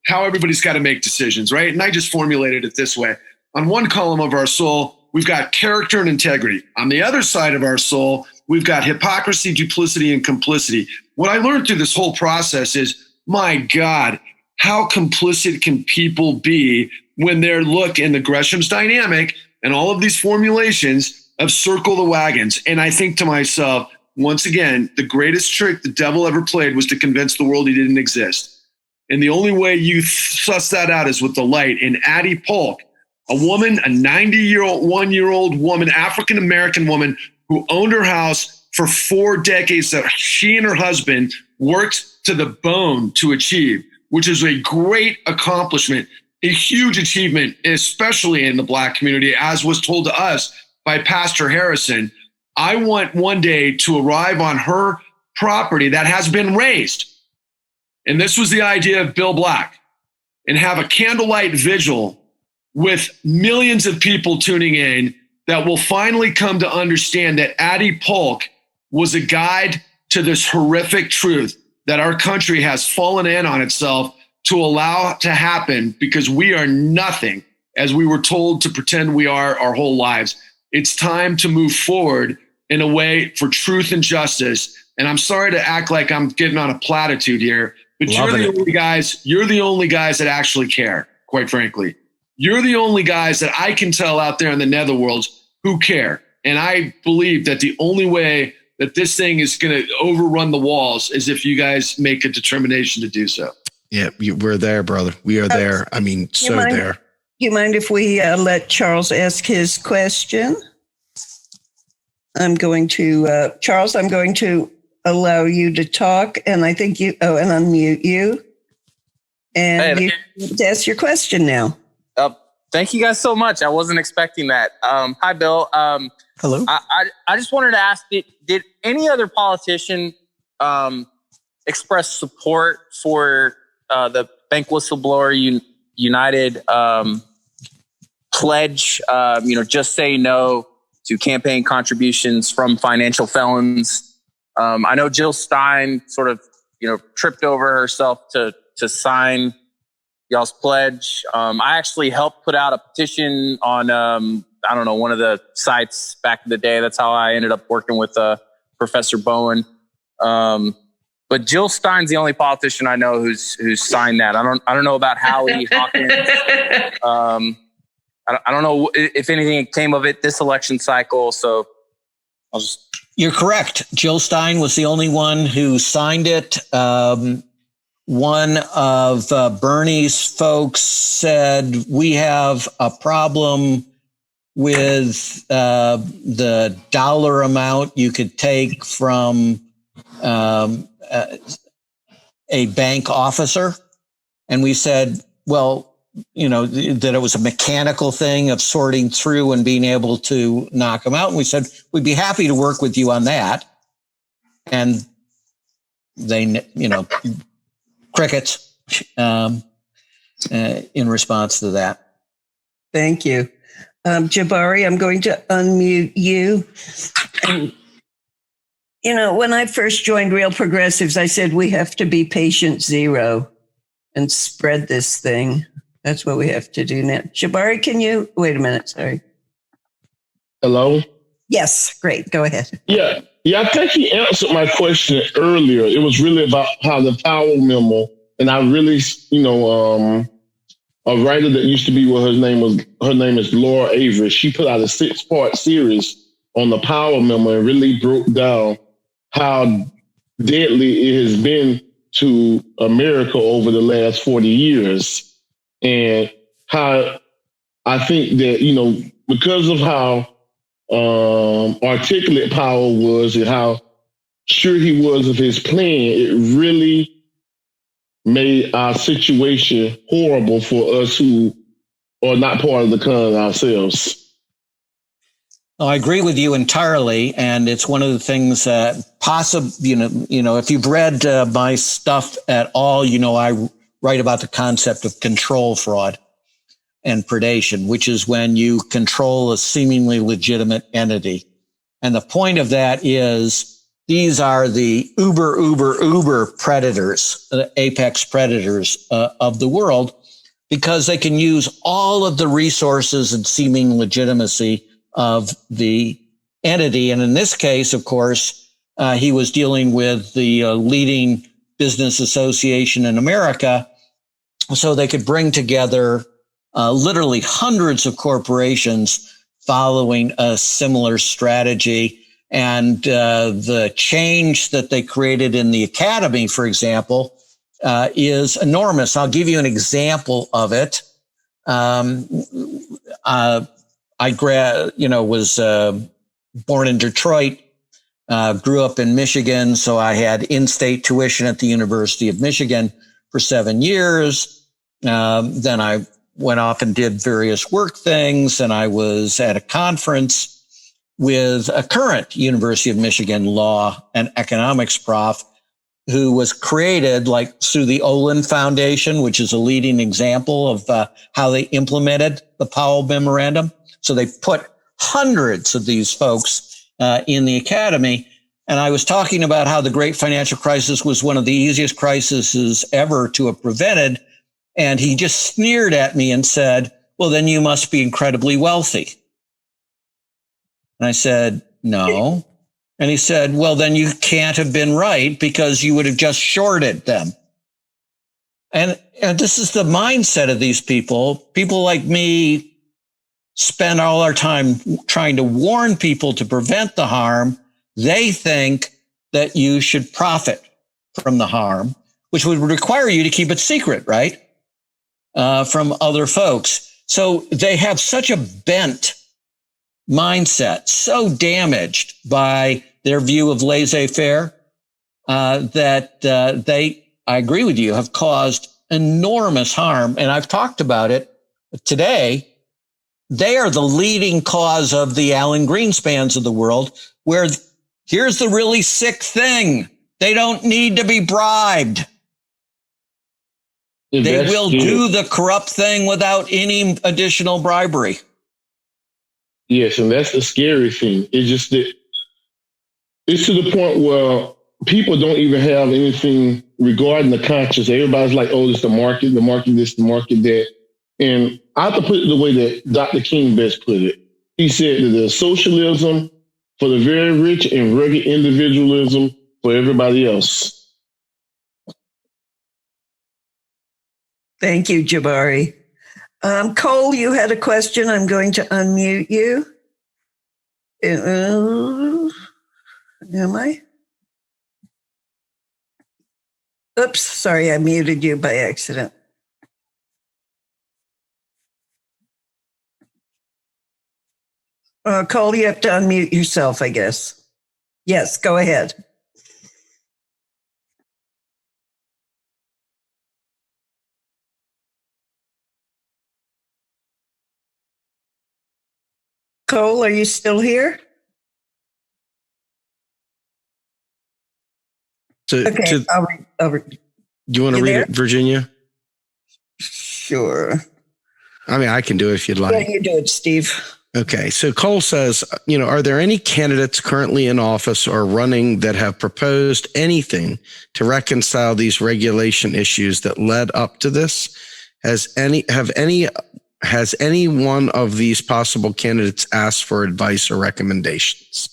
how everybody's got to make decisions, right? And I just formulated it this way. On one column of our soul, we've got character and integrity. On the other side of our soul, we've got hypocrisy, duplicity, and complicity. What I learned through this whole process is, my God, how complicit can people be when they're in the Gresham's dynamic and all of these formulations of circle the wagons? And I think to myself, once again, the greatest trick the devil ever played was to convince the world he didn't exist. And the only way you suss that out is with the light. And Addie Polk, a woman, a 91-year-old woman, African-American woman who owned her house for 4 decades that she and her husband worked to the bone to achieve, which is a great accomplishment, a huge achievement, especially in the Black community, as was told to us by Pastor Harrison. I want one day to arrive on her property that has been raised. And this was the idea of Bill Black, and have a candlelight vigil with millions of people tuning in that will finally come to understand that Addie Polk was a guide to this horrific truth that our country has fallen in on itself to allow to happen because we are nothing as we were told to pretend we are our whole lives. It's time to move forward in a way for truth and justice. And I'm sorry to act like I'm getting on a platitude here, but you're the only guys that actually care, quite frankly. You're the only guys that I can tell out there in the netherworlds who care. And I believe that the only way that this thing is going to overrun the walls is if you guys make a determination to do so. Yeah, we're there, brother. We are there. I mean, there. You mind if we let Charles ask his question? I'm going to, Charles, I'm going to allow you to talk, and I think and unmute you. And you can ask your question now. Thank you guys so much. I wasn't expecting that. Hi, Bill. Hello. I just wanted to ask, did any other politician express support for the Bank Whistleblower United pledge, just say no to campaign contributions from financial felons? I know Jill Stein sort of, tripped over herself to sign y'all's pledge. I actually helped put out a petition on, one of the sites back in the day. That's how I ended up working with Professor Bowen. But Jill Stein's the only politician I know who's signed that. I don't know about Howie Hawkins. I don't know if anything came of it this election cycle. So I'll just. You're correct. Jill Stein was the only one who signed it. One of Bernie's folks said, we have a problem with the dollar amount you could take from a bank officer. And we said, well, that it was a mechanical thing of sorting through and being able to knock them out. And we said, we'd be happy to work with you on that. And they, crickets in response to that. Thank you. Jabari, I'm going to unmute you. And, when I first joined Real Progressives, I said we have to be patient zero and spread this thing. That's what we have to do now. Jabari, can you wait a minute? Sorry. Hello? Yes, great. Go ahead. Yeah, I think he answered my question earlier. It was really about how the Powell memo, and I really, a writer that used to be her name is Laura Avery. She put out a 6-part series on the Powell memo and really broke down how deadly it has been to America over the last 40 years. And how I think that, because of how articulate Powell was and how sure he was of his plan, it really made our situation horrible for us who are not part of the con ourselves. I agree with you entirely, and it's one of the things that if you've read my stuff at all, I write about the concept of control fraud and predation, which is when you control a seemingly legitimate entity. And the point of that is these are the uber predators, apex predators of the world, because they can use all of the resources and seeming legitimacy of the entity. And in this case, of course, he was dealing with the leading business association in America, so they could bring together literally hundreds of corporations following a similar strategy. And the change that they created in the academy, for example, is enormous. I'll give you an example of it. I was born in Detroit, grew up in Michigan, so I had in-state tuition at the University of Michigan for 7 years. Then I went off and did various work things, and I was at a conference with a current University of Michigan law and economics prof who was created through the Olin Foundation, which is a leading example of how they implemented the Powell Memorandum. So they put hundreds of these folks in the academy. And I was talking about how the great financial crisis was one of the easiest crises ever to have prevented. And he just sneered at me and said, well, then you must be incredibly wealthy. And I said, no. And he said, well, then you can't have been right because you would have just shorted them. And this is the mindset of these people. People like me spend all our time trying to warn people to prevent the harm. They think that you should profit from the harm, which would require you to keep it secret, right? From other folks. So they have such a bent mindset, so damaged by their view of laissez-faire, that I agree with you, have caused enormous harm. And I've talked about it today. They are the leading cause of the Alan Greenspans of the world, where here's the really sick thing. They don't need to be bribed. They will do the corrupt thing without any additional bribery. Yes, and that's the scary thing. It's just that it's to the point where people don't even have anything regarding the conscience. Everybody's like, oh, it's the market this, the market that. And I have to put it the way that Dr. King best put it. He said that there's socialism for the very rich and rugged individualism for everybody else. Thank you, Jabari. Cole, you had a question. I'm going to unmute you. Am I? Oops, sorry, I muted you by accident. Cole, you have to unmute yourself, I guess. Yes, go ahead. Cole, are you still here? So, okay, you want to read it, Virginia? Sure. I mean, I can do it if you'd like. Yeah, you do it, Steve. Okay. So Cole says, are there any candidates currently in office or running that have proposed anything to reconcile these regulation issues that led up to this? Has any one of these possible candidates asked for advice or recommendations?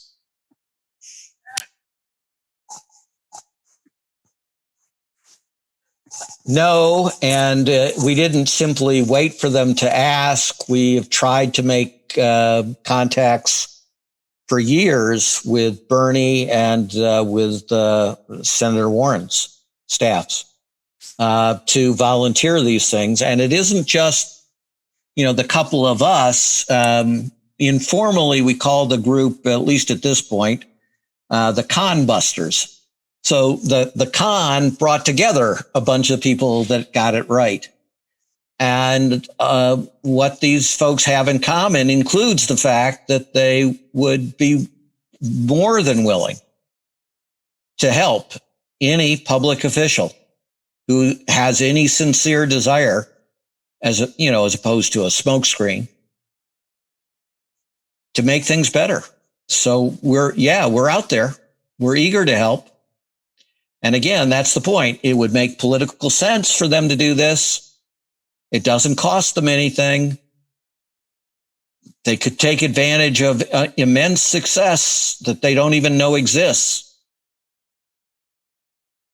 No, and we didn't simply wait for them to ask. We have tried to make contacts for years with Bernie and with Senator Warren's staffs to volunteer these things. And it isn't just, the couple of us. Informally, we call the group, at least at this point, the Con Busters. So the con brought together a bunch of people that got it right. And what these folks have in common includes the fact that they would be more than willing to help any public official who has any sincere desire, as opposed to a smokescreen, to make things better. So we're out there. We're eager to help. And again, that's the point. It would make political sense for them to do this. It doesn't cost them anything. They could take advantage of immense success that they don't even know exists.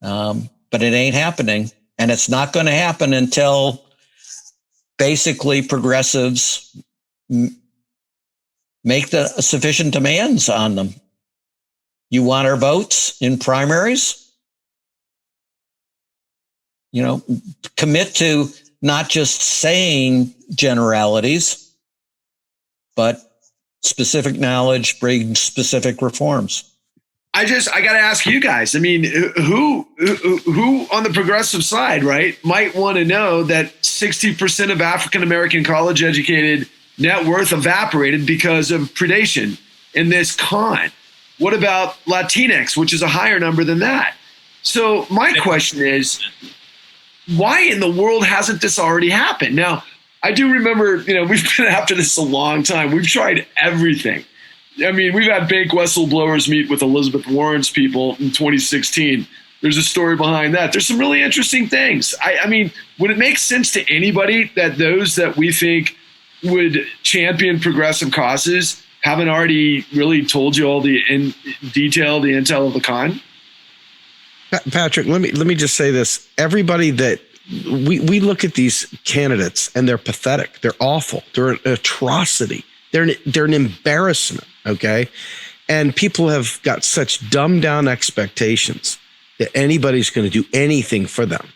But it ain't happening. And it's not going to happen until basically progressives make the sufficient demands on them. You want our votes in primaries? Commit to not just saying generalities, but specific knowledge, bring specific reforms. I got to ask you guys. I mean, who on the progressive side, right, might want to know that 60% of African-American college-educated net worth evaporated because of predation in this con? What about Latinx, which is a higher number than that? So my question is, why in the world hasn't this already happened? Now, I do remember, we've been after this a long time. We've tried everything. I mean, we've had bank whistleblowers meet with Elizabeth Warren's people in 2016. There's a story behind that. There's some really interesting things. I mean, would it make sense to anybody that those that we think would champion progressive causes haven't already really told you all the intel of the con? Patrick, let me just say this. Everybody that we look at these candidates and they're pathetic. They're awful. They're an atrocity. They're an embarrassment. Okay. And people have got such dumbed down expectations that anybody's going to do anything for them,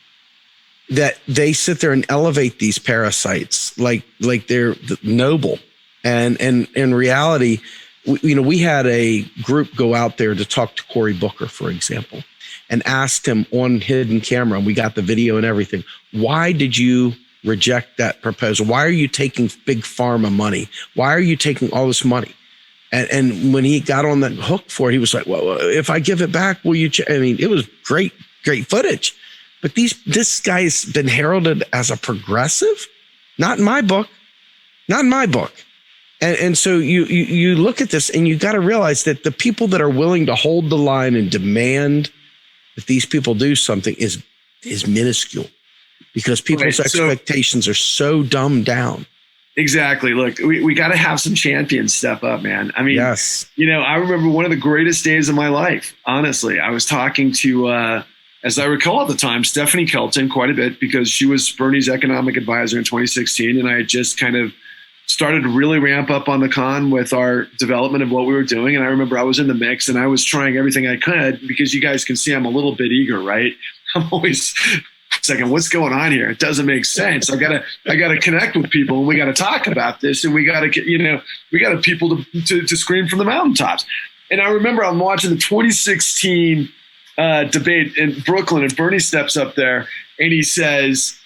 that they sit there and elevate these parasites like they're noble. And in reality, we had a group go out there to talk to Cory Booker, for example, and asked him on hidden camera, and we got the video and everything, why did you reject that proposal? Why are you taking big pharma money? Why are you taking all this money? And when he got on the hook for it, he was like, well, if I give it back, will you? I mean, it was great footage. But this guy's been heralded as a progressive? Not in my book. Not in my book. And so you look at this and you got to realize that the people that are willing to hold the line and demand that these people do something is minuscule, because people's expectations are so dumbed down. Exactly. Look, we got to have some champions step up, man. I mean, yes. I remember one of the greatest days of my life. Honestly, I was talking to, as I recall at the time, Stephanie Kelton quite a bit, because she was Bernie's economic advisor in 2016. And I had just kind of started to really ramp up on the con with our development of what we were doing. And I remember I was in the mix and I was trying everything I could, because you guys can see I'm a little bit eager, right? I'm always second, what's going on here? It doesn't make sense. I gotta connect with people, and we gotta talk about this, and we gotta people to scream from the mountaintops. And I remember I'm watching the 2016 debate in Brooklyn, and Bernie steps up there and he says,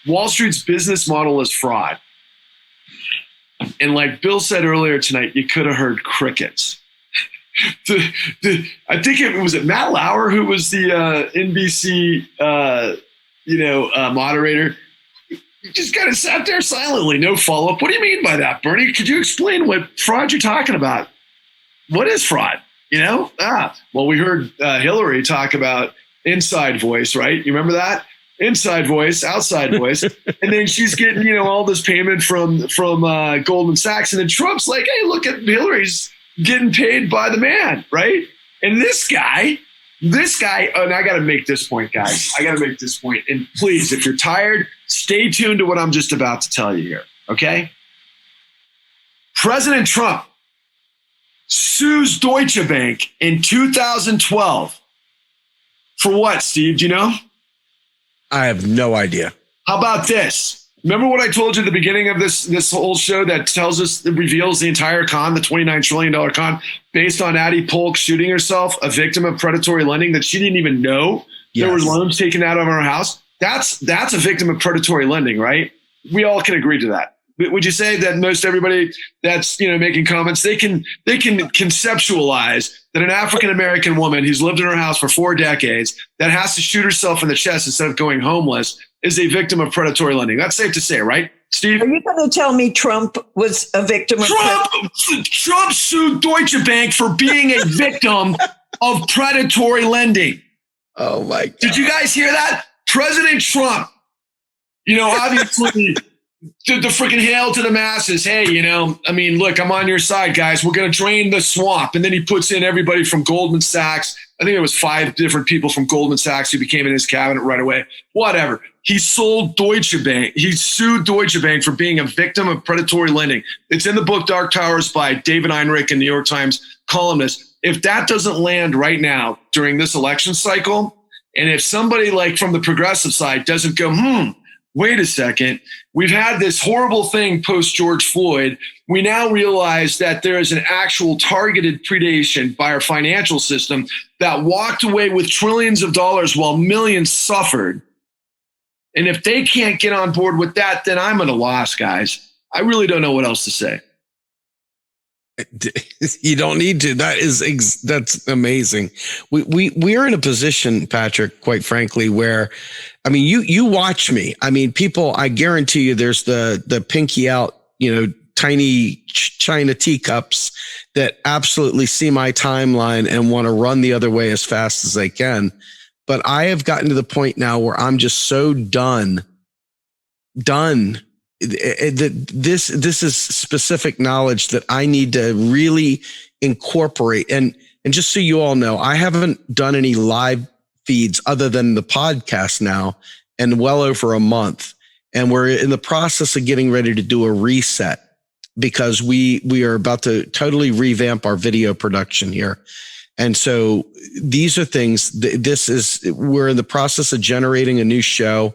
Wall Street's business model is fraud. And like Bill said earlier tonight, you could have heard crickets. I think it was Matt Lauer who was the NBC moderator. He just kind of sat there silently, no follow-up. What do you mean by that, Bernie? Could you explain what fraud you're talking about? What is fraud? Well, we heard Hillary talk about inside voice, right? You remember that? Inside voice, outside voice. And then she's getting, all this payment from Goldman Sachs. And then Trump's like, hey, look at Hillary's getting paid by the man, right? And this guy, and I got to make this point, guys. And please, if you're tired, stay tuned to what I'm just about to tell you here, okay? President Trump sues Deutsche Bank in 2012. For what, Steve? Do you know? I have no idea. How about this? Remember what I told you at the beginning of this whole show that reveals the entire con, the $29 trillion con, based on Addie Polk shooting herself, a victim of predatory lending that she didn't even know there were loans taken out of her house? That's a victim of predatory lending, right? We all can agree to that. Would you say that most everybody that's making comments, they can conceptualize that an African-American woman who's lived in her house for 4 decades that has to shoot herself in the chest instead of going homeless is a victim of predatory lending? That's safe to say, right, Steve? Are you going to tell me Trump was a victim of Trump sued Deutsche Bank for being a victim of predatory lending. Oh my God. Did you guys hear that? President Trump, obviously the freaking hail to the masses. Hey, look, I'm on your side, guys. We're going to drain the swamp. And then he puts in everybody from Goldman Sachs. I think it was 5 different people from Goldman Sachs who became in his cabinet right away. Whatever. He sold Deutsche Bank. He sued Deutsche Bank for being a victim of predatory lending. It's in the book Dark Towers by David Heinrich, a New York Times columnist. If that doesn't land right now during this election cycle, and if somebody like from the progressive side doesn't go, wait a second, we've had this horrible thing post George Floyd. We now realize that there is an actual targeted predation by our financial system that walked away with trillions of dollars while millions suffered. And if they can't get on board with that, then I'm at a loss, guys. I really don't know what else to say. You don't need to. That's amazing. We're in a position, Patrick, quite frankly, where, you watch me. People, I guarantee you there's the pinky out, tiny China teacups that absolutely see my timeline and want to run the other way as fast as they can. But I have gotten to the point now where I'm just so done. This is specific knowledge that I need to really incorporate. And just so you all know, I haven't done any live feeds other than the podcast now in well over a month. And we're in the process of getting ready to do a reset because we are about to totally revamp our video production here. And so these are things, we're in the process of generating a new show.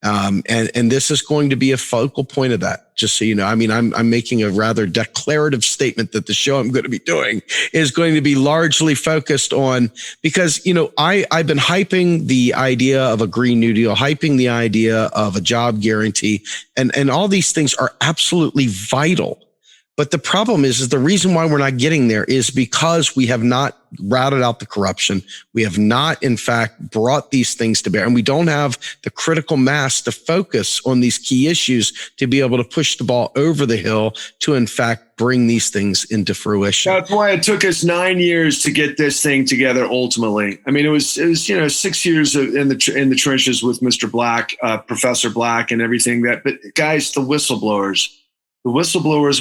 And this is going to be a focal point of that, just so you know. I'm making a rather declarative statement that the show I'm going to be doing is going to be largely focused on, because, I've been hyping the idea of a Green New Deal, hyping the idea of a job guarantee, and all these things are absolutely vital. But the problem is the reason why we're not getting there is because we have not routed out the corruption. We have not, in fact, brought these things to bear. And we don't have the critical mass to focus on these key issues to be able to push the ball over the hill to, in fact, bring these things into fruition. That's why it took us 9 years to get this thing together ultimately. It was 6 years in the trenches with Mr. Black, Professor Black and everything but guys, the whistleblowers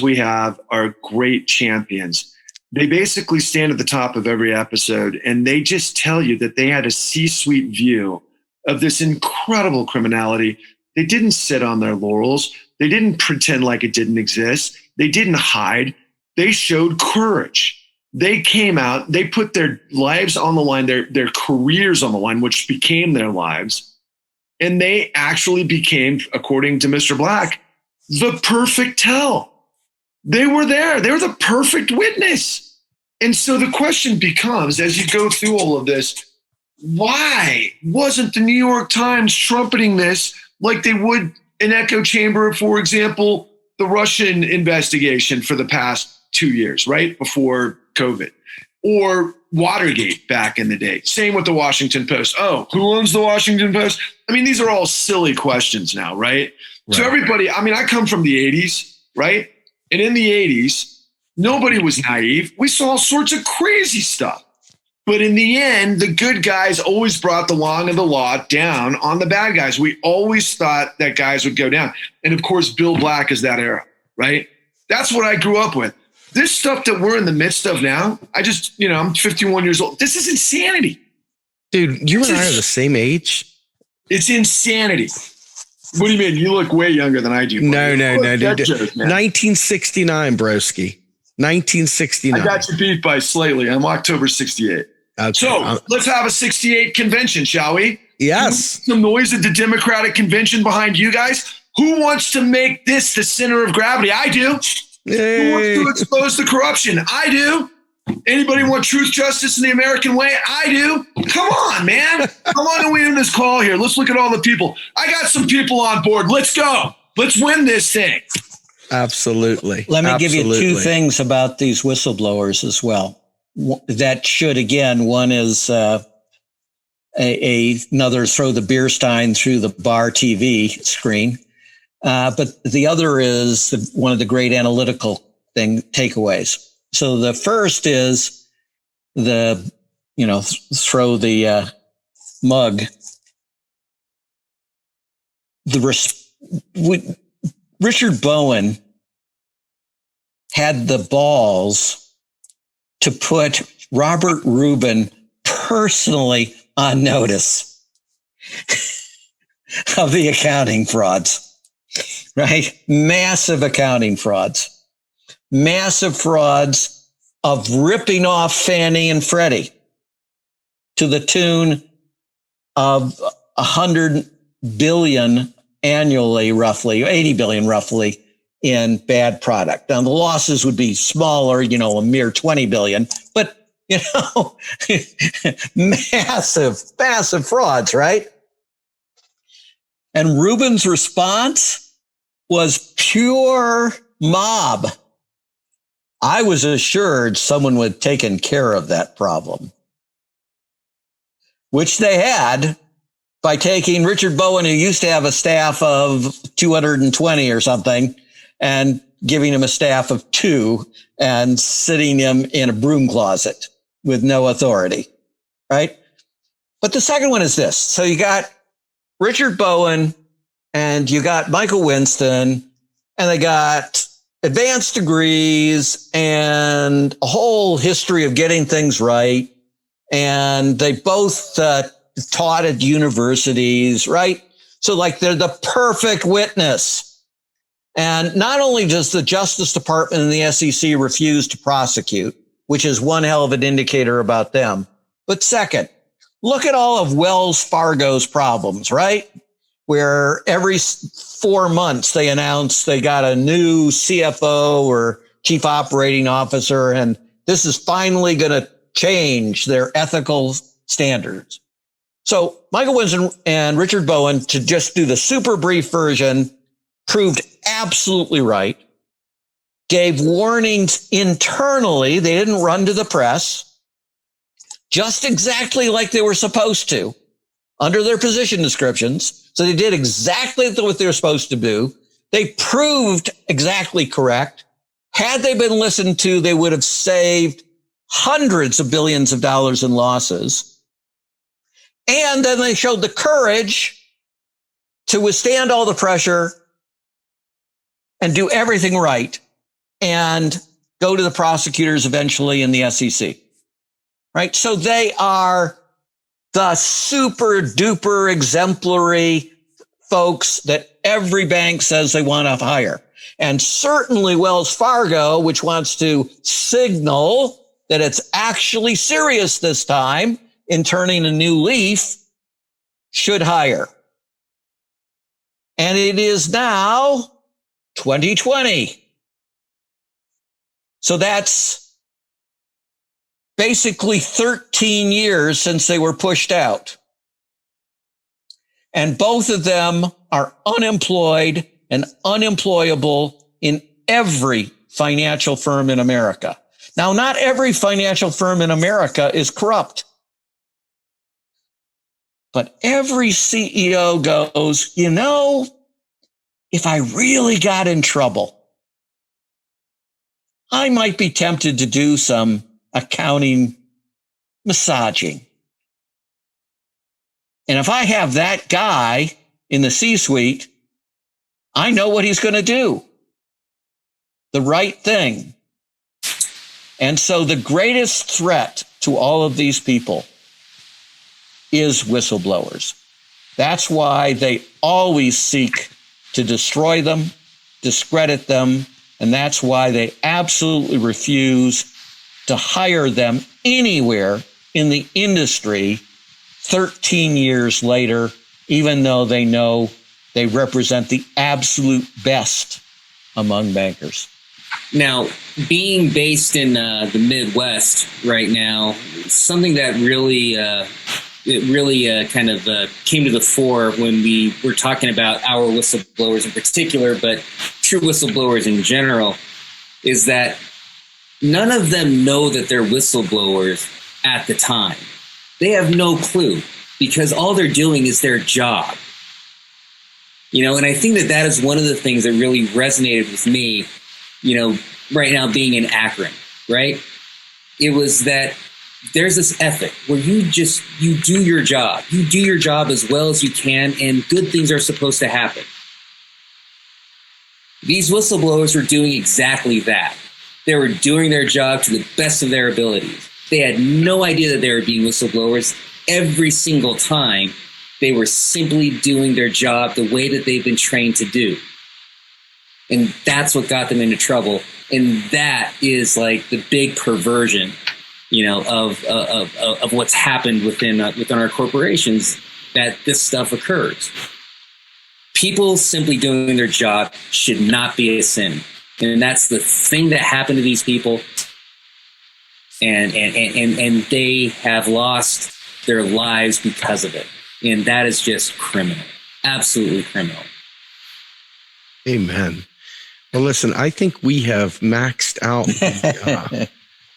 we have are great champions. They basically stand at the top of every episode and they just tell you that they had a C-suite view of this incredible criminality. They didn't sit on their laurels. They didn't pretend like it didn't exist. They didn't hide. They showed courage. They came out, they put their lives on the line, their careers on the line, which became their lives. And they actually became, according to Mr. Black, the perfect tell. They were there. They were the perfect witness. And so the question becomes, as you go through all of this, why wasn't the New York Times trumpeting this like they would an echo chamber, for example, the Russian investigation for the past 2 years, right before COVID, or Watergate back in the day. Same with the Washington Post. Oh, who owns the Washington Post? I mean, these are all silly questions now, right? So everybody, I mean, I come from the 80s, right? And in the 80s, nobody was naive. We saw all sorts of crazy stuff. But in the end, the good guys always brought the law and the law down on the bad guys. We always thought that guys would go down. And of course, Bill Black is that era, right? That's what I grew up with. This stuff that we're in the midst of now, I'm 51 years old. This is insanity. Dude, you and I are the same age. It's insanity. What do you mean? You look way younger than I do. No, dude. 1969, broski. 1969. I got you beat by slightly. I'm October 68. Okay. So let's have a 68 convention, shall we? Yes. Some noise at the Democratic convention behind you guys. Who wants to make this the center of gravity? I do. Yay. Who wants to expose the corruption? I do. Anybody want truth, justice, and the American way? I do. Come on, man. How long are we in this call here? Let's look at all the people. I got some people on board. Let's go. Let's win this thing. Absolutely. Let me give you two things about these whistleblowers as well. That should, again, one is another throw the beer stein through the bar TV screen. But the other is one of the great analytical takeaways. So the first is throw the mug. Richard Bowen had the balls to put Robert Rubin personally on notice of the accounting frauds. Right? Massive accounting frauds. Massive frauds of ripping off Fannie and Freddie to the tune of $100 billion annually, roughly, 80 billion roughly in bad product. Now the losses would be smaller, a mere 20 billion, but massive frauds, right? And Rubin's response was pure mob. I was assured someone would taken care of that problem, which they had by taking Richard Bowen, who used to have a staff of 220 or something, and giving him a staff of 2 and sitting him in a broom closet with no authority, right? But the second one is this. So you got Richard Bowen and you got Michael Winston, and they got advanced degrees and a whole history of getting things right. And they both taught at universities, right? So they're the perfect witness. And not only does the Justice Department and the SEC refuse to prosecute, which is one hell of an indicator about them, but second, look at all of Wells Fargo's problems, right? Where every 4 months they announce they got a new CFO or chief operating officer, and this is finally going to change their ethical standards. So Michael Winston and Richard Bowen, to just do the super brief version, proved absolutely right, gave warnings internally. They didn't run to the press, just exactly like they were supposed to under their position descriptions. So they did exactly what they were supposed to do. They proved exactly correct. Had they been listened to, they would have saved hundreds of billions of dollars in losses. And then they showed the courage to withstand all the pressure and do everything right and go to the prosecutors eventually in the SEC, right? So they are the super duper exemplary folks that every bank says they want to hire. And certainly Wells Fargo, which wants to signal that it's actually serious this time in turning a new leaf, should hire. And it is now 2020. So that's basically 13 years since they were pushed out. And both of them are unemployed and unemployable in every financial firm in America. Now, not every financial firm in America is corrupt. But every CEO goes, you know, if I really got in trouble, I might be tempted to do some accounting massaging. And if I have that guy in the C-suite, I know what he's going to do. The right thing. And so the greatest threat to all of these people is whistleblowers. That's why they always seek to destroy them, discredit them, and that's why they absolutely refuse to hire them anywhere in the industry 13 years later, even though they know they represent the absolute best among bankers. Now, being based in the Midwest right now, something that really came to the fore when we were talking about our whistleblowers in particular, but true whistleblowers in general, is that none of them know that they're whistleblowers at the time. They have no clue because all they're doing is their job. You know, and I think that is one of the things that really resonated with me, you know, right now being in Akron, right? It was that there's this ethic where you do your job. You do your job as well as you can, and good things are supposed to happen. These whistleblowers were doing exactly that. They were doing their job to the best of their abilities. They had no idea that they were being whistleblowers. Every single time, they were simply doing their job the way that they've been trained to do. And that's what got them into trouble. And that is like the big perversion, you know, of what's happened within our corporations, that this stuff occurs. People simply doing their job should not be a sin. And that's the thing that happened to these people. And they have lost their lives because of it. And that is just criminal. Absolutely criminal. Amen. Well, listen, I think we have maxed out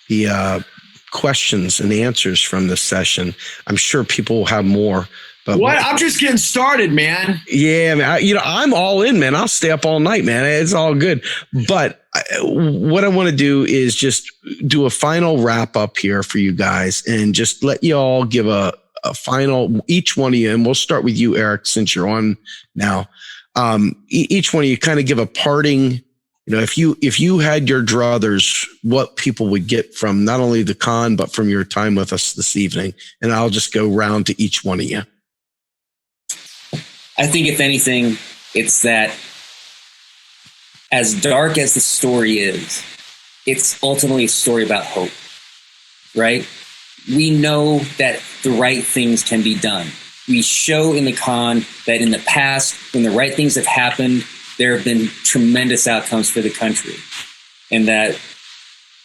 the questions and answers from this session. I'm sure people will have more. But what? I'm just getting started, man. Yeah, man. I'm all in, man. I'll stay up all night, man. It's all good. But what I want to do is just do a final wrap up here for you guys and just let you all give a final, each one of you, and we'll start with you, Eric, since you're on now. Each one of you kind of give a parting, you know, if you had your druthers, what people would get from not only the con, but from your time with us this evening. And I'll just go round to each one of you. I think if anything, it's that as dark as the story is, it's ultimately a story about hope, right? We know that the right things can be done. We show in the con that in the past, when the right things have happened, there have been tremendous outcomes for the country, and that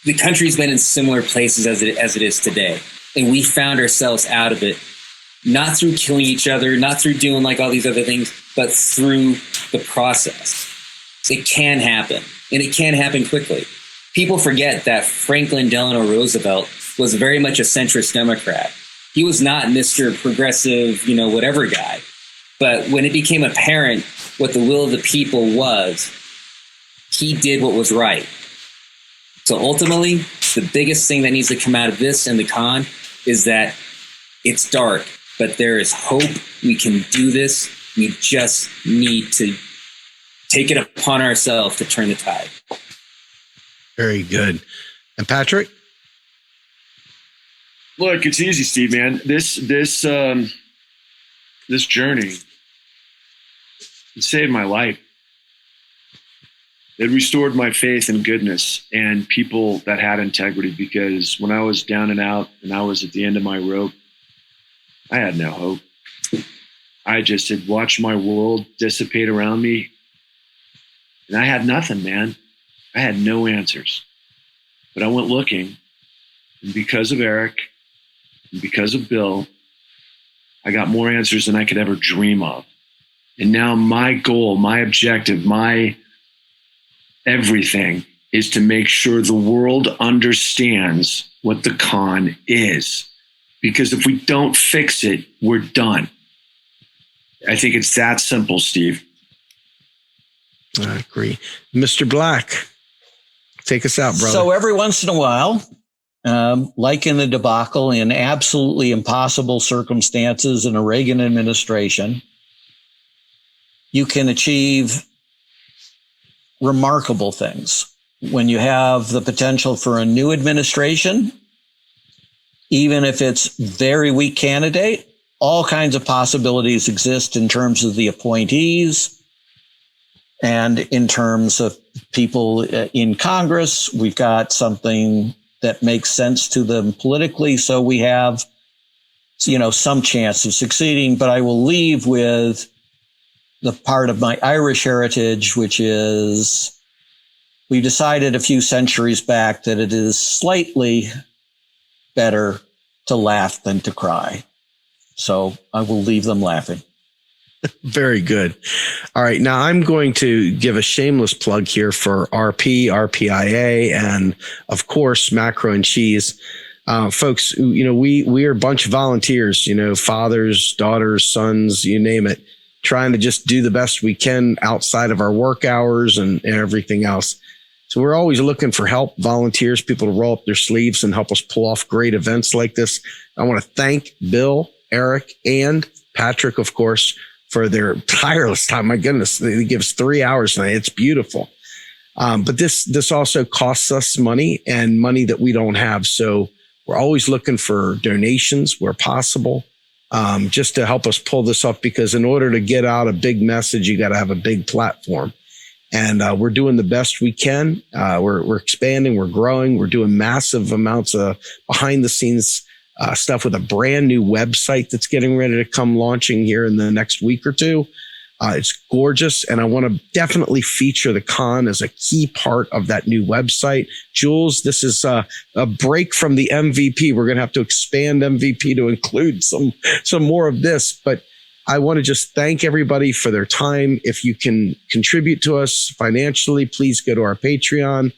the country's been in similar places as it is today. And we found ourselves out of it, not through killing each other, not through doing like all these other things, but through the process. It can happen, and it can happen quickly. People forget that Franklin Delano Roosevelt was very much a centrist Democrat. He was not Mr. Progressive, you know, whatever guy. But when it became apparent what the will of the people was, he did what was right. So ultimately, the biggest thing that needs to come out of this and the con is that it's dark, but there is hope. We can do this. We just need to take it upon ourselves to turn the tide. Very good. And Patrick? Look, it's easy, Steve, man. This journey, it saved my life. It restored my faith in goodness and people that had integrity, because when I was down and out and I was at the end of my rope, I had no hope. I just had watched my world dissipate around me, and I had nothing, man. I had no answers. But I went looking, and because of Eric, and because of Bill, I got more answers than I could ever dream of. And now my goal, my objective, my everything is to make sure the world understands what the con is. Because if we don't fix it, we're done. I think it's that simple, Steve. I agree. Mr. Black, take us out, brother. So every once in a while, like in the debacle, in absolutely impossible circumstances in a Reagan administration, you can achieve remarkable things. When you have the potential for a new administration, even if it's very weak candidate, all kinds of possibilities exist in terms of the appointees and in terms of people in Congress. We've got something that makes sense to them politically, so we have, some chance of succeeding. But I will leave with the part of my Irish heritage, which is we decided a few centuries back that it is slightly better to laugh than to cry. So I will leave them laughing. Very good. All right. Now I'm going to give a shameless plug here for RP, RPIA, and of course, Macro and Cheese. Folks, we are a bunch of volunteers, fathers, daughters, sons, you name it, trying to just do the best we can outside of our work hours and everything else. So we're always looking for help, volunteers, people to roll up their sleeves and help us pull off great events like this. I want to thank Bill, Eric, and Patrick, of course, for their tireless time. My goodness, they give us 3 hours tonight. It's beautiful. But this also costs us money and money that we don't have. So we're always looking for donations where possible, just to help us pull this off, because in order to get out a big message, you got to have a big platform. And we're doing the best we can. We're expanding, we're growing, we're doing massive amounts of behind the scenes stuff with a brand new website that's getting ready to come launching here in the next week or two. It's gorgeous. And I want to definitely feature the con as a key part of that new website. Jules, this is a break from the MVP. We're going to have to expand MVP to include some more of this, but I want to just thank everybody for their time. If you can contribute to us financially, please go to our Patreon.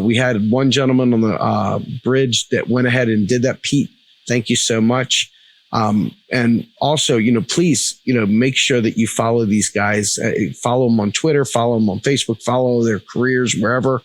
We had one gentleman on the bridge that went ahead and did that. Pete, thank you so much. And also, please, make sure that you follow these guys, follow them on Twitter, follow them on Facebook, follow their careers wherever.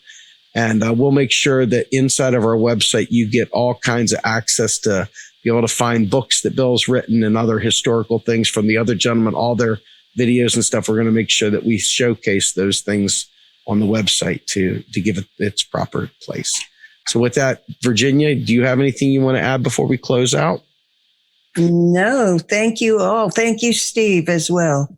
And we'll make sure that inside of our website, you get all kinds of access to be able to find books that Bill's written and other historical things from the other gentlemen, all their videos and stuff. We're going to make sure that we showcase those things on the website to give it its proper place. So with that, Virginia, do you have anything you want to add before we close out? No, thank you all. Thank you, Steve, as well.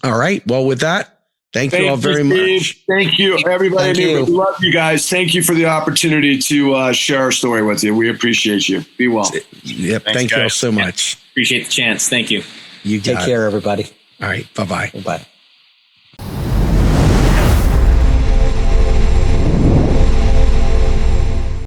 All right. Well, with that, thank you all very much. Thank you, everybody. We love you guys. Thank you for the opportunity to share our story with you. We appreciate you. Be well. Yep. Thank you all so much. Appreciate the chance. Thank you. You take care, everybody. All right. Bye-bye. Bye-bye.